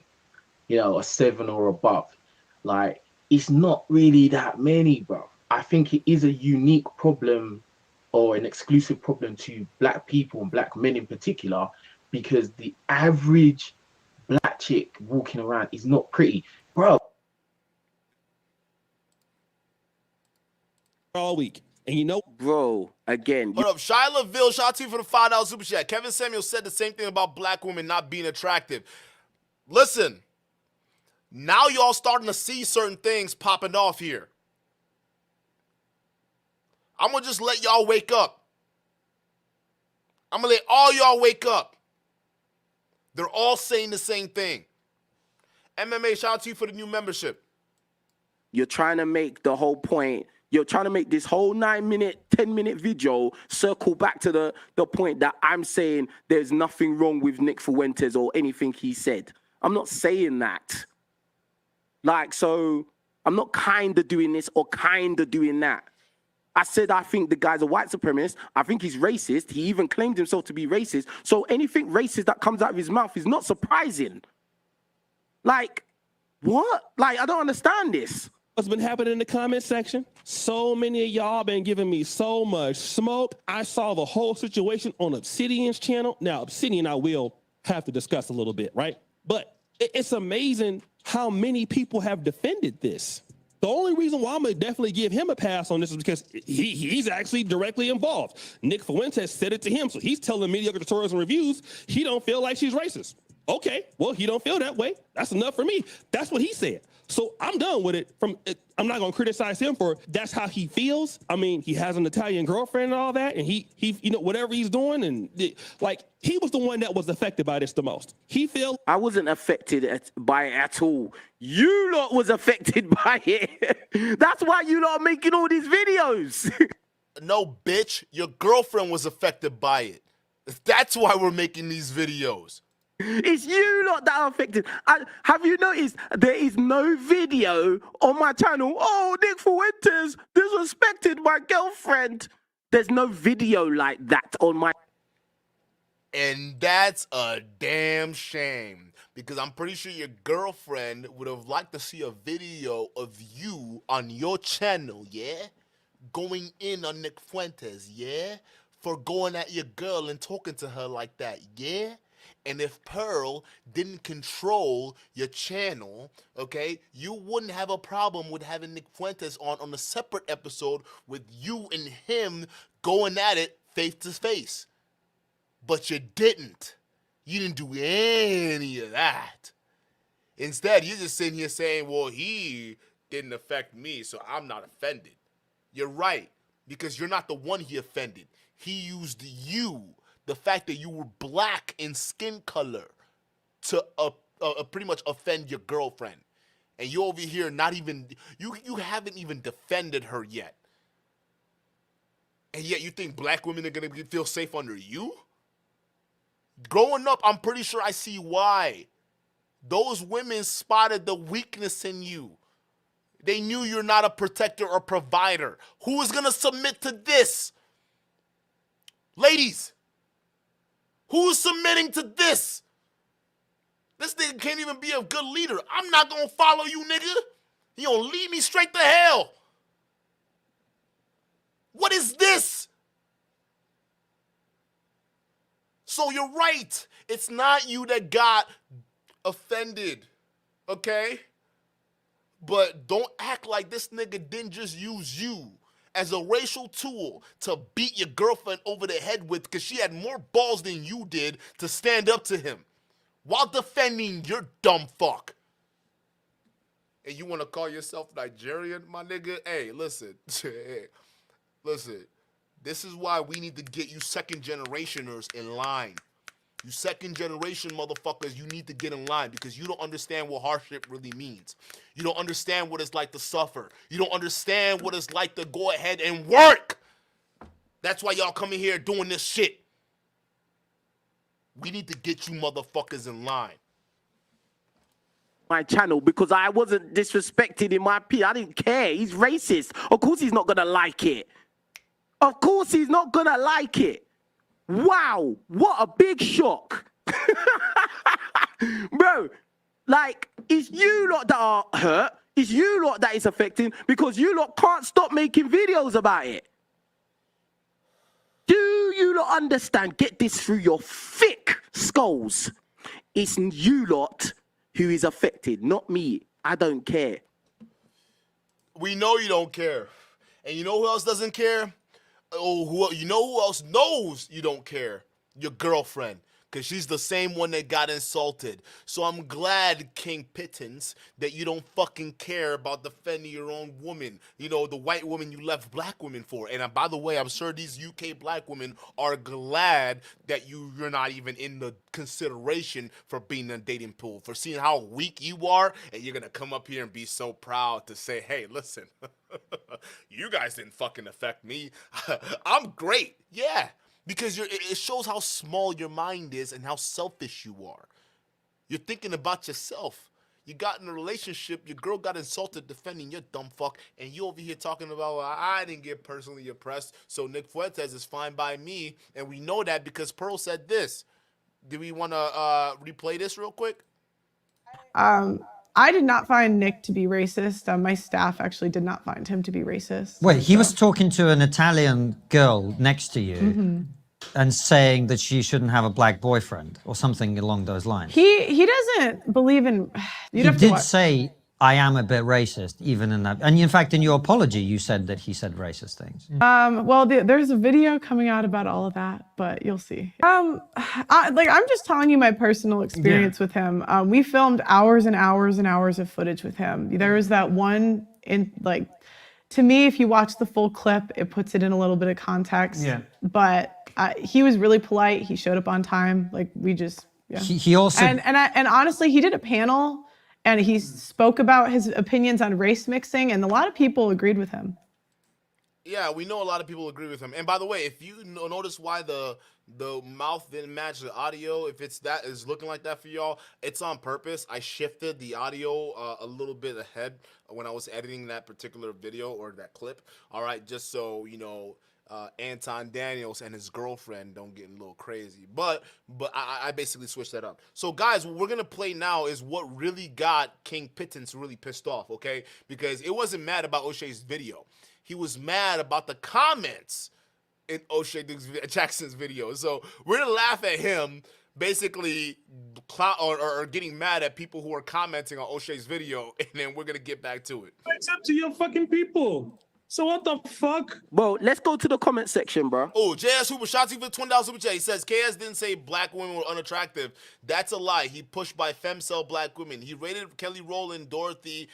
a 7 or above? Like, it's not really that many, bro. I think it is a unique problem or an exclusive problem to black people and black men in particular, because the average black chick walking around is not pretty, bro. All week. And you know, bro, again. Hold up, Shyla Ville, shout out to you for the $5 super chat. Kevin Samuel said the same thing about black women not being attractive. Listen, now y'all starting to see certain things popping off here. I'm going to just let y'all wake up. I'm going to let all y'all wake up. They're all saying the same thing. MMA, shout out to you for the new membership. You're trying to make the whole point. You're trying to make this whole 9-minute, 10-minute video circle back to the point that I'm saying there's nothing wrong with Nick Fuentes or anything he said. I'm not saying that. Like, so I'm not kind of doing this or kind of doing that. I said I think the guy's a white supremacist. I think he's racist. He even claimed himself to be racist. So anything racist that comes out of his mouth is not surprising. Like, what? Like, I don't understand this. What's been happening in the comment section? So many of y'all been giving me so much smoke. I saw the whole situation on Obsidian's channel. Now, Obsidian, I will have to discuss a little bit, right? But it's amazing how many people have defended this. The only reason why I'm gonna definitely give him a pass on this is because he's actually directly involved. Nick Fuentes said it to him, so he's telling mediocre tutorials and reviews he don't feel like she's racist. Okay, well, he don't feel that way. That's enough for me. That's what he said. So I'm done with it. I'm not gonna criticize him for that's how he feels. I mean, he has an Italian girlfriend and all that, and he you know, whatever he's doing, and like he was the one that was affected by this the most. He felt I wasn't affected by it at all. You lot was affected by it. That's why you lot are making all these videos. No, bitch, your girlfriend was affected by it. That's why we're making these videos. It's you lot that are affected. Have you noticed there is no video on my channel? Oh, Nick Fuentes disrespected my girlfriend. There's no video like that on my... And that's a damn shame, because I'm pretty sure your girlfriend would have liked to see a video of you on your channel, yeah? Going in on Nick Fuentes, yeah? For going at your girl and talking to her like that, yeah? And if Pearl didn't control your channel, okay, you wouldn't have a problem with having Nick Fuentes on a separate episode with you and him going at it face to face. But you didn't. You didn't do any of that. Instead, you're just sitting here saying, well, he didn't affect me, so I'm not offended. You're right, because you're not the one he offended. He used you, the fact that you were black in skin color, to pretty much offend your girlfriend. And you over here not even, you haven't even defended her yet. And yet you think black women are going to feel safe under you? Growing up, I'm pretty sure I see why. Those women spotted the weakness in you. They knew you're not a protector or provider. Who is going to submit to this? Ladies, who's submitting to this? This nigga can't even be a good leader. I'm not going to follow you, nigga. He gonna lead me straight to hell. What is this? So you're right. It's not you that got offended, okay? But don't act like this nigga didn't just use you as a racial tool to beat your girlfriend over the head with, because she had more balls than you did to stand up to him while defending your dumb fuck. And you want to call yourself Nigerian, my nigga? Hey, listen. Hey, listen. This is why we need to get you second generationers in line. You second generation motherfuckers, you need to get in line, because you don't understand what hardship really means. You don't understand what it's like to suffer. You don't understand what it's like to go ahead and work. That's why y'all coming here doing this shit. We need to get you motherfuckers in line. My channel, because I wasn't disrespected in my P. I didn't care. He's racist. Of course he's not gonna like it. Of course he's not gonna like it. Wow, what a big shock. Bro, like, it's you lot that are hurt. It's you lot that is affecting, because you lot can't stop making videos about it. Do you lot understand? Get this through your thick skulls. It's you lot who is affected, not me. I don't care. We know you don't care. And you know who else doesn't care? Oh, you know who else knows you don't care? Your girlfriend. Because she's the same one that got insulted. So I'm glad, King Pittance, that you don't fucking care about defending your own woman. You know, the white woman you left black women for. And by the way, I'm sure these UK black women are glad that you're not even in the consideration for being in a dating pool. For seeing how weak you are, and you're going to come up here and be so proud to say, hey, listen, you guys didn't fucking affect me. I'm great. Yeah. Because it shows how small your mind is and how selfish you are. You're thinking about yourself. You got in a relationship, your girl got insulted defending your dumb fuck, and you over here talking about, well, I didn't get personally oppressed, so Nick Fuentes is fine by me, and we know that because Pearl said this. Do we want to replay this real quick? I did not find Nick to be racist. My staff actually did not find him to be racist. Wait, he was talking to an Italian girl next to you and saying that she shouldn't have a black boyfriend or something along those lines. He doesn't believe in. He did say, I am a bit racist, even in that. And in fact, in your apology, you said that he said racist things. Well, there's a video coming out about all of that, but you'll see. I'm just telling you my personal experience with him. We filmed hours and hours and hours of footage with him. There was that one to me, if you watch the full clip, it puts it in a little bit of context. Yeah. But he was really polite. He showed up on time. Like we just. Yeah. He also. And honestly, he did a panel. And he spoke about his opinions on race mixing, and a lot of people agreed with him. Yeah, we know a lot of people agree with him. And by the way, if you notice why the mouth didn't match the audio, if it's that is looking like that for y'all, it's on purpose. I shifted the audio a little bit ahead when I was editing that particular video or that clip. All right, just so you know. Anton Daniels and his girlfriend don't get a little crazy, but I basically switched that up. So guys, what we're gonna play now is what really got King Pittance really pissed off, okay? Because it wasn't mad about O'Shea's video, he was mad about the comments in O'Shea Jackson's video. So we're gonna laugh at him basically or getting mad at people who are commenting on O'Shea's video, and then we're gonna get back to it. It's up to your fucking people. So what the fuck? Bro, let's go to the comment section, bro. Oh, JS Hooper, shots for $20 super chat. He says, KS didn't say black women were unattractive. That's a lie. He pushed by femcel black women. He rated Kelly Rowland, Dorothy,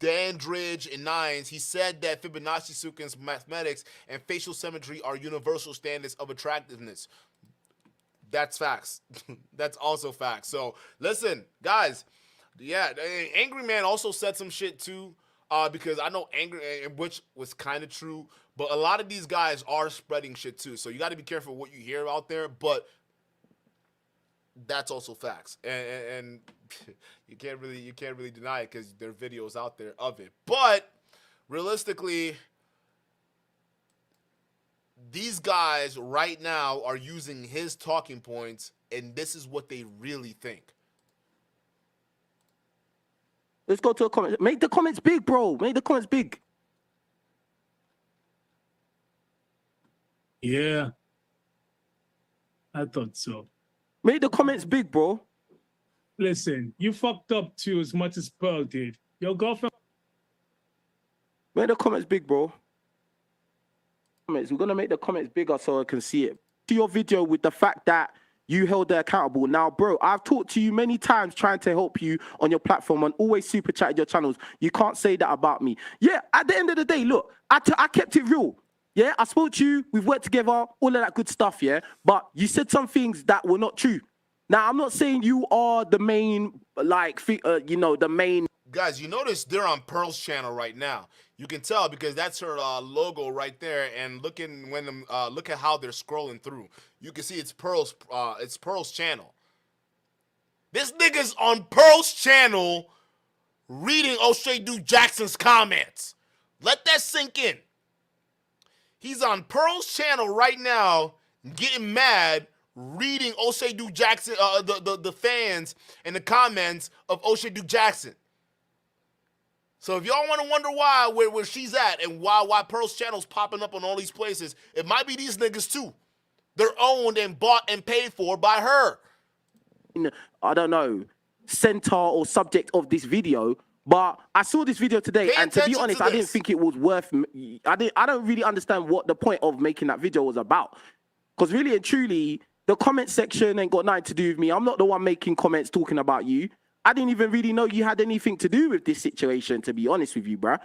Dandridge, and Nines. He said that Fibonacci sequence, mathematics, and facial symmetry are universal standards of attractiveness. That's facts. That's also facts. So, listen, guys. Yeah, Angry Man also said some shit, too. Because I know which was kind of true, but a lot of these guys are spreading shit too. So you got to be careful what you hear out there, but that's also facts. And you can't really deny it because there are videos out there of it. But realistically, these guys right now are using his talking points, and this is what they really think. Let's go to a comment. Make the comments big, bro. Make the comments big. Yeah. I thought so. Make the comments big, bro. Listen, you fucked up too as much as Pearl did. Your girlfriend. Make the comments big, bro. We're going to make the comments bigger so I can see it. To your video with the fact that you held her accountable. Now, bro, I've talked to you many times trying to help you on your platform and always super chatted your channels. You can't say that about me. Yeah, at the end of the day, look, I kept it real. Yeah, I spoke to you. We've worked together, all of that good stuff, yeah? But you said some things that were not true. Now, I'm not saying you are the main, the main. Guys, you notice they're on Pearl's channel right now. You can tell because that's her logo right there. And look at how they're scrolling through. You can see it's Pearl's channel. This nigga's on Pearl's channel reading O'Shea Jackson's comments. Let that sink in. He's on Pearl's channel right now, getting mad, reading O'Shea Jackson, the fans and the comments of O'Shea Jackson. So if y'all want to wonder why, where she's at and why Pearl's channel's popping up on all these places, it might be these niggas too. They're owned and bought and paid for by her. I don't know, center or subject of this video, but I saw this video today, and to be honest, I didn't think it was worth. I don't really understand what the point of making that video was about, because really and truly, the comment section ain't got nothing to do with me. I'm not the one making comments talking about you. I didn't even really know you had anything to do with this situation, to be honest with you, bruh.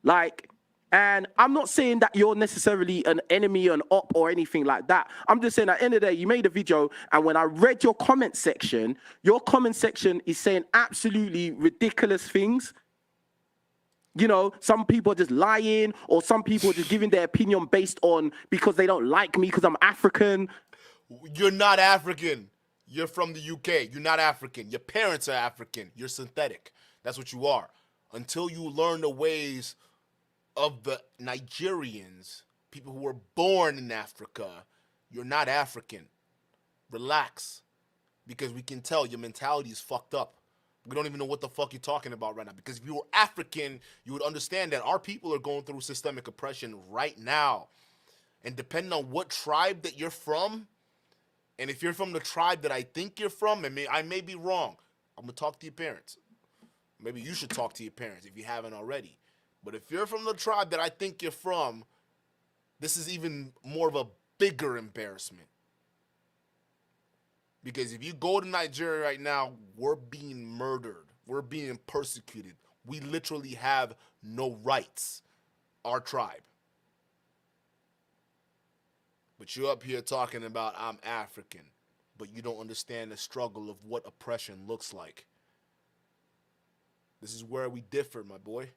Like, and I'm not saying that you're necessarily an enemy, an op, or anything like that. I'm just saying at the end of the day, you made a video, and when I read your comment section is saying absolutely ridiculous things. You know, some people are just lying, or some people are just giving their opinion based on because they don't like me because I'm African. You're not African. You're from the UK. You're not African. Your parents are African. You're synthetic. That's what you are. Until you learn the ways of the Nigerians, people who were born in Africa, you're not African. Relax. Because we can tell your mentality is fucked up. We don't even know what the fuck you're talking about right now. Because if you were African, you would understand that our people are going through systemic oppression right now. And depending on what tribe that you're from, and if you're from the tribe that I think you're from, and I may be wrong, I'm going to talk to your parents. Maybe you should talk to your parents if you haven't already. But if you're from the tribe that I think you're from, this is even more of a bigger embarrassment. Because if you go to Nigeria right now, we're being murdered. We're being persecuted. We literally have no rights. Our tribe. But you're up here talking about I'm African. But you don't understand the struggle of what oppression looks like. This is where we differ, my boy.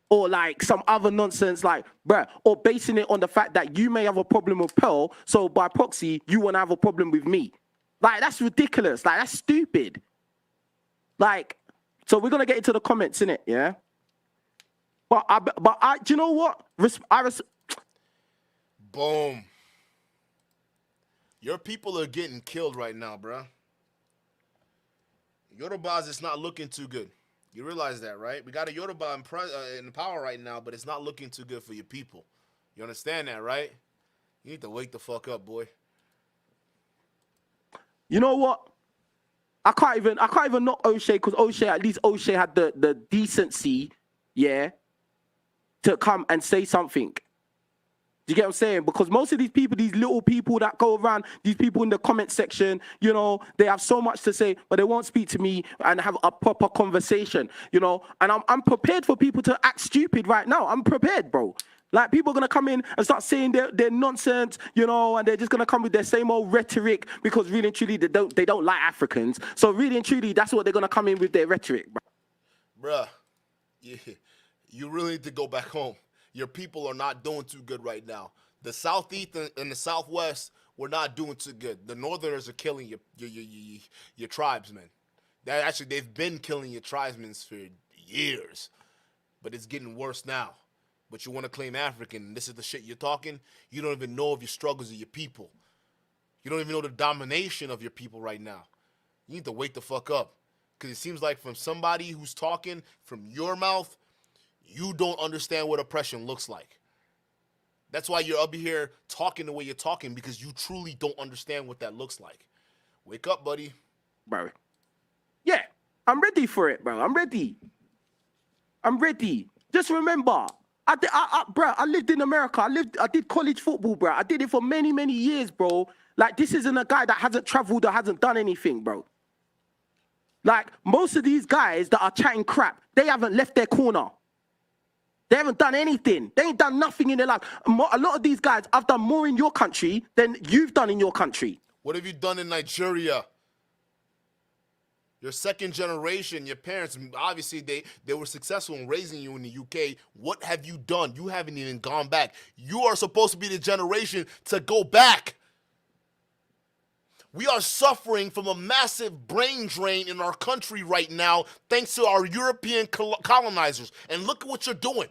Or like some other nonsense, like, bruh, or basing it on the fact that you may have a problem with Pearl, so by proxy, you want to have a problem with me. Like, that's ridiculous. Like, that's stupid. Like, so we're going to get into the comments, innit? Yeah? But I, do you know what? Boom. Your people are getting killed right now, bruh. Yorubas is not looking too good. You realize that, right? We got a Yoruba in power right now, but it's not looking too good for your people. You understand that, right? You need to wake the fuck up, boy. You know what? I can't even knock O'Shea, because at least O'Shea had the decency, yeah, to come and say something. Do you get what I'm saying? Because most of these people, these little people that go around, these people in the comment section, you know, they have so much to say, but they won't speak to me and have a proper conversation, you know. And I'm prepared for people to act stupid right now. I'm prepared, bro. Like, people are going to come in and start saying their nonsense, you know, and they're just going to come with their same old rhetoric because really and truly they don't like Africans. So really and truly, that's what they're going to come in with, their rhetoric, bro. Bruh, you really need to go back home. Your people are not doing too good right now. The Southeast and the Southwest, we're not doing too good. The Northerners are killing your tribesmen. They've been killing your tribesmen for years. But it's getting worse now. But you want to claim African, and this is the shit you're talking? You don't even know of your struggles of your people. You don't even know the domination of your people right now. You need to wake the fuck up. Because it seems like from somebody who's talking from your mouth, you don't understand what oppression looks like. That's why you're up here talking the way you're talking, because you truly don't understand what that looks like. Wake up, buddy. Bro. Yeah, I'm ready for it, bro. I'm ready. Just remember, I lived in America. I did college football, bro. I did it for many, many years, bro. Like, this isn't a guy that hasn't traveled or hasn't done anything, bro. Like, most of these guys that are chatting crap, they haven't left their corner. They haven't done anything. They ain't done nothing in their life. A lot of these guys, I've done more in your country than you've done in your country. What have you done in Nigeria? Your second generation, your parents, obviously they were successful in raising you in the UK. What have you done? You haven't even gone back. You are supposed to be the generation to go back. We are suffering from a massive brain drain in our country right now, thanks to our European colonizers. And look at what you're doing.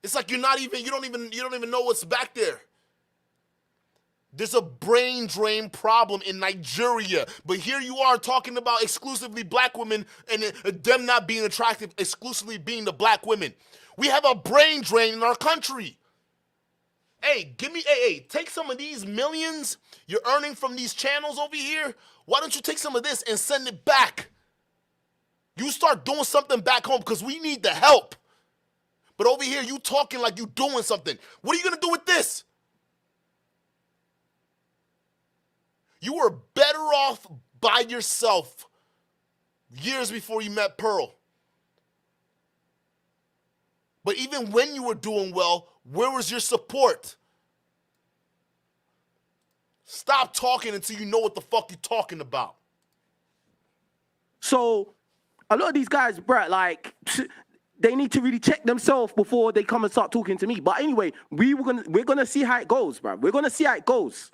It's like you don't even know what's back there. There's a brain drain problem in Nigeria, but here you are talking about exclusively black women and them not being attractive, exclusively being the black women. We have a brain drain in our country. Hey, take some of these millions you're earning from these channels over here. Why don't you take some of this and send it back? You start doing something back home, because we need the help. But over here, you talking like you doing something. What are you going to do with this? You were better off by yourself years before you met Pearl. But even when you were doing well, where was your support? Stop talking until you know what the fuck you're talking about. So, a lot of these guys, bruh, like, they need to really check themselves before they come and start talking to me. But anyway, we're gonna see how it goes, bruh. We're gonna see how it goes.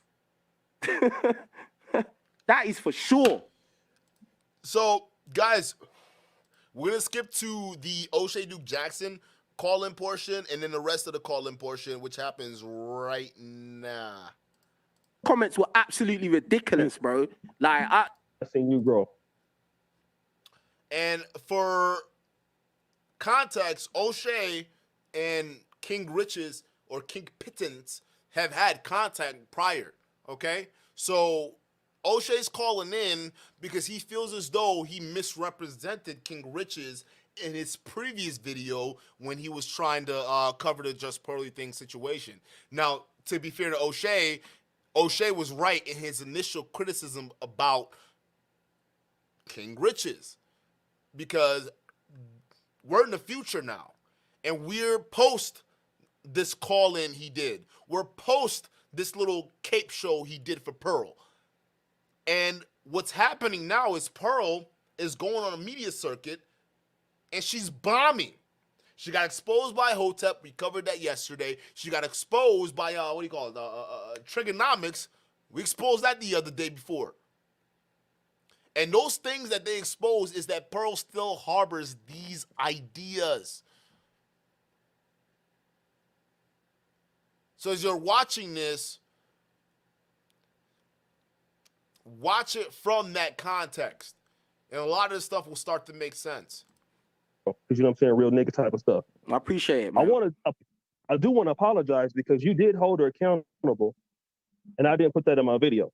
That is for sure. So, guys, we're going to skip to the O'Shea Duke Jackson call-in portion, and then the rest of the call-in portion, which happens right now. comments were absolutely ridiculous, bro. Like, I've seen you grow. And for context, O'Shea and King Riches or King Pittance have had contact prior, okay? So O'Shea's calling in because he feels as though he misrepresented King Riches in his previous video when he was trying to cover the Just Pearly thing situation. Now, to be fair to O'Shea, O'Shea was right in his initial criticism about King Riches because we're in the future now, and we're post this call-in he did. We're post this little cape show he did for Pearl. And what's happening now is Pearl is going on a media circuit, and she's bombing. She got exposed by Hotep. We covered that yesterday. She got exposed by, Trigonomics. We exposed that the other day before. And those things that they expose is that Pearl still harbors these ideas. So as you're watching this, watch it from that context. And a lot of this stuff will start to make sense. Because you know what I'm saying, real nigga type of stuff. I appreciate it, man. I do want to apologize because you did hold her accountable, and I didn't put that in my video.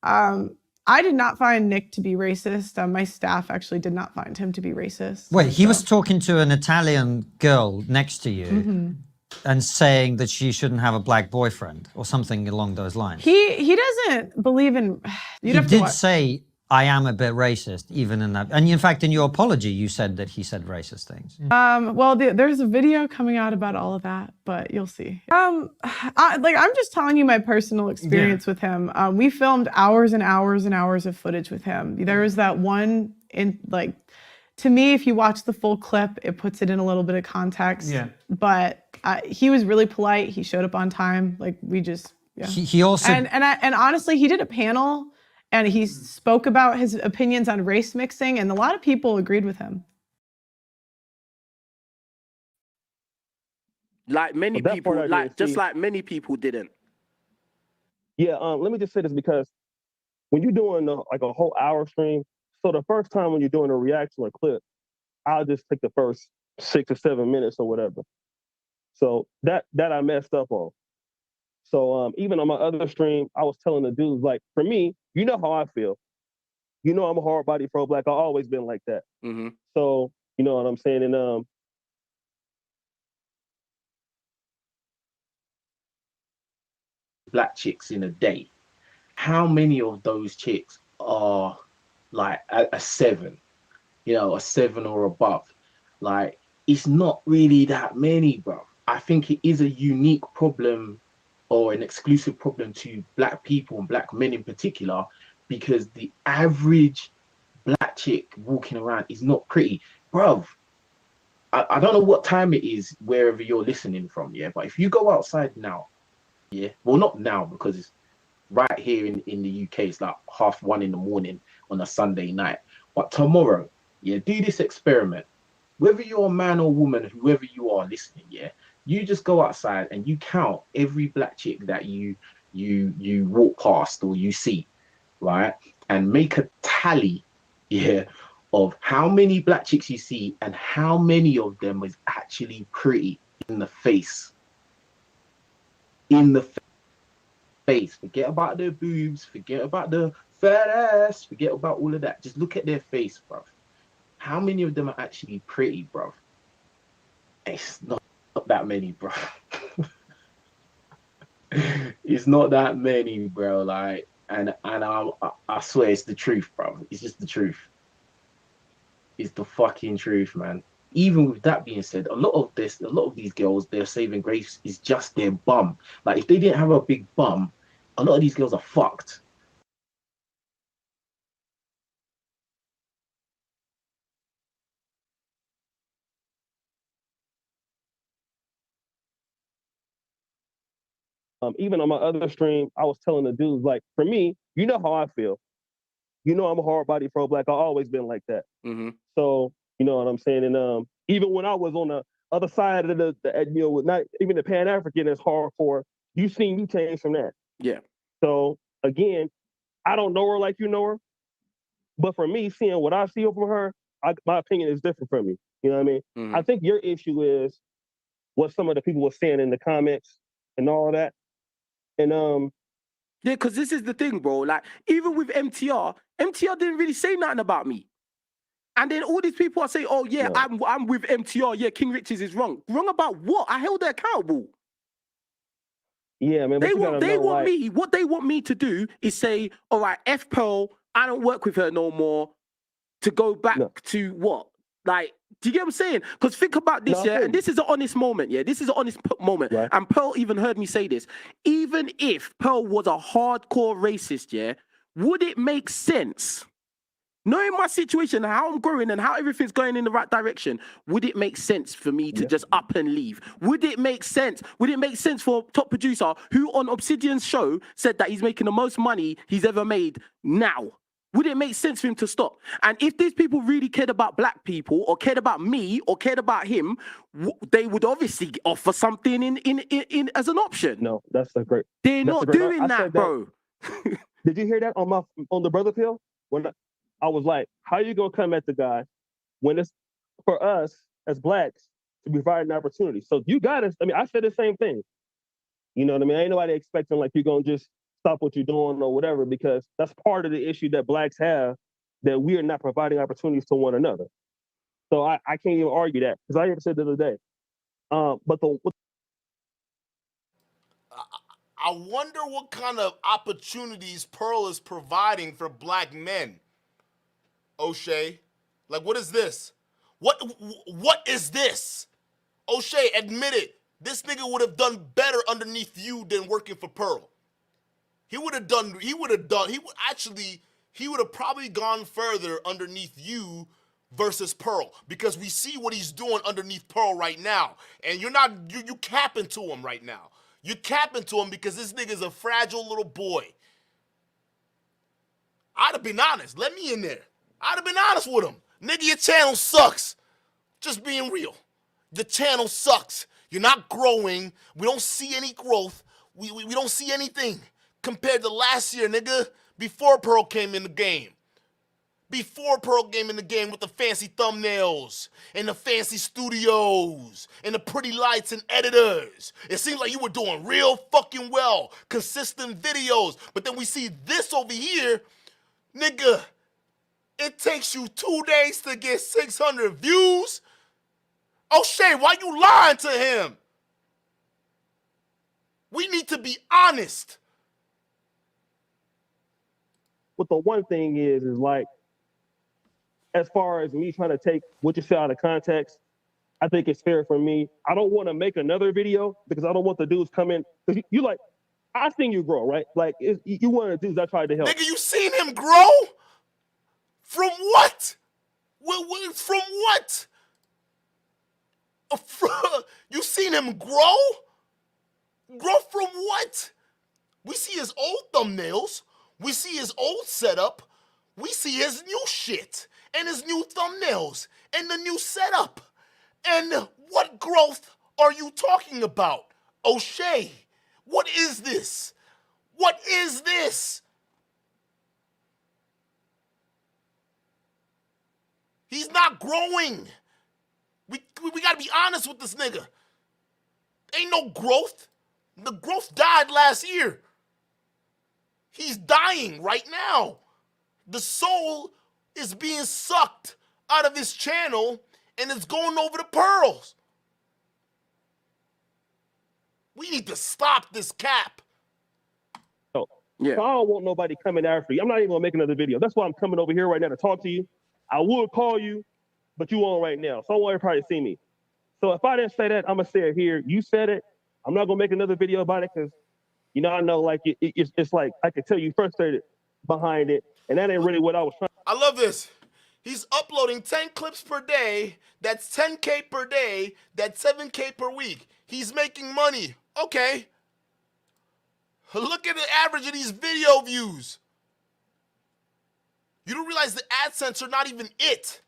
I did not find Nick to be racist. My staff actually did not find him to be racist. Wait, he was talking to an Italian girl next to you and saying that she shouldn't have a black boyfriend or something along those lines. He doesn't believe in. He did say, I am a bit racist, even in that. And in fact, in your apology, you said that he said racist things. Well, there's a video coming out about all of that, but you'll see. I'm just telling you my personal experience with him. We filmed hours and hours and hours of footage with him. There was that one to me, if you watch the full clip, it puts it in a little bit of context. Yeah. But he was really polite. He showed up on time. He also and honestly, he did a panel. And he spoke about his opinions on race mixing, and a lot of people agreed with him. Like many people, like many people didn't. Yeah, let me just say this because when you're doing a whole hour stream, so the first time when you're doing a reaction or clip, I'll just take the first 6 or 7 minutes or whatever. So that I messed up on. So even on my other stream, I was telling the dudes, like, for me, you know how I feel. You know I'm a hard body pro-black. I've always been like that. Mm-hmm. So, you know what I'm saying? And black chicks in a day. How many of those chicks are like a 7? You know, a 7 or above. Like, it's not really that many, bro. I think it is a unique problem or an exclusive problem to black people and black men in particular, because the average black chick walking around is not pretty. Bruv, I don't know what time it is wherever you're listening from, yeah, but if you go outside now, yeah, well, not now because it's right here in the UK, it's like 1:30 in the morning on a Sunday night, but tomorrow, yeah, do this experiment. Whether you're a man or woman, whoever you are listening, yeah, you just go outside and you count every black chick that you walk past or you see, right? And make a tally, yeah, of how many black chicks you see and how many of them is actually pretty in the face. In the face. Forget about their boobs, forget about the fat ass, forget about all of that. Just look at their face, bro. How many of them are actually pretty, bro? It's not that many, bro. It's not that many, bro. Like, and I swear it's the truth, bro. It's just the truth. It's the fucking truth, man. Even with that being said, a lot of these girls, their saving grace is just their bum. Like, if they didn't have a big bum, a lot of these girls are fucked. even on my other stream, I was telling the dudes, like, for me, you know how I feel. You know I'm a hard body pro-black. I've always been like that. Mm-hmm. So, you know what I'm saying? And even when I was on other side of not even the Pan African is hardcore. You've seen me change from that. Yeah. So again, I don't know her like you know her, but for me, seeing what I see from her, my opinion is different from you. You know what I mean? Mm-hmm. I think your issue is what some of the people were saying in the comments and all that. And yeah, because this is the thing, bro. Like, even with MTR didn't really say nothing about me. And then all these people are saying, oh, yeah, no. I'm with MTR. Yeah, King Riches is wrong. Wrong about what? I held her accountable. Yeah, man. They want me. What they want me to do is say, all right, F Pearl, I don't work with her no more. To go back to what? Like, do you get what I'm saying? Because think about this, and this is an honest moment, This is an honest moment. Right. And Pearl even heard me say this. Even if Pearl was a hardcore racist, would it make sense? Knowing my situation, how I'm growing and how everything's going in the right direction, would it make sense for me to just up and leave? Would it make sense? Would it make sense for top producer who on Obsidian's show said that he's making the most money he's ever made now? Would it make sense for him to stop? And if these people really cared about black people or cared about me or cared about him, they would obviously offer something in as an option. No, that's a great. They're not doing that, bro. Did you hear that on the Brother Pill? When I was like, how you gonna come at the guy when it's for us as blacks to provide an opportunity? So you got us. I mean, I said the same thing. You know what I mean? Ain't nobody expecting like you're gonna just stop what you're doing or whatever, because that's part of the issue that blacks have, that we are not providing opportunities to one another. So I can't even argue that, because I even said the other day. I wonder what kind of opportunities Pearl is providing for black men. O'Shea, like, what is this? What is this? O'Shea, admit it. This nigga would have done better underneath you than working for Pearl. He would have probably gone further underneath you versus Pearl, because we see what he's doing underneath Pearl right now. And you capping to him right now. You're capping to him because this nigga's a fragile little boy. I'd have been honest. Let me in there. I'd have been honest with him. Nigga, your channel sucks. Just being real. The channel sucks. You're not growing. We don't see any growth. We don't see anything compared to last year, nigga, before Pearl came in the game. Before Pearl came in the game with the fancy thumbnails and the fancy studios and the pretty lights and editors. It seemed like you were doing real fucking well. Consistent videos. But then we see this over here, nigga. It takes you 2 days to get 600 views. O'Shea, why you lying to him? We need to be honest. But the one thing is like, as far as me trying to take what you say out of context, I think it's fair for me. I don't want to make another video because I don't want the dudes come in. Because you like, I seen you grow, right? Like, you one of the dudes I tried to help. Nigga, you seen him grow? From what? From what? You seen him grow? Grow from what? We see his old thumbnails. We see his old setup. We see his new shit and his new thumbnails and the new setup. And what growth are you talking about, O'Shea? What is this? What is this? He's not growing. We gotta be honest with this nigga. Ain't no growth. The growth died last year. He's dying right now. The soul is being sucked out of his channel and it's going over the pearls. We need to stop this cap. Oh, yeah. So I don't want nobody coming after you. I'm not even gonna make another video. That's why I'm coming over here right now to talk to you. I would call you, but you on right now. So I want everybody to see me. So if I didn't say that, I'm gonna say it here. You said it. I'm not gonna make another video about it because, you know, I know like it's like I can tell you frustrated behind it, and that ain't really what I was trying. I love this. He's uploading 10 clips per day. That's 10K per day. That's 7K per week. He's making money. Okay. Look at the average of these video views. You don't realize the AdSense are not even it.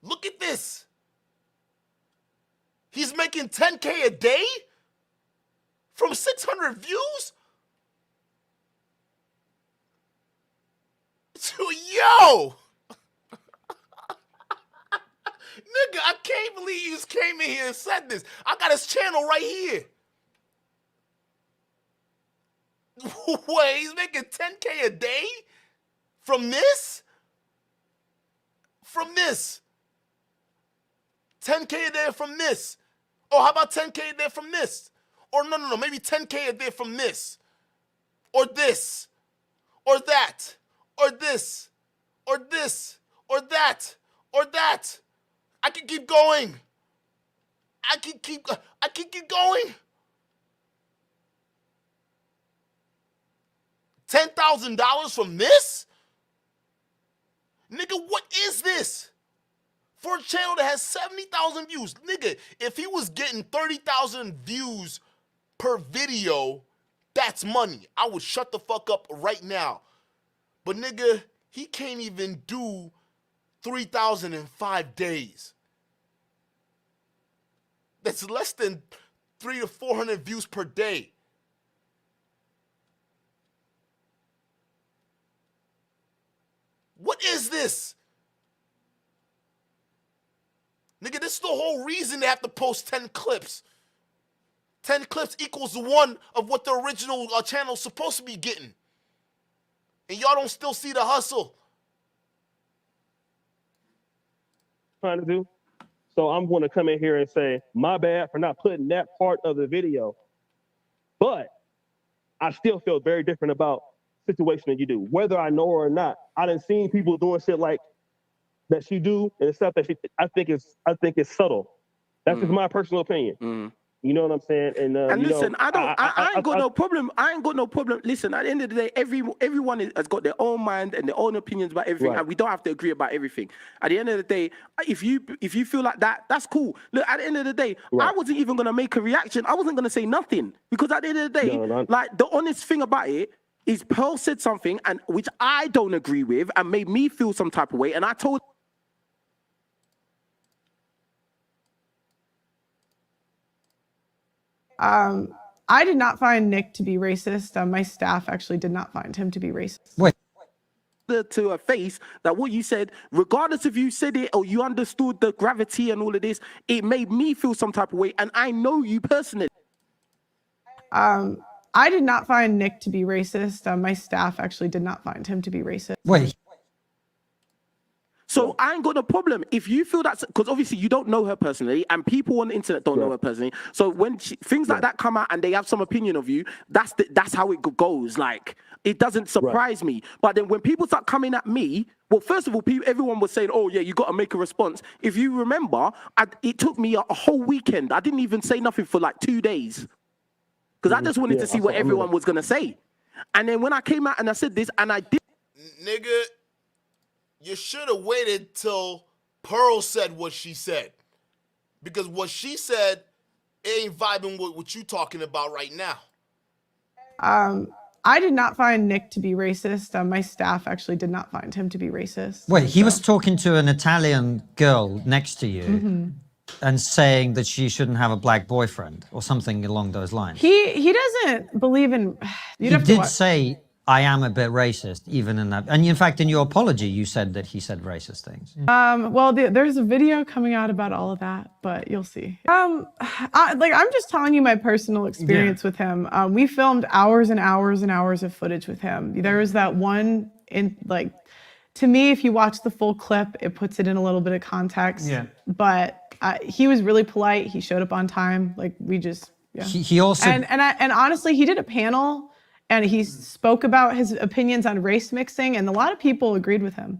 Look at this. He's making 10K a day from 600 views? Yo! Nigga, I can't believe you just came in here and said this. I got his channel right here. Wait, he's making 10K a day? From this? From this. 10K a day from this. Oh, how about 10K a day from this? Or no, maybe 10K a day from this. Or this. Or that. Or this. Or this. Or that. Or that. I can keep going. I can keep going. $10,000 from this? Nigga, what is this? For a channel that has 70,000 views. Nigga, if he was getting 30,000 views per video, that's money. I would shut the fuck up right now. But nigga, he can't even do 3,000 in 5 days. That's less than 300 to 400 views per day. What is this? Nigga, this is the whole reason they have to post 10 clips. 10 clips equals one of what the original channel's supposed to be getting. And y'all don't still see the hustle. Trying to do. So I'm going to come in here and say, my bad for not putting that part of the video. But I still feel very different about the situation that you do, whether I know or not. I done seen people doing shit like that she do, and stuff that I think it's subtle. That's just my personal opinion. You know what I'm saying? And listen, I ain't got no problem. I ain't got no problem. Listen, at the end of the day, everyone has got their own mind and their own opinions about everything, and we don't have to agree about everything. At the end of the day, if you feel like that, that's cool. Look, at the end of the day, I wasn't even gonna make a reaction. I wasn't gonna say nothing, because at the end of the day, like, the honest thing about it is Pearl said something and which I don't agree with and made me feel some type of way, and I told. I did not find Nick to be racist. My staff actually did not find him to be racist. Wait. To her face that what you said, regardless if you said it or you understood the gravity and all of this, it made me feel some type of way, and I know you personally. I did not find Nick to be racist. My staff actually did not find him to be racist. Wait. So I ain't got no problem if you feel that's, because obviously you don't know her personally, and people on the internet don't know her personally. So when things like that come out and they have some opinion of you, that's how it goes. Like, it doesn't surprise me. But then when people start coming at me, well, first of all, everyone was saying, "Oh yeah, you got to make a response." If you remember, it took me a whole weekend. I didn't even say nothing for like 2 days, because I just wanted to see what everyone was gonna say. And then when I came out and I said this, and I did, nigga. You should have waited till Pearl said what she said. Because what she said ain't vibing with what you talking about right now. I did not find Nick to be racist. My staff actually did not find him to be racist. Wait, he was talking to an Italian girl next to you and saying that she shouldn't have a black boyfriend or something along those lines. He doesn't believe in... He did say, I am a bit racist, even in that. And in fact, in your apology, you said that he said racist things. Well, there's a video coming out about all of that, but you'll see. I'm just telling you my personal experience with him. We filmed hours and hours and hours of footage with him. There was that one, to me, if you watch the full clip, it puts it in a little bit of context. Yeah. But he was really polite. He showed up on time. Like, we just, He also... And honestly, he did a panel and he spoke about his opinions on race mixing, and a lot of people agreed with him.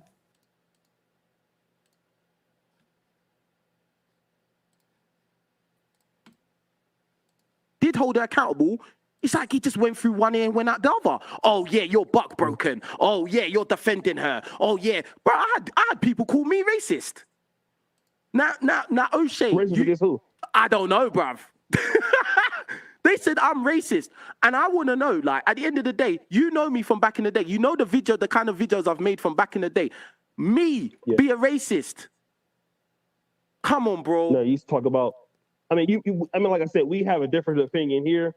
Did hold her accountable. It's like he just went through one ear and went out the other. Oh yeah, you're buck broken. Oh yeah, you're defending her. Oh yeah, bro, I had people call me racist. Now, O'Shea, who? I don't know, bruv. They said I'm racist, and I want to know, like, at the end of the day, you know me from back in the day. You know the kind of videos I've made from back in the day. Me be a racist? Come on, bro. No, you talk about. I mean, I mean, like I said, we have a different opinion here,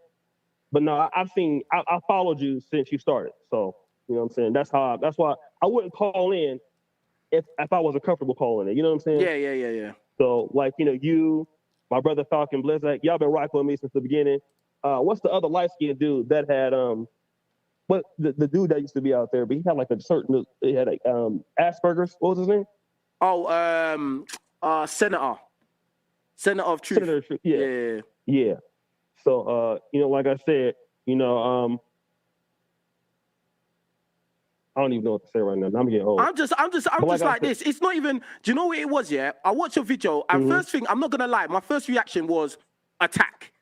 but no, I followed you since you started. So, you know what I'm saying? That's why I wouldn't call in if I wasn't comfortable calling it. You know what I'm saying? Yeah. So, like, you know, you, my brother Falcon Blizzak, y'all been rocking with me since the beginning. What's the other light-skinned dude that had, what the dude that used to be out there, but he had like a certain, he had like Asperger's. What was his name? Oh, Senator of Truth. Senator of Truth. Yeah. So, you know, like I said, you know, I don't even know what to say right now. I'm getting old. I'm just like this. It's not even. Do you know what it was? Yeah, I watched your video, and first thing, I'm not gonna lie, my first reaction was attack,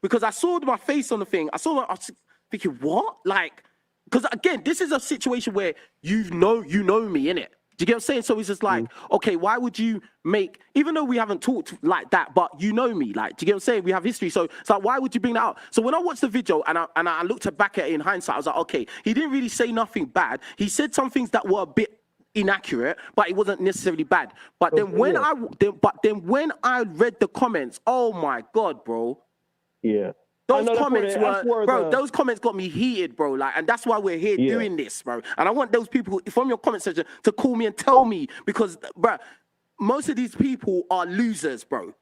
because I saw my face on the thing. I was thinking, what? Like, because again, this is a situation where you know me, innit? Do you get what I'm saying? So it's just like, okay, why would you make, even though we haven't talked like that, but you know me, like, do you get what I'm saying? We have history. So it's like, why would you bring that up? So when I watched the video and I looked back at it in hindsight, I was like, okay, he didn't really say nothing bad. He said some things that were a bit inaccurate, but it wasn't necessarily bad. But then when I read the comments, oh my God, bro. Yeah. Those comments those comments got me heated, bro. Like, and that's why we're here doing this, bro. And I want those people from your comment section to call me and tell me, because, bro, most of these people are losers, bro.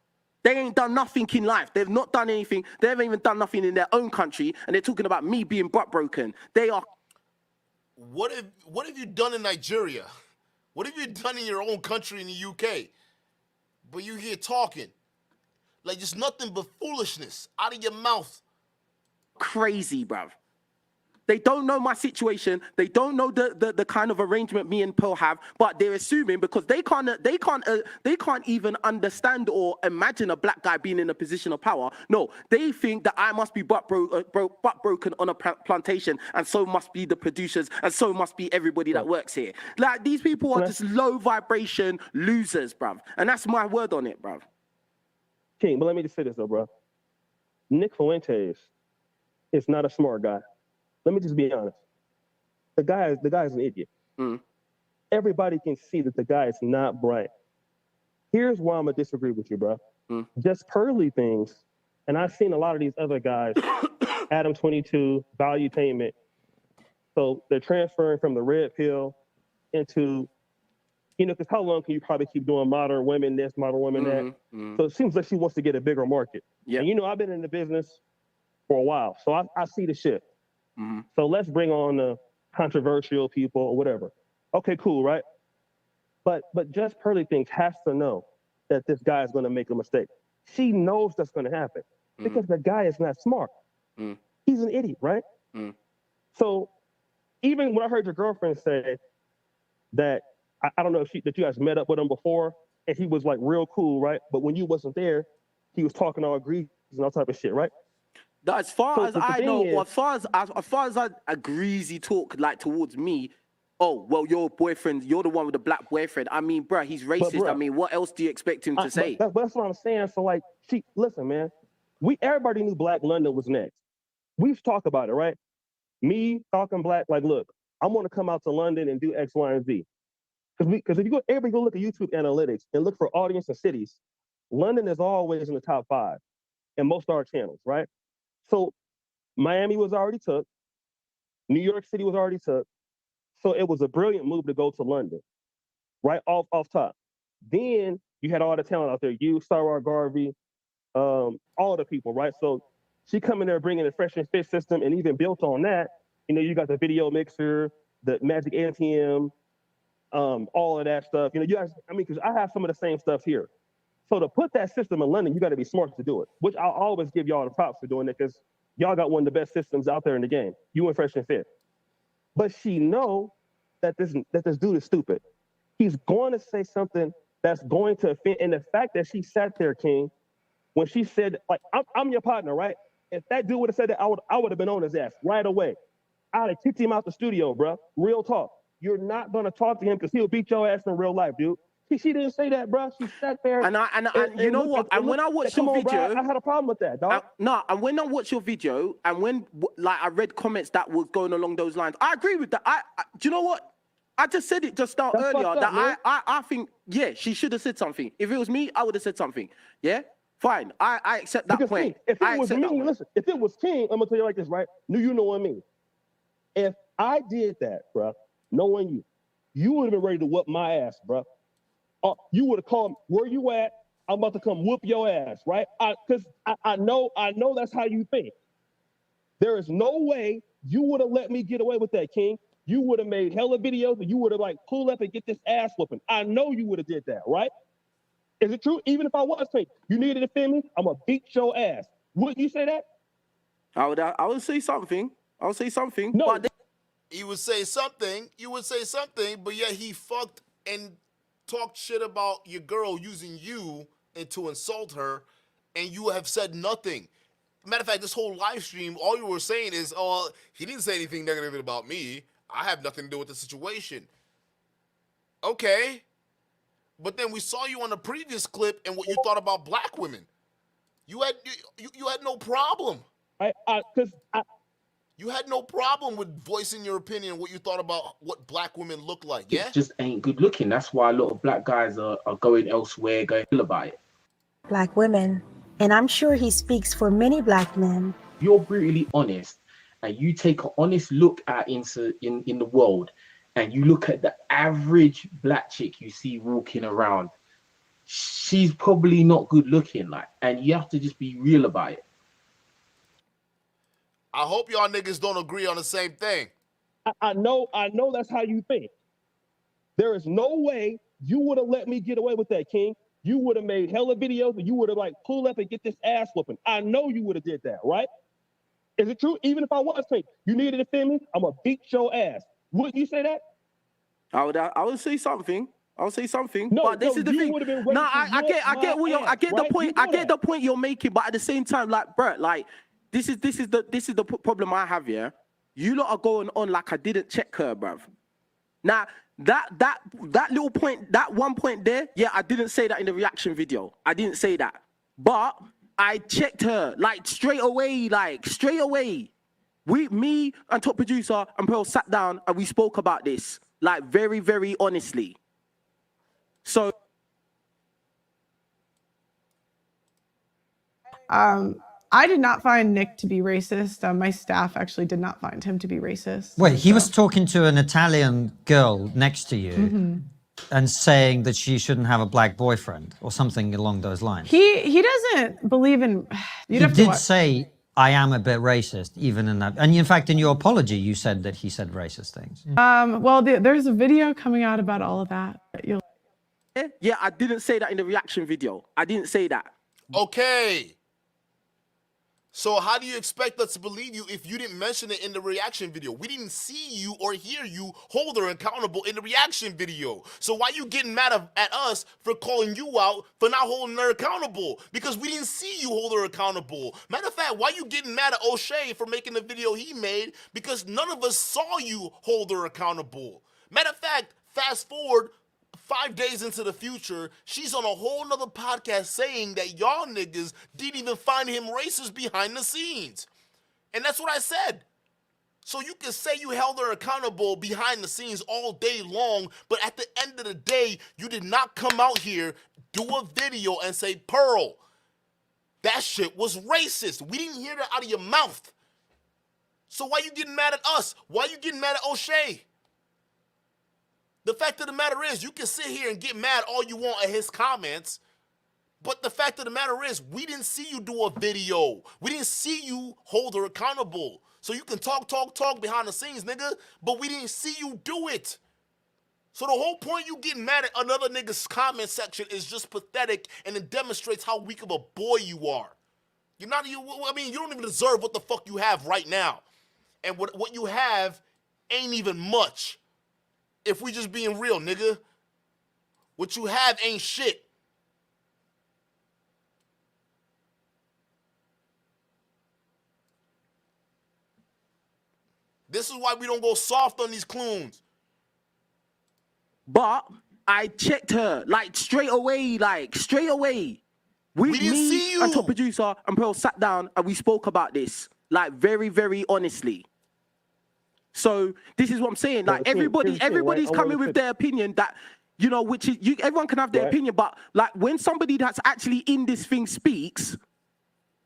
They ain't done nothing in life. They've not done anything. They haven't even done nothing in their own country, and they're talking about me being butt broken. They are. What have you done in Nigeria? What have you done in your own country in the UK? But you here talking. Like, just nothing but foolishness out of your mouth. Crazy, bruv. They don't know my situation. They don't know the kind of arrangement me and Pearl have, but they're assuming, because they can't even understand or imagine a black guy being in a position of power. No, they think that I must be butt broken on a plantation, and so must be the producers, and so must be everybody that works here. Like, these people are just low vibration losers, bruv. And that's my word on it, bruv. King, but let me just say this though, bro. Nick Fuentes is not a smart guy. Let me just be honest. The guy is an idiot. Everybody can see that the guy is not bright. Here's why I'm gonna disagree with you, bro. Just pearly things, and I've seen a lot of these other guys, Adam 22, Valuetainment. So they're transferring from the red pill into, you know, because how long can you probably keep doing modern women this, modern women that? So it seems like she wants to get a bigger market. And you know, I've been in the business for a while, so I see the shit. So let's bring on the controversial people or whatever. Okay, cool, right? But just Pearly Things has to know that this guy is going to make a mistake. She knows that's going to happen because the guy is not smart. He's an idiot, right? So even when I heard your girlfriend say that, I don't know if that you guys met up with him before, and he was like real cool, right? But when you wasn't there, he was talking all greasy and all type of shit, right? As far as I know, or as far as a greasy talk like towards me, oh well, your boyfriend, you're the one with the black boyfriend. I mean, bruh, he's racist. Bruh, I mean, what else do you expect him to say? That's what I'm saying. So like, listen, man, everybody knew Black London was next. We've talked about it, right? Me talking black, like, look, I'm gonna come out to London and do X, Y, and Z. Because if you everybody go look at YouTube analytics and look for audience and cities, London is always in the top 5 in most of our channels, right? So Miami was already took, New York City was already took, so it was a brilliant move to go to London, right off top. Then you had all the talent out there, you, Sarah Garvey, all the people, right? So she come in there bringing the fresh and fit system, and even built on that, you know, you got the video mixer, the Magic ATM, all of that stuff. You know, you guys, I mean, because I have some of the same stuff here. So to put that system in London, you got to be smart to do it, which I'll always give y'all the props for doing it, because y'all got one of the best systems out there in the game. You and Fresh and Fit. But she know that this dude is stupid. He's going to say something that's going to offend. And the fact that she sat there, King, when she said, like, I'm your partner, right? If that dude would have said that, I would have been on his ass right away. I'd have kicked him out the studio, bro. Real talk. You're not going to talk to him because he'll beat your ass in real life, dude. She didn't say that, bro. She sat there. And you know what? And when I watched your video, I had a problem with that, dog. And when I watched your video, and when like I read comments that was going along those lines, I agree with that. Do you know what? I just said it just earlier that I think, yeah, she should have said something. If it was me, I would have said something. Yeah. Fine. I accept that Because point. King, if I it was accept that me, point. listen, if it was King, I'm gonna tell you like this, right? You know what I mean. If I did that, bruh, knowing you would have been ready to whoop my ass, bruh. You would have called me, where you at? I'm about to come whoop your ass, right? Because I know that's how you think. There is no way you would have let me get away with that, King. You would have made hella videos and you would have like pulled up and get this ass whooping. I know you would have did that, right? Is it true? Even if I was fake, you needed to defend me, I'm gonna beat your ass. Wouldn't you say that? I would say something. I would say something. No. But He would say something, you would say something, but yet he fucked and talked shit about your girl using you and to insult her, and you have said nothing. Matter of fact, this whole live stream, all you were saying is, oh, he didn't say anything negative about me. I have nothing to do with the situation. Okay. But then we saw you on the previous clip and what you thought about black women. You had no problem. You had no problem with voicing your opinion and what you thought about what black women look like, yeah? It just ain't good looking. That's why a lot of black guys are going elsewhere, going about it. Black women, and I'm sure he speaks for many black men. You're brutally honest, and you take an honest look at in the world, and you look at the average black chick you see walking around. She's probably not good looking, like, and you have to just be real about it. I hope y'all niggas don't agree on the same thing. I know that's how you think. There is no way you would have let me get away with that, King. You would have made hella videos and you would have like pulled up and get this ass whooping. I know you would have did that, right? Is it true? Even if I was fake, you needed to defend me, I'm gonna beat your ass. Wouldn't you say that? I would say something. I would say something. No, but this is the thing. No, I get the point. I get the point you're making, but at the same time, like, bro, like, this is the problem I have. Yeah, you lot are going on like I didn't check her, bruv. Now that little point, that one point there, yeah, I didn't say that in the reaction video. I didn't say that, but I checked her like straight away. Me and top producer and Pearl sat down and we spoke about this like very, very honestly. So. I did not find Nick to be racist. My staff actually did not find him to be racist. Wait, he was talking to an Italian girl next to you and saying that she shouldn't have a black boyfriend or something along those lines. He doesn't believe in. He did say, I am a bit racist, even in that. And in fact, in your apology, you said that he said racist things. Well, there's a video coming out about all of that. Yeah, I didn't say that in the reaction video. I didn't say that. Okay. So how do you expect us to believe you if you didn't mention it in the reaction video? We didn't see you or hear you hold her accountable in the reaction video. So why you getting mad at us for calling you out for not holding her accountable? Because we didn't see you hold her accountable. Matter of fact, why you getting mad at O'Shea for making the video he made? Because none of us saw you hold her accountable. Matter of fact, fast forward 5 days into the future, she's on a whole nother podcast saying that y'all niggas didn't even find him racist behind the scenes. And that's what I said. So you can say you held her accountable behind the scenes all day long, but at the end of the day, you did not come out here, do a video and say, Pearl, that shit was racist. We didn't hear that out of your mouth. So why you getting mad at us? Why you getting mad at O'Shea? The fact of the matter is, you can sit here and get mad all you want at his comments, but the fact of the matter is, we didn't see you do a video. We didn't see you hold her accountable. So you can talk behind the scenes, nigga, but we didn't see you do it. So the whole point you getting mad at another nigga's comment section is just pathetic, and it demonstrates how weak of a boy you are. You don't even deserve what the fuck you have right now. And what you have ain't even much. If we just being real, nigga, what you have ain't shit. This is why we don't go soft on these clones. But I checked her like straight away. We didn't see you. And top producer and Pearl sat down and we spoke about this like very, very honestly. So this is what I'm saying. Like everybody's coming with their opinion that you know, which is everyone can have their Right. opinion, but like when somebody that's actually in this thing speaks,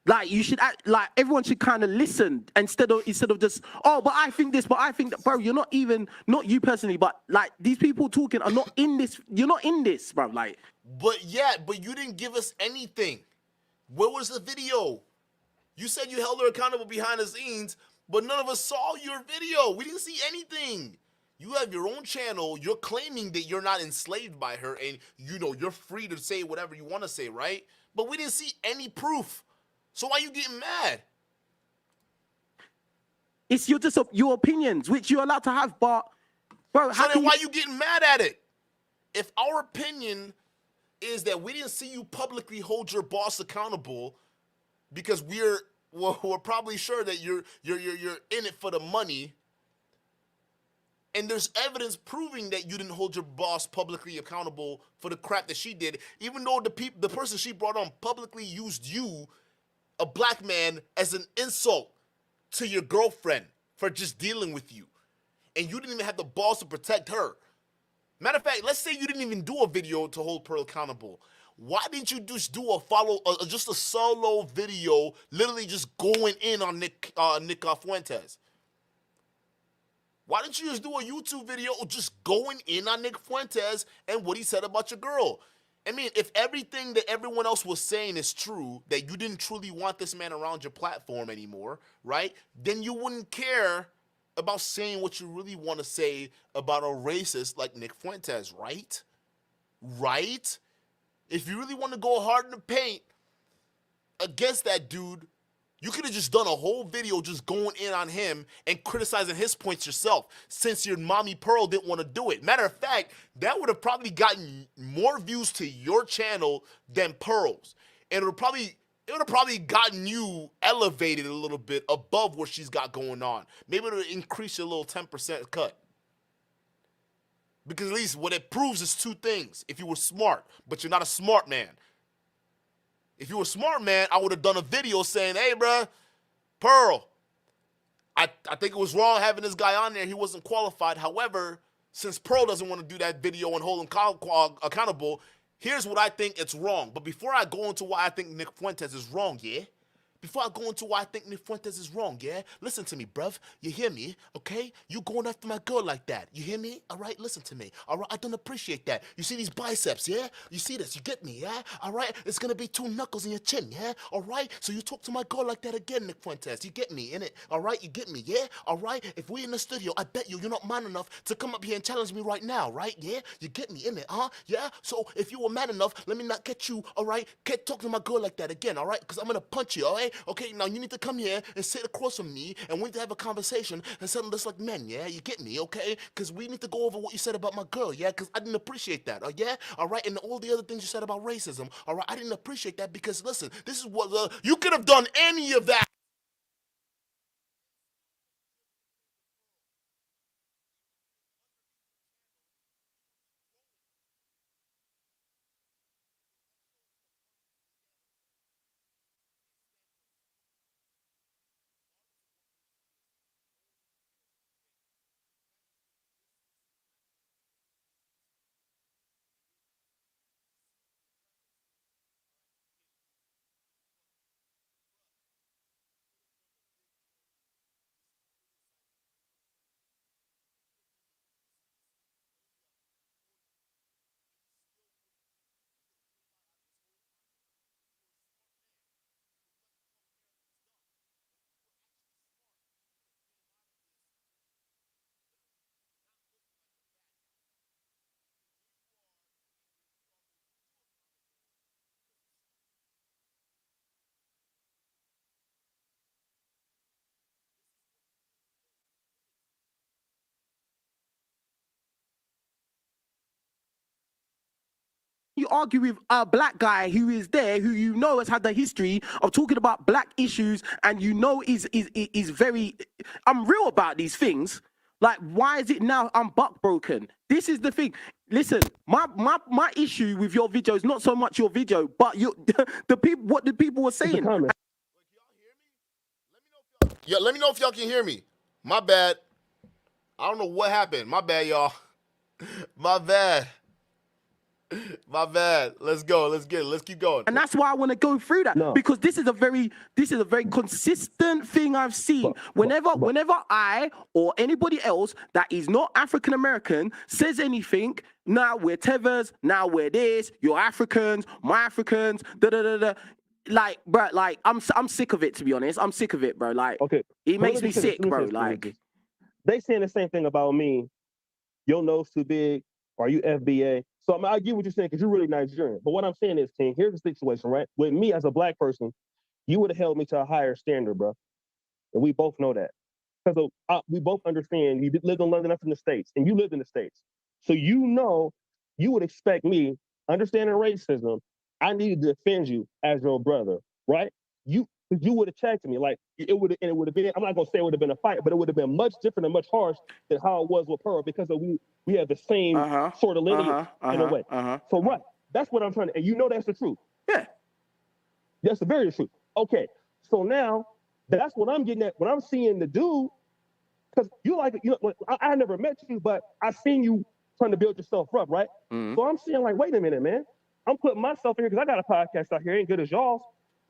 like you should act, like everyone should kind of listen instead of just, oh, but I think this, but I think that, bro. You're not even, not you personally, but like these people talking are not in this. You're not in this, bro. Like, but you didn't give us anything. Where was the video? You said you held her accountable behind the scenes, but none of us saw your video. We didn't see anything. You have your own channel. You're claiming that you're not enslaved by her, and you know you're free to say whatever you want to say, right? But we didn't see any proof. So why are you getting mad? it's your opinions, which you're allowed to have, but bro, So then why are you getting mad at it? If our opinion is that we didn't see you publicly hold your boss accountable because we're probably sure that you're in it for the money, and there's evidence proving that you didn't hold your boss publicly accountable for the crap that she did, even though the person she brought on publicly used you, a black man, as an insult to your girlfriend for just dealing with you, and you didn't even have the balls to protect her. Matter of fact, let's say you didn't even do a video to hold Pearl accountable. Why didn't you just do just a solo video, literally just going in on Nick Fuentes? Why didn't you just do a YouTube video just going in on Nick Fuentes and what he said about your girl? I mean, if everything that everyone else was saying is true, that you didn't truly want this man around your platform anymore, right? Then you wouldn't care about saying what you really want to say about a racist like Nick Fuentes, right? Right? If you really want to go hard in the paint against that dude, you could have just done a whole video just going in on him and criticizing his points yourself, since your mommy Pearl didn't want to do it. Matter of fact, that would have probably gotten more views to your channel than Pearl's. And it would have probably gotten you elevated a little bit above what she's got going on. Maybe it would increase your little 10% cut. Because at least what it proves is two things. If you were smart, but you're not a smart man. If you were a smart man, I would have done a video saying, hey, bruh, Pearl, I think it was wrong having this guy on there. He wasn't qualified. However, since Pearl doesn't want to do that video and hold him accountable, here's what I think it's wrong. But before I go into why I think Nick Fuentes is wrong, yeah? Before I go into why I think Nick Fuentes is wrong, yeah? Listen to me, bruv. You hear me, okay? You going after my girl like that. You hear me? All right, listen to me. All right, I don't appreciate that. You see these biceps, yeah? You see this, you get me, yeah? All right, it's gonna be 2 knuckles in your chin, yeah? All right, so you talk to my girl like that again, Nick Fuentes. You get me, innit? All right, you get me, yeah? All right, if we in the studio, I bet you're not man enough to come up here and challenge me right now, right? Yeah? You get me, innit, huh? Yeah? So if you were man enough, let me not get you, all right? Can't talk to my girl like that again, all right? Because I'm gonna punch you, all right? Okay, now you need to come here and sit across from me, and we need to have a conversation and settle this like men, yeah? You get me, okay? Because we need to go over what you said about my girl, yeah? Because I didn't appreciate that, yeah? All right, and all the other things you said about racism, all right? I didn't appreciate that because, listen, this is what, you could have done any of that. You argue with a black guy who is there, who you know has had the history of talking about black issues, and you know is very, I'm real about these things. Like, why is it now I'm buck broken? This is the thing. Listen, my issue with your video is not so much your video, but the people, what the people were saying. Yeah, let me know if y'all can hear me. My bad. I don't know what happened. My bad, y'all. My bad. My bad. Let's go. Let's get it. Let's keep going. And that's why I want to go through that, because this is a very consistent thing I've seen. Whenever I or anybody else that is not African American says anything, now we're tethers, now we're this, you're Africans, my Africans, da da da da. Like, bro, like I'm sick of it, to be honest. I'm sick of it, bro. Like, it makes me sick, bro. Like, they saying the same thing about me. Your nose too big. Are you FBA? So I get what you're saying because you're really Nigerian. But what I'm saying is, King, here's the situation, right? With me as a black person, you would have held me to a higher standard, bro. And we both know that. Because we both understand you lived in London, I'm from the States, and you lived in the States. So you know you would expect me, understanding racism, I needed to defend you as your brother, right? You would have checked me. Like, it would have been, I'm not going to say it would have been a fight, but it would have been much different and much harsh than how it was with Pearl because we have the same sort of lineage in a way. So right, that's what I'm trying to, and you know that's the truth. Yeah. That's the very truth. Okay, so now that's what I'm getting at. When I'm seeing the dude, because I never met you, but I seen you trying to build yourself up, right? So I'm seeing like, wait a minute, man. I'm putting myself in here because I got a podcast out here, ain't good as y'all's,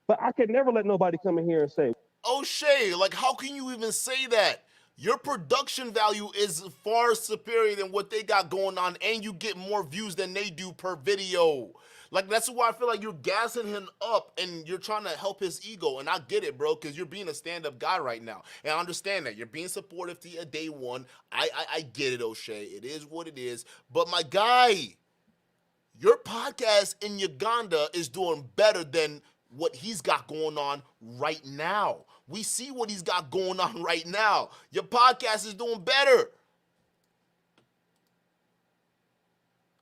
but I could never let nobody come in here and say, O'Shea, like, how can you even say that? Your production value is far superior than what they got going on, and you get more views than they do per video. Like, that's why I feel like you're gassing him up and you're trying to help his ego. And I get it, bro, because you're being a stand-up guy right now. And I understand that. You're being supportive to your day one. I get it, O'Shea. It is what it is. But my guy, your podcast in Uganda is doing better than what he's got going on right now. We see what he's got going on right now. Your podcast is doing better.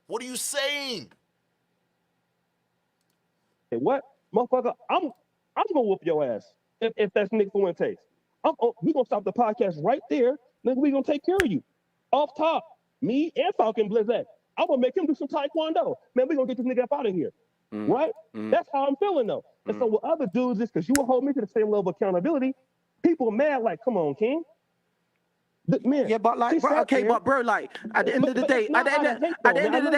What are you saying? Hey, what? Motherfucker, I'm gonna whoop your ass if that's Nick Fuentes. We gonna stop the podcast right there, then we gonna take care of you. Off top, me and Falcon Blizzard. I'm gonna make him do some taekwondo. Man, we gonna get this nigga up out of here. Right? That's how I'm feeling though. And so with other dudes, it's because you will hold me to the same level of accountability. People mad like, come on, King. Man, yeah, but like, bro, okay, but bro, like, at the end of the day,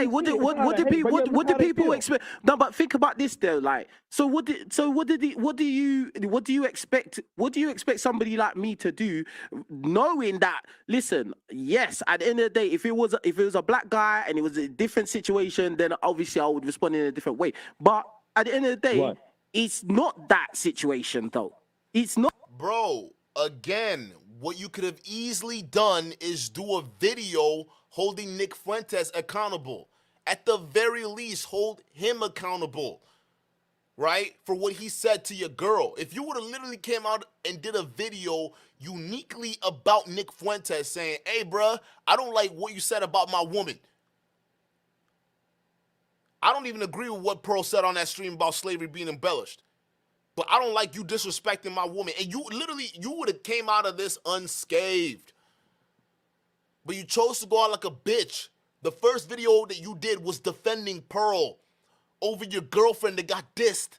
what do people expect? No, but think about this though, like, what do you expect? What do you expect somebody like me to do, knowing that? Listen, yes, at the end of the day, if it was a black guy and it was a different situation, then obviously I would respond in a different way. But at the end of the day, it's not that situation though. It's not, bro. Again, what you could have easily done is do a video holding Nick Fuentes accountable. At the very least, hold him accountable, right? For what he said to your girl. If you would have literally came out and did a video uniquely about Nick Fuentes saying, hey, bruh, I don't like what you said about my woman. I don't even agree with what Pearl said on that stream about slavery being embellished. But I don't like you disrespecting my woman. And you would have came out of this unscathed. But you chose to go out like a bitch. The first video that you did was defending Pearl over your girlfriend that got dissed.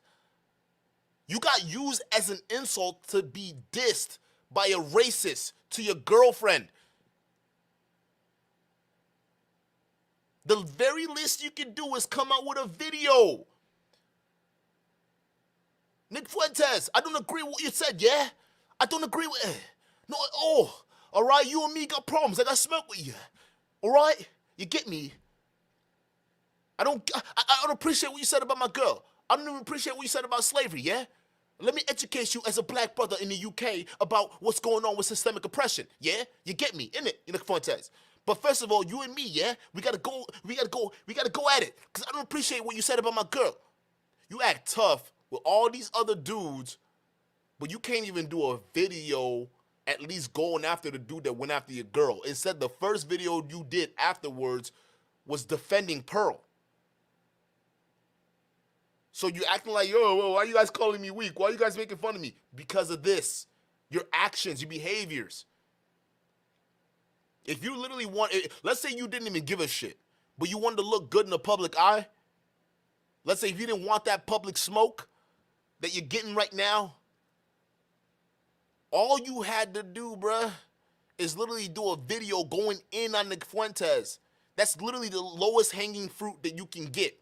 You got used as an insult to be dissed by a racist to your girlfriend. The very least you can do is come out with a video. Nick Fuentes, I don't agree with what you said, yeah? I don't agree with it. No, at all. All right, you and me got problems. I got smoke with you. All right? You get me? I don't appreciate what you said about my girl. I don't even appreciate what you said about slavery, yeah? Let me educate you as a black brother in the UK about what's going on with systemic oppression, yeah? You get me, innit, Nick Fuentes? But first of all, you and me, yeah? We gotta go at it. Because I don't appreciate what you said about my girl. You act tough with all these other dudes, but you can't even do a video at least going after the dude that went after your girl. Instead, the first video you did afterwards was defending Pearl. So you're acting like, yo, why are you guys calling me weak? Why are you guys making fun of me? Because of this. Your actions, your behaviors. If you literally let's say you didn't even give a shit, but you wanted to look good in the public eye. Let's say if you didn't want that public smoke that you're getting right now, all you had to do, bruh, is literally do a video going in on Nick Fuentes, That's literally the lowest hanging fruit that you can get.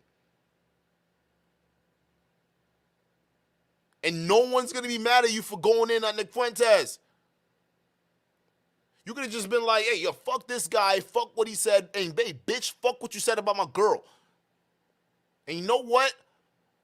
And no one's going to be mad at you for going in on Nick Fuentes. You could have just been like, hey, yo, fuck this guy, fuck what he said, and hey, bitch, fuck what you said about my girl. And you know what?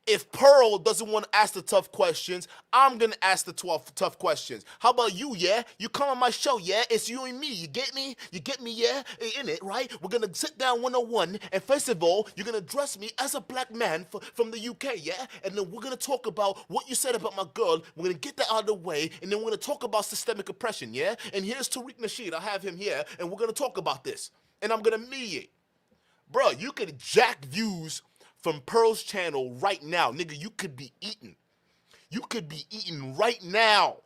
If Pearl doesn't want to ask the tough questions, I'm going to ask the 12 tough questions. How about you, yeah? You come on my show, yeah? It's you and me. You get me? You get me, yeah? In it, right? We're going to sit down 101, and first of all, you're going to address me as a black man from the UK, yeah? And then we're going to talk about what you said about my girl. We're going to get that out of the way, and then we're going to talk about systemic oppression, yeah? And here's Tariq Nasheed. I have him here, and we're going to talk about this. And I'm going to mediate. Bro, you could jack views from Pearl's channel right now. Nigga, you could be eaten. You could be eaten right now.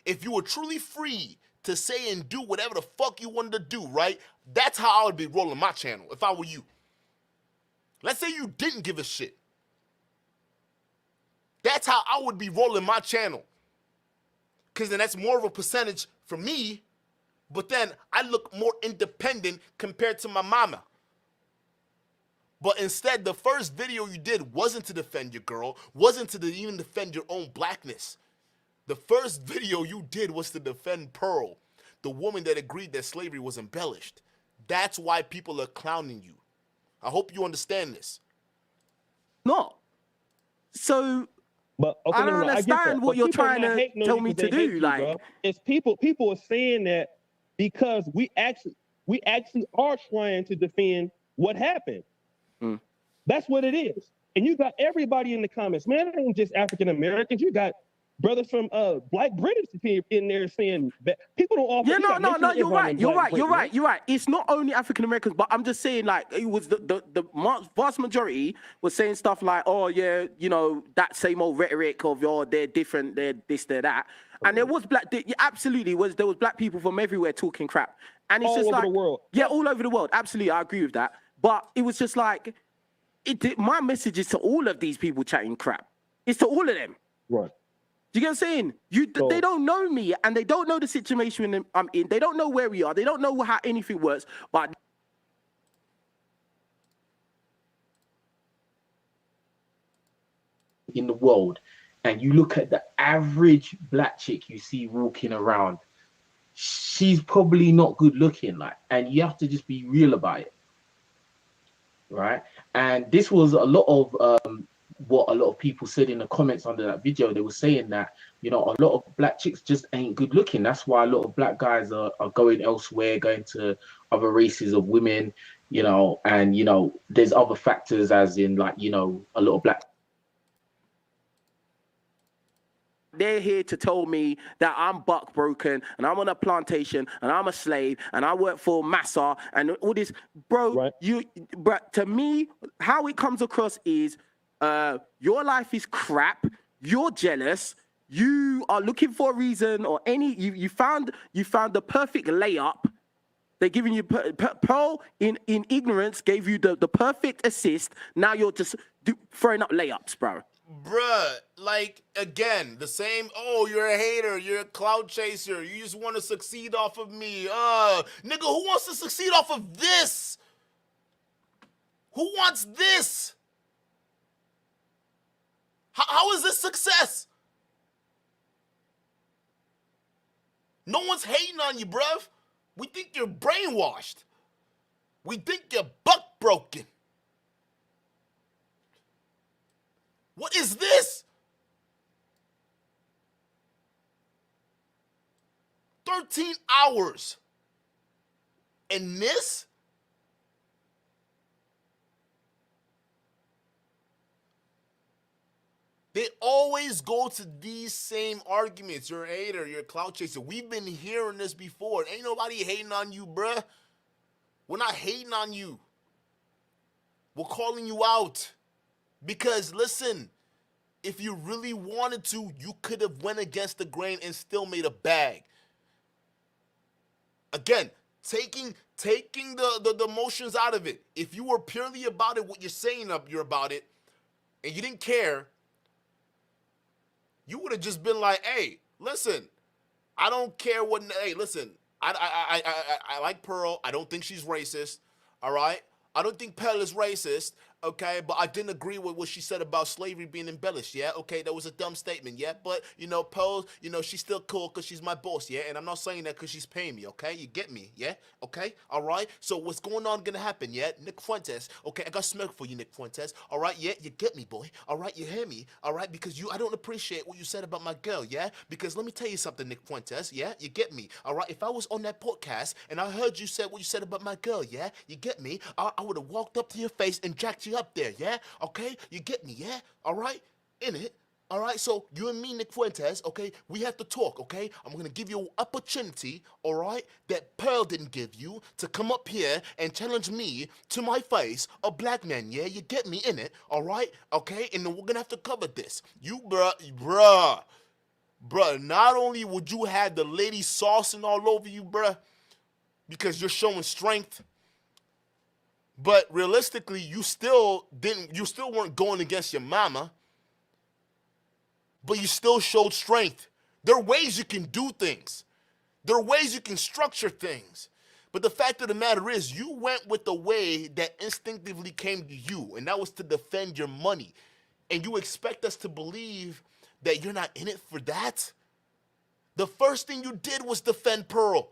If you were truly free to say and do whatever the fuck you wanted to do, right? That's how I would be rolling my channel if I were you. Let's say you didn't give a shit. That's how I would be rolling my channel. Because then that's more of a percentage for me, but then I look more independent compared to my mama. But instead, the first video you did wasn't to defend your girl, wasn't to even defend your own blackness. The first video you did was to defend Pearl, the woman that agreed that slavery was embellished. That's why people are clowning you. I hope you understand this. No. So But okay, I don't understand what you're trying to tell me to do. Like, it's people are saying that because we actually are trying to defend what happened. That's what it is. And you got everybody in the comments, man. It ain't just African Americans. You got brothers from Black British in there saying that people don't offer. Yeah, no. You're right. It's not only African Americans, but I'm just saying, like, it was the vast majority was saying stuff like, oh yeah, you know, that same old rhetoric of, oh, they're different, they're this, they're that. And there was absolutely there was black people from everywhere talking crap. And it's all just over like, the world. Yeah, all over the world. Absolutely, I agree with that. But it was just like, my message is to all of these people chatting crap. It's to all of them. Right. Do you get what I'm saying? They don't know me, and they don't know the situation I'm in. They don't know where we are. They don't know how anything works. But in the world, and you look at the average black chick you see walking around, she's probably not good looking, like, and you have to just be real about it. Right? And this was a lot of what a lot of people said in the comments under that video. They were saying that, you know, a lot of black chicks just ain't good looking. That's why a lot of black guys are going elsewhere, going to other races of women, you know, and, you know, there's other factors, as in, like, you know, a lot of black. They're here to tell me that I'm buck broken and I'm on a plantation and I'm a slave and I work for Massa and all this, bro. Right. But to me, how it comes across is, your life is crap. You're jealous. You are looking for a reason or you found the perfect layup. They're giving you Pearl in ignorance gave you the perfect assist. Now you're just throwing up layups, bro. Bruh, like, again, the same, oh, you're a hater, you're a cloud chaser, you just want to succeed off of me. Nigga, who wants to succeed off of this? Who wants this? How is this success? No one's hating on you, bruv. We think you're brainwashed. We think you're buck broken. What is this? 13 hours. And this? They always go to these same arguments. You're a hater, you're a clout chaser. We've been hearing this before. Ain't nobody hating on you, bruh. We're not hating on you. We're calling you out. Because, listen, if you really wanted to, you could have went against the grain and still made a bag. Again, taking the emotions out of it. If you were purely about it, what you're saying you're about it, and you didn't care, you would have just been like, hey, listen, I don't care what, hey, listen, I like Pearl. I don't think she's racist. all right? I don't think Pearl is racist, okay? But I didn't agree with what she said about slavery being embellished, yeah? Okay, that was a dumb statement, yeah? But, Pearl, she's still cool because she's my boss, yeah? And I'm not saying that because she's paying me, okay? You get me, yeah? Okay? All right? So what's going on gonna happen, yeah? Nick Fuentes, okay? I got smoke for you, Nick Fuentes, all right? Yeah, you get me, boy, all right? You hear me, all right? Because I don't appreciate what you said about my girl, yeah? Because let me tell you something, Nick Fuentes, yeah? You get me, all right? If I was on that podcast and I heard you said what you said about my girl, yeah? You get me? I would have walked up to your face and jacked you up there, yeah? Okay? You get me, yeah? All right? In it. All right? So you and me, Nick Fuentes, okay? We have to talk, okay? I'm going to give you an opportunity, all right, that Pearl didn't give you to come up here and challenge me to my face, a black man, yeah? You get me, in it, all right? Okay? And then we're going to have to cover this. You, bruh, not only would you have the lady saucing all over you, bruh, because you're showing strength, but realistically, you still weren't going against your mama, but you still showed strength. There are ways you can do things. There are ways you can structure things. But the fact of the matter is, you went with the way that instinctively came to you, and that was to defend your money. And you expect us to believe that you're not in it for that? The first thing you did was defend Pearl.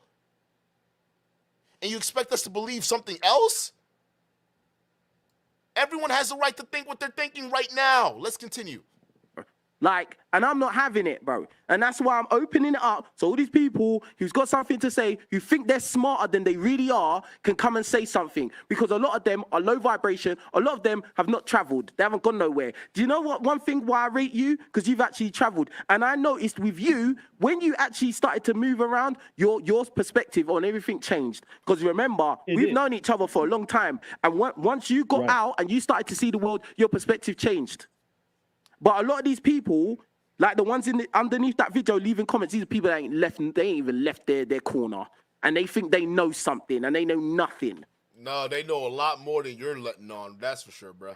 And you expect us to believe something else? Everyone has the right to think what they're thinking right now. Let's continue. Like, and I'm not having it, bro. And that's why I'm opening it up so all these people who's got something to say, who think they're smarter than they really are, can come and say something. Because a lot of them are low vibration. A lot of them have not traveled. They haven't gone nowhere. Do you know what? One thing why I rate you? Because you've actually traveled. And I noticed with you, when you actually started to move around, your perspective on everything changed. Because remember, we've known each other for a long time. And once you got out and you started to see the world, your perspective changed. But a lot of these people, like the ones underneath that video leaving comments, these are people that ain't even left their corner. And they think they know something and they know nothing. No, they know a lot more than you're letting on. That's for sure, bro.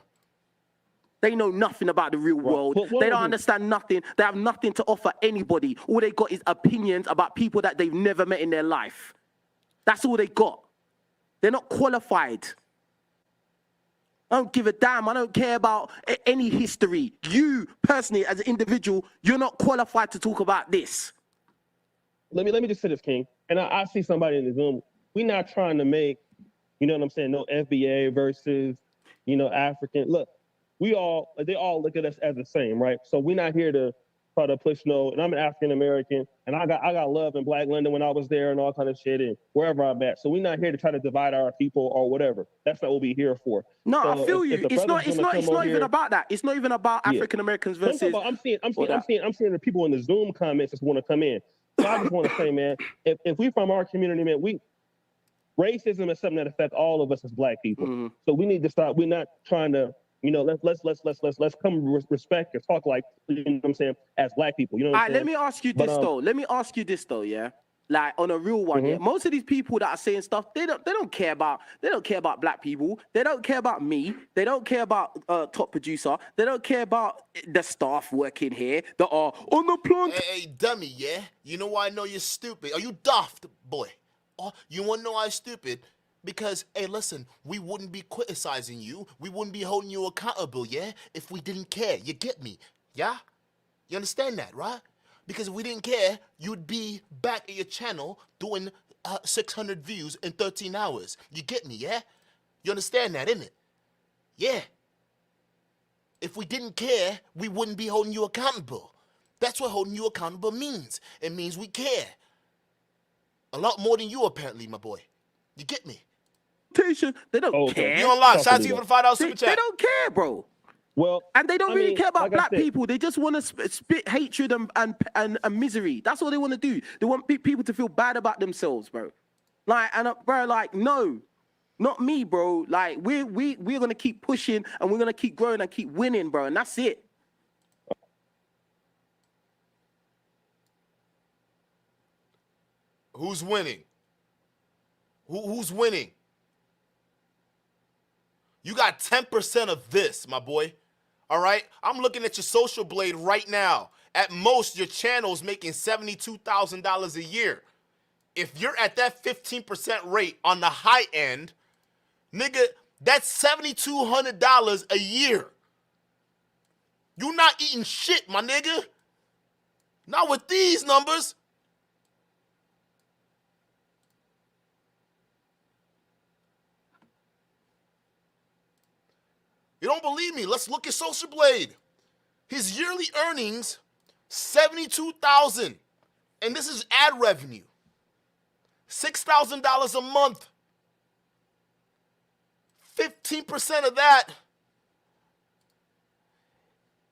They know nothing about the real world. They don't understand nothing. They have nothing to offer anybody. All they got is opinions about people that they've never met in their life. That's all they got. They're not qualified. I don't give a damn. I don't care about any history. You, personally, as an individual, you're not qualified to talk about this. Let me just say this, King. And I see somebody in the Zoom. We're not trying to make, you know what I'm saying, no FBA versus, African. Look, they all look at us as the same, right? So we're not here to try to push and I'm an African American, and I got love in Black London when I was there and all kind of shit, and wherever I'm at. So we're not here to try to divide our people or whatever. That's not what we're here for. No, so I feel you. It's not even about that. It's not even about African Americans versus. I'm seeing the people in the Zoom comments that want to come in. So I just want to say, man, if we from our community, man, racism is something that affects all of us as Black people. Mm-hmm. So we need to stop. We're not trying to. Let's come respect and talk like, you know what I'm saying, as Black people. You know what I'm saying? Let me ask you this though. Yeah, like on a real one. Yeah, most of these people that are saying stuff, they don't care about Black people. They don't care about me. They don't care about top producer. They don't care about the staff working here that are on the plant. Hey, dummy, yeah. You know why I know you're stupid? Are you daft, boy? Oh, you want to know why I'm stupid? Because, hey, listen, we wouldn't be criticizing you. We wouldn't be holding you accountable, yeah? If we didn't care. You get me? Yeah? You understand that, right? Because if we didn't care, you'd be back at your channel doing 600 views in 13 hours. You get me, yeah? You understand that, innit? Yeah. If we didn't care, we wouldn't be holding you accountable. That's what holding you accountable means. It means we care. A lot more than you, apparently, my boy. You get me? They don't care. You don't lie. Shout out to you for the $5 super chat. They don't care, bro. Well, and they don't really care about Black people. They just want to spit hatred and misery. That's all they want to do. They want people to feel bad about themselves, bro. No, not me, bro. Like we're gonna keep pushing and we're gonna keep growing and keep winning, bro. And that's it. Who's winning? Who's winning? You got 10% of this, my boy. All right? I'm looking at your social blade right now. At most, your channel's making $72,000 a year. If you're at that 15% rate on the high end, Nigga, that's $7,200 a year. You not eating shit, my nigga. Not with these numbers. You don't believe me? Let's look at Social Blade. His yearly earnings, $72,000, and this is ad revenue. $6,000 a month. 15% of that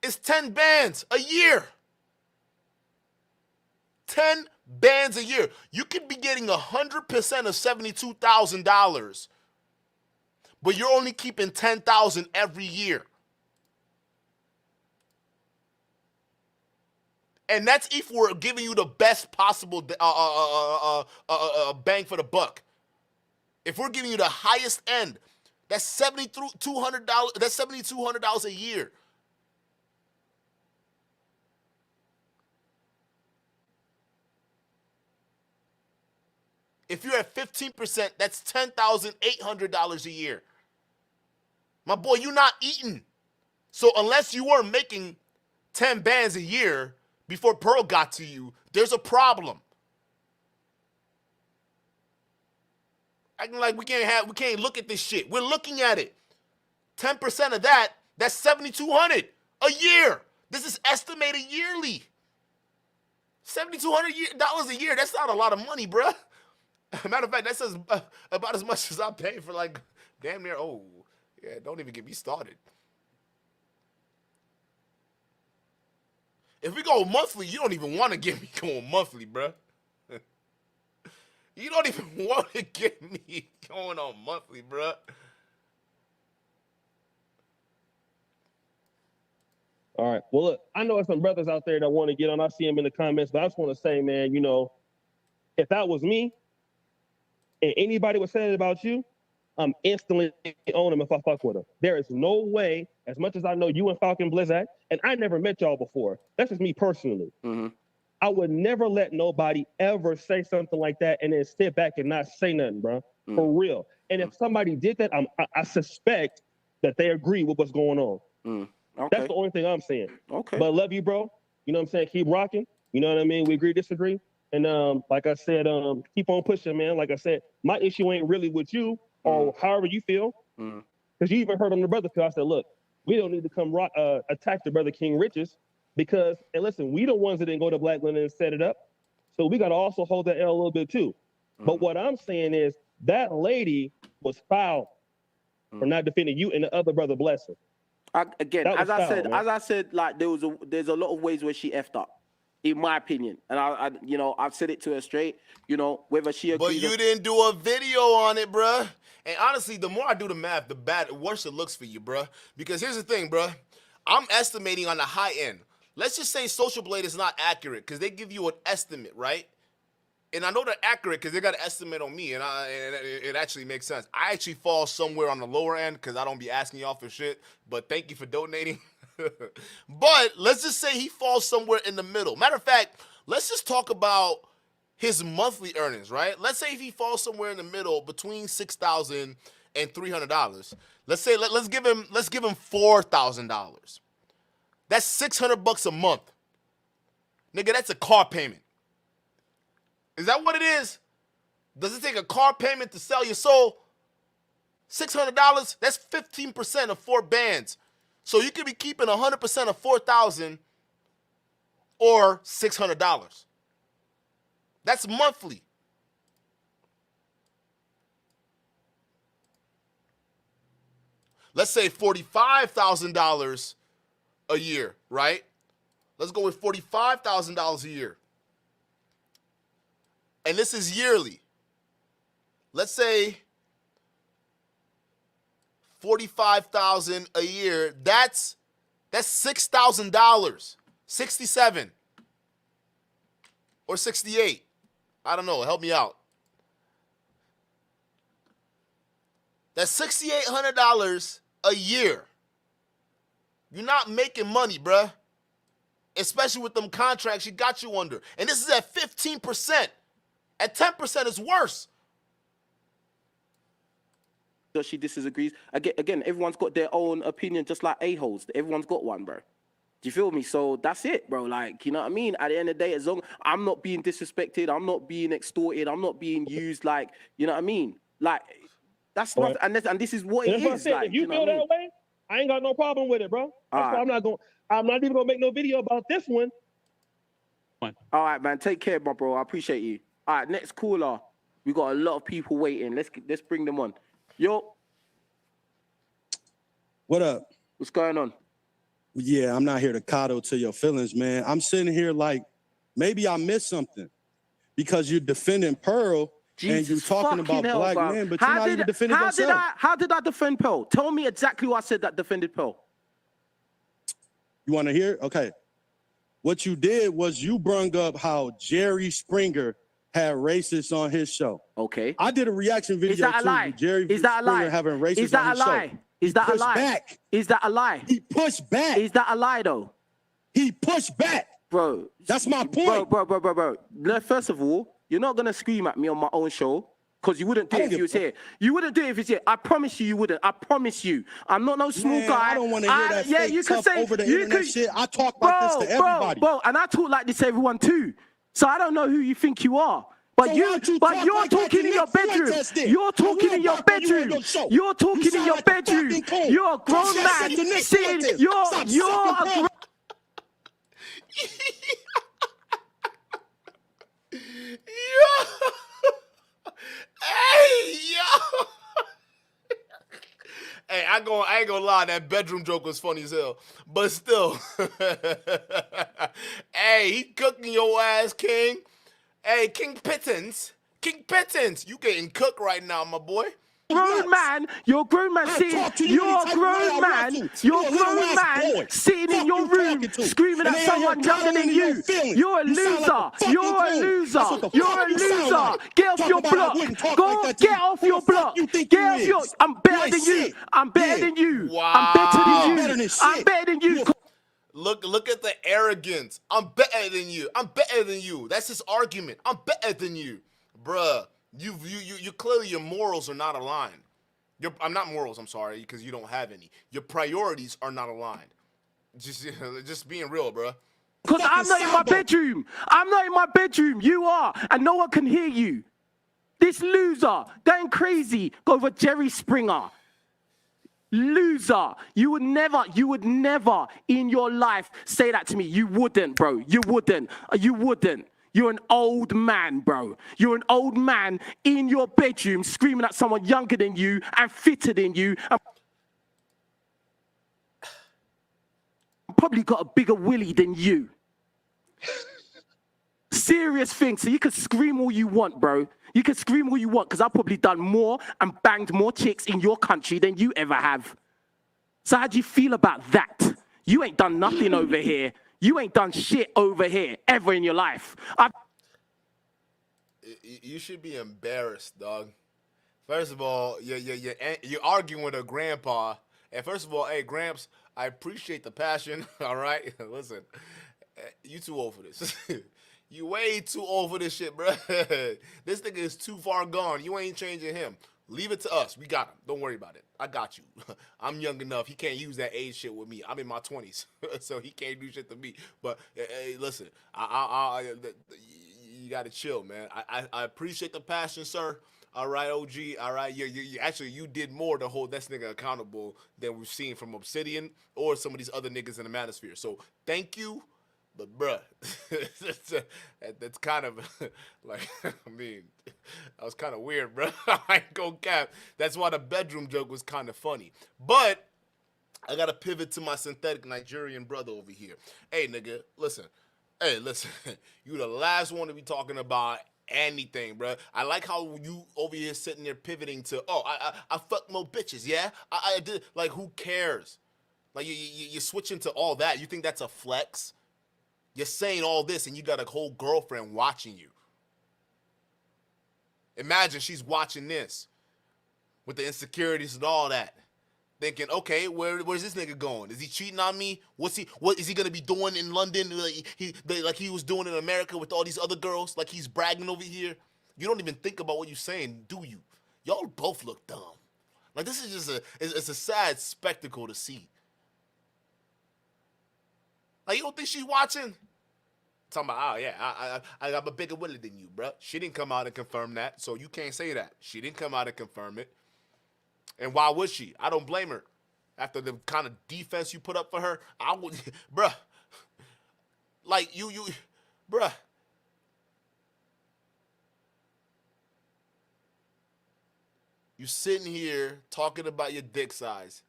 is 10 bands a year. 10 bands a year. You could be getting 100% of $72,000, but you're only keeping $10,000 every year. And that's if we're giving you the best possible bang for the buck. If we're giving you the highest end, that's $7,200. That's $7,200 a year. If you're at 15%, that's $10,800 a year. My boy, you're not eating. So unless you were making 10 bands a year before Pearl got to you, there's a problem. Acting like we can't look at this shit. We're looking at it. 10% of that, that's $7,200 a year. This is estimated yearly. $7,200 a year, that's not a lot of money, bruh. Matter of fact, that's about as much as I pay for like damn near, don't even get me started. If we go monthly, you don't even want to get me going monthly, bruh. You don't even want to get me going on monthly, bruh. All right. Well, look, I know there's some brothers out there that want to get on. I see them in the comments, but I just want to say, man, if that was me and anybody was saying it about you, I'm instantly on them if I fuck with them. There is no way, as much as I know you and Falcon Blizzak, and I never met y'all before. That's just me personally. Mm-hmm. I would never let nobody ever say something like that and then sit back and not say nothing, bro. For real. And if somebody did that, I suspect that they agree with what's going on. Okay. That's the only thing I'm saying. Okay. But love you, bro. You know what I'm saying? Keep rocking. You know what I mean? We agree, disagree. And like I said, keep on pushing, man. Like I said, my issue ain't really with you or however you feel. Because you even heard on the brother call, I said, look, we don't need to come attack the brother King Riches because, and listen, we the ones that didn't go to Black London and set it up. So we got to also hold that L a little bit too. But what I'm saying is that lady was foul for not defending you and the other brother Blessing. Again, as I said, like there's a lot of ways where she effed up, in my opinion, and I've said it to her straight. Whether she agrees. But you didn't do a video on it, bruh. And honestly, the more I do the math, the worse it looks for you, bruh. Because here's the thing, bruh. I'm estimating on the high end. Let's just say Social Blade is not accurate because they give you an estimate, right? And I know they're accurate because they got an estimate on me, and it actually makes sense. I actually fall somewhere on the lower end because I don't be asking y'all for shit, but thank you for donating. But let's just say he falls somewhere in the middle. Matter of fact, let's just talk about his monthly earnings, right? Let's say if he falls somewhere in the middle between $6,000 and $300. Let's say let's give him $4,000. That's $600 a month. Nigga, that's a car payment. Is that what it is? Does it take a car payment to sell your soul? $600, that's 15% of 4 bands. So you could be keeping 100% of $4,000 or $600. That's monthly. Let's say $45,000 a year, right? Let's go with $45,000 a year. And this is yearly. Let's say $45,000 a year. That's $6,000. 67 or 68. I don't know. Help me out. That's $6,800 a year. You're not making money, bruh. Especially with them contracts she got you under. And this is at 15%. At 10%, it's worse. that she disagrees. Again, everyone's got their own opinion, just like a-holes. Everyone's got one, bro. Do you feel me? So that's it, bro. Like, you know what I mean? At the end of the day, as long I'm not being disrespected, I'm not being extorted, I'm not being used, like, you know what I mean? Like, that's not, and this is what it is. Like, if you feel that way, I ain't got no problem with it, bro. That's why I'm not even gonna make no video about this one. All right, man. Take care, my bro. I appreciate you. All right, next caller. We got a lot of people waiting. Let's bring them on. Yo. What up? What's going on? Yeah, I'm not here to coddle to your feelings, man. I'm sitting here like maybe I missed something because you're defending Pearl and you're talking about black men, but you're not even defending yourself. How did I defend Pearl? Tell me exactly what I said that defended Pearl. You want to hear? Okay. What you did was you brung up how Jerry Springer had racists on his show. Okay. I did a reaction video Is that a lie? Jerry Is that a lie? Springer having racists Is that on a his lie? show. Is that a Pushed lie? back. Is that a lie? He pushed back. Is that a lie though? He pushed back. Bro. That's my point. Bro. First of all, you're not gonna scream at me on my own show. Because you wouldn't do it if you was here. You wouldn't do it if you was here. I promise you wouldn't. I promise you. I'm not no small guy. I don't want to hear that fake tough over the internet shit. I talk like this to everybody. Bro, and I talk like this to everyone too. So I don't know who you think you are. But you're talking in your bedroom. You're talking in your bedroom. You're talking in your bedroom. You're a grown man sitting. You're a grown. Hey, yo! Hey, I ain't gonna lie, that bedroom joke was funny as hell. But still. Hey, he cooking your ass, King. Hey, King Pittance, you getting cooked right now, my boy. You're a grown man sitting. You're a grown man. You're a grown man sitting in your room screaming at someone younger than you. You're a loser. You're a loser. You're a loser. Get off your block. Go get off your block. Get off your. I'm better than you. I'm better than you. Wow. I'm better than you. I'm better than you. Look at the arrogance. I'm better than you. I'm better than you. That's his argument. I'm better than you, bruh. You clearly your morals are not aligned. I'm not morals. I'm sorry, because you don't have any. Your priorities are not aligned. Just being real, bruh. Because I'm not in my bedroom. I'm not in my bedroom. You are, and no one can hear you. This loser going crazy over Jerry Springer. Loser. You would never in your life say that to me. You wouldn't, bro. You wouldn't. You're an old man, bro. You're an old man in your bedroom screaming at someone younger than you and fitter than you. And probably got a bigger willy than you. Serious thing. So you can scream all you want, bro. You can scream all you want because I've probably done more and banged more chicks in your country than you ever have. So how do you feel about that? You ain't done nothing over here. You ain't done shit over here ever in your life. You should be embarrassed, dog. First of all, you're arguing with a grandpa. And first of all, hey, Gramps, I appreciate the passion, all right? Listen, you too old for this. You way too old for this shit, bro. This nigga is too far gone. You ain't changing him. Leave it to us. We got him. Don't worry about it. I got you. I'm young enough. He can't use that age shit with me. I'm in my 20s, so he can't do shit to me. But hey, listen, you gotta chill, man. I appreciate the passion, sir. All right, OG. All right, you did more to hold this nigga accountable than we've seen from Obsidian or some of these other niggas in the manosphere. So thank you. But bruh, that's kind of like, I mean, that was kind of weird, bruh. I ain't gonna cap. That's why the bedroom joke was kind of funny. But I gotta pivot to my synthetic Nigerian brother over here. Hey, nigga, listen. Hey, listen. You the last one to be talking about anything, bruh. I like how you over here sitting there pivoting to, oh, I fuck more bitches, yeah? I did. Like, who cares? Like, you're switching to all that. You think that's a flex? You're saying all this and you got a whole girlfriend watching you. Imagine she's watching this with the insecurities and all that. Thinking, okay, where's this nigga going? Is he cheating on me? What is he gonna be doing in London like he was doing in America with all these other girls? Like he's bragging over here? You don't even think about what you're saying, do you? Y'all both look dumb. Like, this is just it's a sad spectacle to see. Like, you don't think she's watching? Talking about, oh yeah, I got a bigger willy than you, bro. She didn't come out and confirm that, so you can't say that. She didn't come out and confirm it. And why would she? I don't blame her. After the kind of defense you put up for her, I would, bruh. Like, bruh. You sitting here talking about your dick size.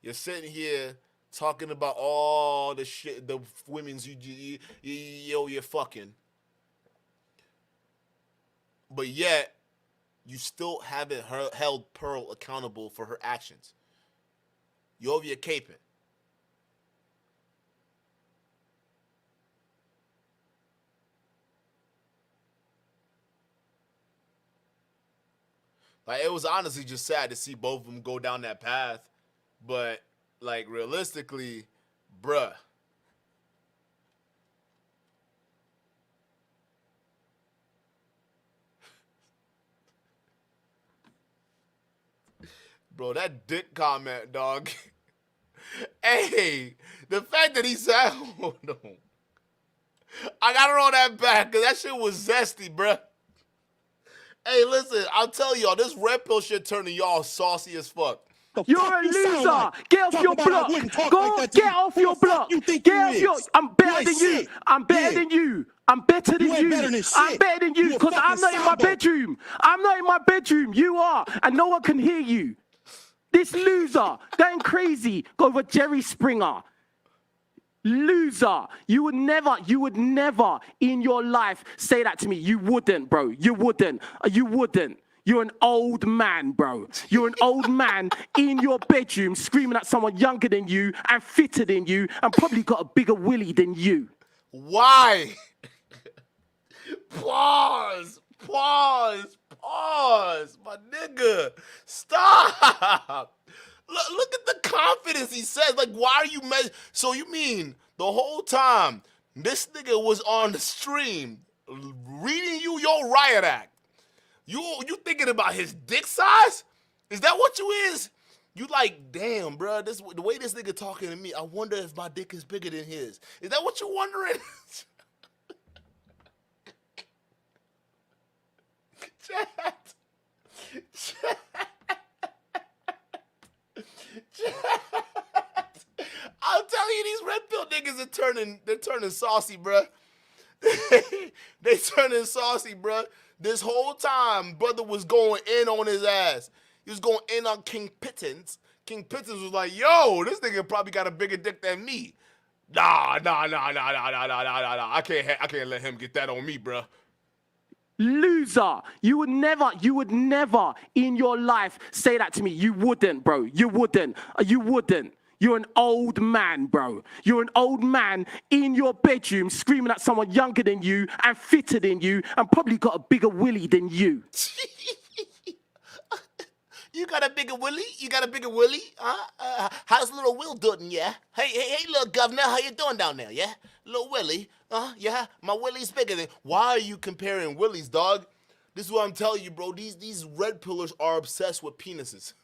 You're sitting here talking about all the shit, the women's you're fucking. But yet, you still haven't held Pearl accountable for her actions. You over here caping. Like, it was honestly just sad to see both of them go down that path. But, like, realistically, bruh. Bro, that dick comment, dog. Hey, the fact that he said, hold on. I gotta roll that back, because that shit was zesty, bruh. Hey, listen, I'll tell y'all, this red pill shit turning y'all saucy as fuck. You're a loser. Get off your block. Go get off your block. Get off your. I'm better than you. I'm better than you. I'm better than you. I'm better than you because I'm not in my bedroom. I'm not in my bedroom. You are, and no one can hear you. This loser going crazy. Go over Jerry Springer. Loser. You would never in your life say that to me. You wouldn't, bro. You wouldn't. You wouldn't. You're an old man, bro. You're an old man in your bedroom screaming at someone younger than you and fitter than you and probably got a bigger willy than you. Why? Pause. My nigga. Stop. Look at the confidence he says. Like, why are you So you mean the whole time this nigga was on the stream reading you your riot act? You thinking about his dick size? Is that what you is? You like, damn, bro, the way this nigga talking to me, I wonder if my dick is bigger than his. Is that what you wondering? Chat. I'm telling you, these red pill niggas they're turning saucy, bro. They turning saucy, bro. This whole time, brother was going in on his ass. He was going in on King Pittance. King Pittance was like, yo, this nigga probably got a bigger dick than me. Nah. I can't let him get that on me, bro. Loser. You would never in your life say that to me. You wouldn't, bro. You wouldn't. You're an old man, bro. You're an old man in your bedroom screaming at someone younger than you and fitter than you and probably got a bigger willy than you. You got a bigger willy? You got a bigger willy? Huh? How's little Will doing, yeah? Hey, little governor, how you doing down there, yeah? Little Willie, yeah? My willy's bigger than... Why are you comparing willies, dog? This is what I'm telling you, bro. These red pillars are obsessed with penises.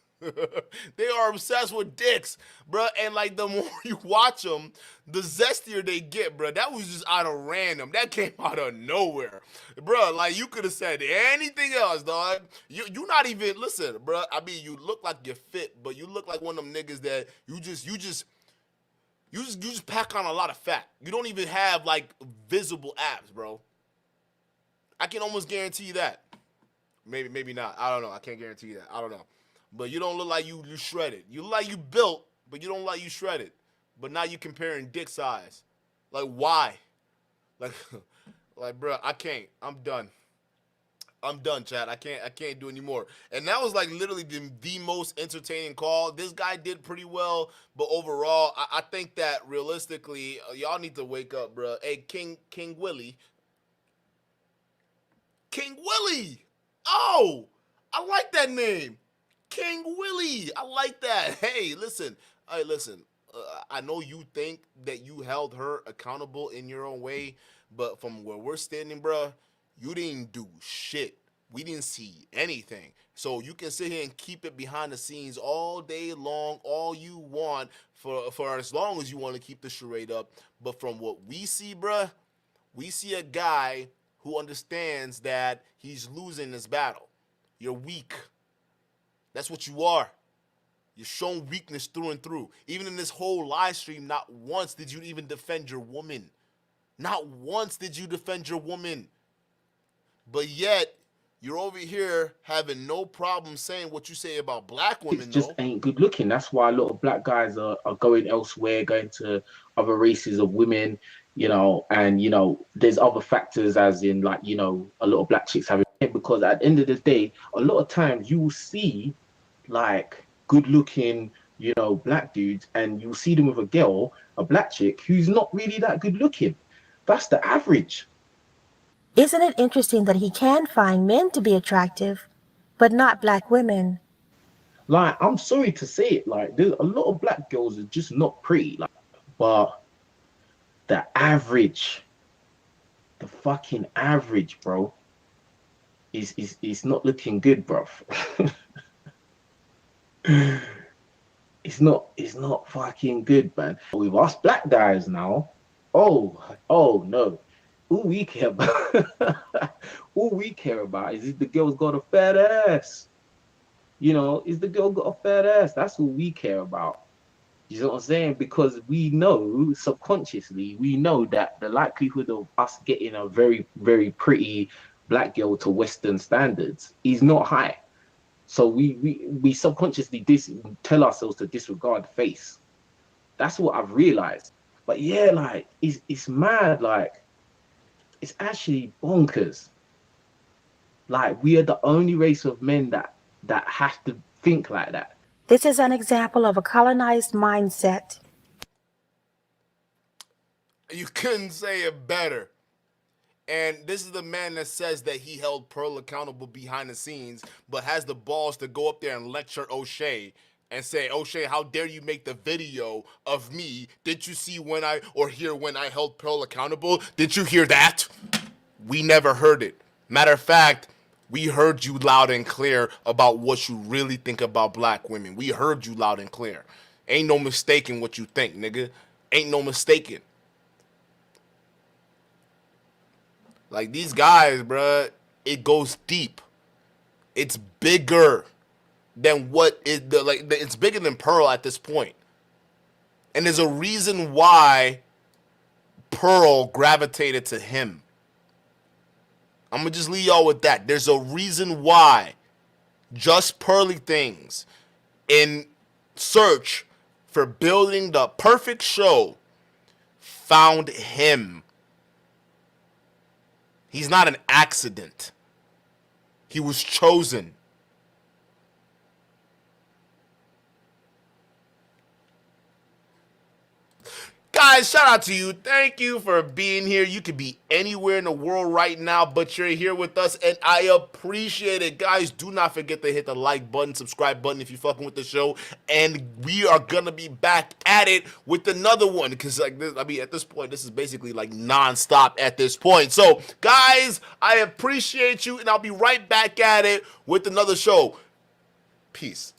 They are obsessed with dicks, bro. And like the more you watch them, the zestier they get, bro. That was just out of random. That came out of nowhere, bro. Like you could have said anything else, dog. You not even listen, bro. I mean, you look like you're fit, but you look like one of them niggas that you just pack on a lot of fat. You don't even have like visible abs, bro. I can almost guarantee you that. Maybe not. I don't know. I can't guarantee you that. I don't know. But you don't look like you shredded. You look like you built, but you don't look like you shredded. But now you comparing dick size. Like, why? Like, bro, I can't. I'm done. I'm done, chat. I can't do anymore. And that was like literally the most entertaining call. This guy did pretty well, but overall, I think that realistically, y'all need to wake up, bro. Hey, King Willie. King Willie. Oh, I like that name. King Willie. I like that. Hey, listen. I know you think that you held her accountable in your own way, but from where we're standing, bro, you didn't do shit. We didn't see anything. So you can sit here and keep it behind the scenes all day long, all you want, for as long as you want to keep the charade up. But from what we see, bruh, we see a guy who understands that he's losing this battle. You're weak. That's what you are. You're showing weakness through and through. Even in this whole live stream, not once did you even defend your woman. Not once did you defend your woman. But yet, you're over here having no problem saying what you say about black women, It just ain't good looking. That's why a lot of black guys are going elsewhere, going to other races of women, you know, and, you know, there's other factors as in, like, you know, a lot of black chicks having, because at the end of the day, a lot of times you will see, like, good looking, you know, black dudes, and you'll see them with a girl, a black chick, who's not really that good looking. That's the average. Isn't it interesting that he can find men to be attractive, but not black women? Like, I'm sorry to say it, like, there's a lot of black girls are just not pretty, like, but the average, the fucking average, bro, is not looking good, bro. It's not fucking good, man. With us black guys now, oh no. All we care about is if the girl's got a fat ass. You know, is the girl got a fat ass? That's all we care about. You know what I'm saying? Because we know, subconsciously, we know that the likelihood of us getting a very, very pretty black girl to Western standards is not high. So we subconsciously tell ourselves to disregard the face. That's what I've realized. But yeah, like, it's mad, like, it's actually bonkers. Like, we are the only race of men that have to think like that. This is an example of a colonized mindset. You couldn't say it better. And this is the man that says that he held Pearl accountable behind the scenes, but has the balls to go up there and lecture O'Shea and say, O'Shea, how dare you make the video of me? Did you see when hear when I held Pearl accountable? Did you hear that? We never heard it. Matter of fact, we heard you loud and clear about what you really think about black women. We heard you loud and clear. Ain't no mistaking what you think, nigga. Ain't no mistaking. Like, these guys, bruh, it goes deep. It's bigger than it's bigger than Pearl at this point. And there's a reason why Pearl gravitated to him. I'm going to just leave y'all with that. There's a reason why Just Pearly Things, in search for building the perfect show, found him. He's not an accident. He was chosen. Guys, shout out to you. Thank you for being here. You could be anywhere in the world right now, but you're here with us, and I appreciate it. Guys, do not forget to hit the like button, subscribe button if you're fucking with the show, and we are gonna be back at it with another one, because, like, this, I mean, at this point, this is basically like non-stop at this point. So, guys, I appreciate you, and I'll be right back at it with another show. Peace.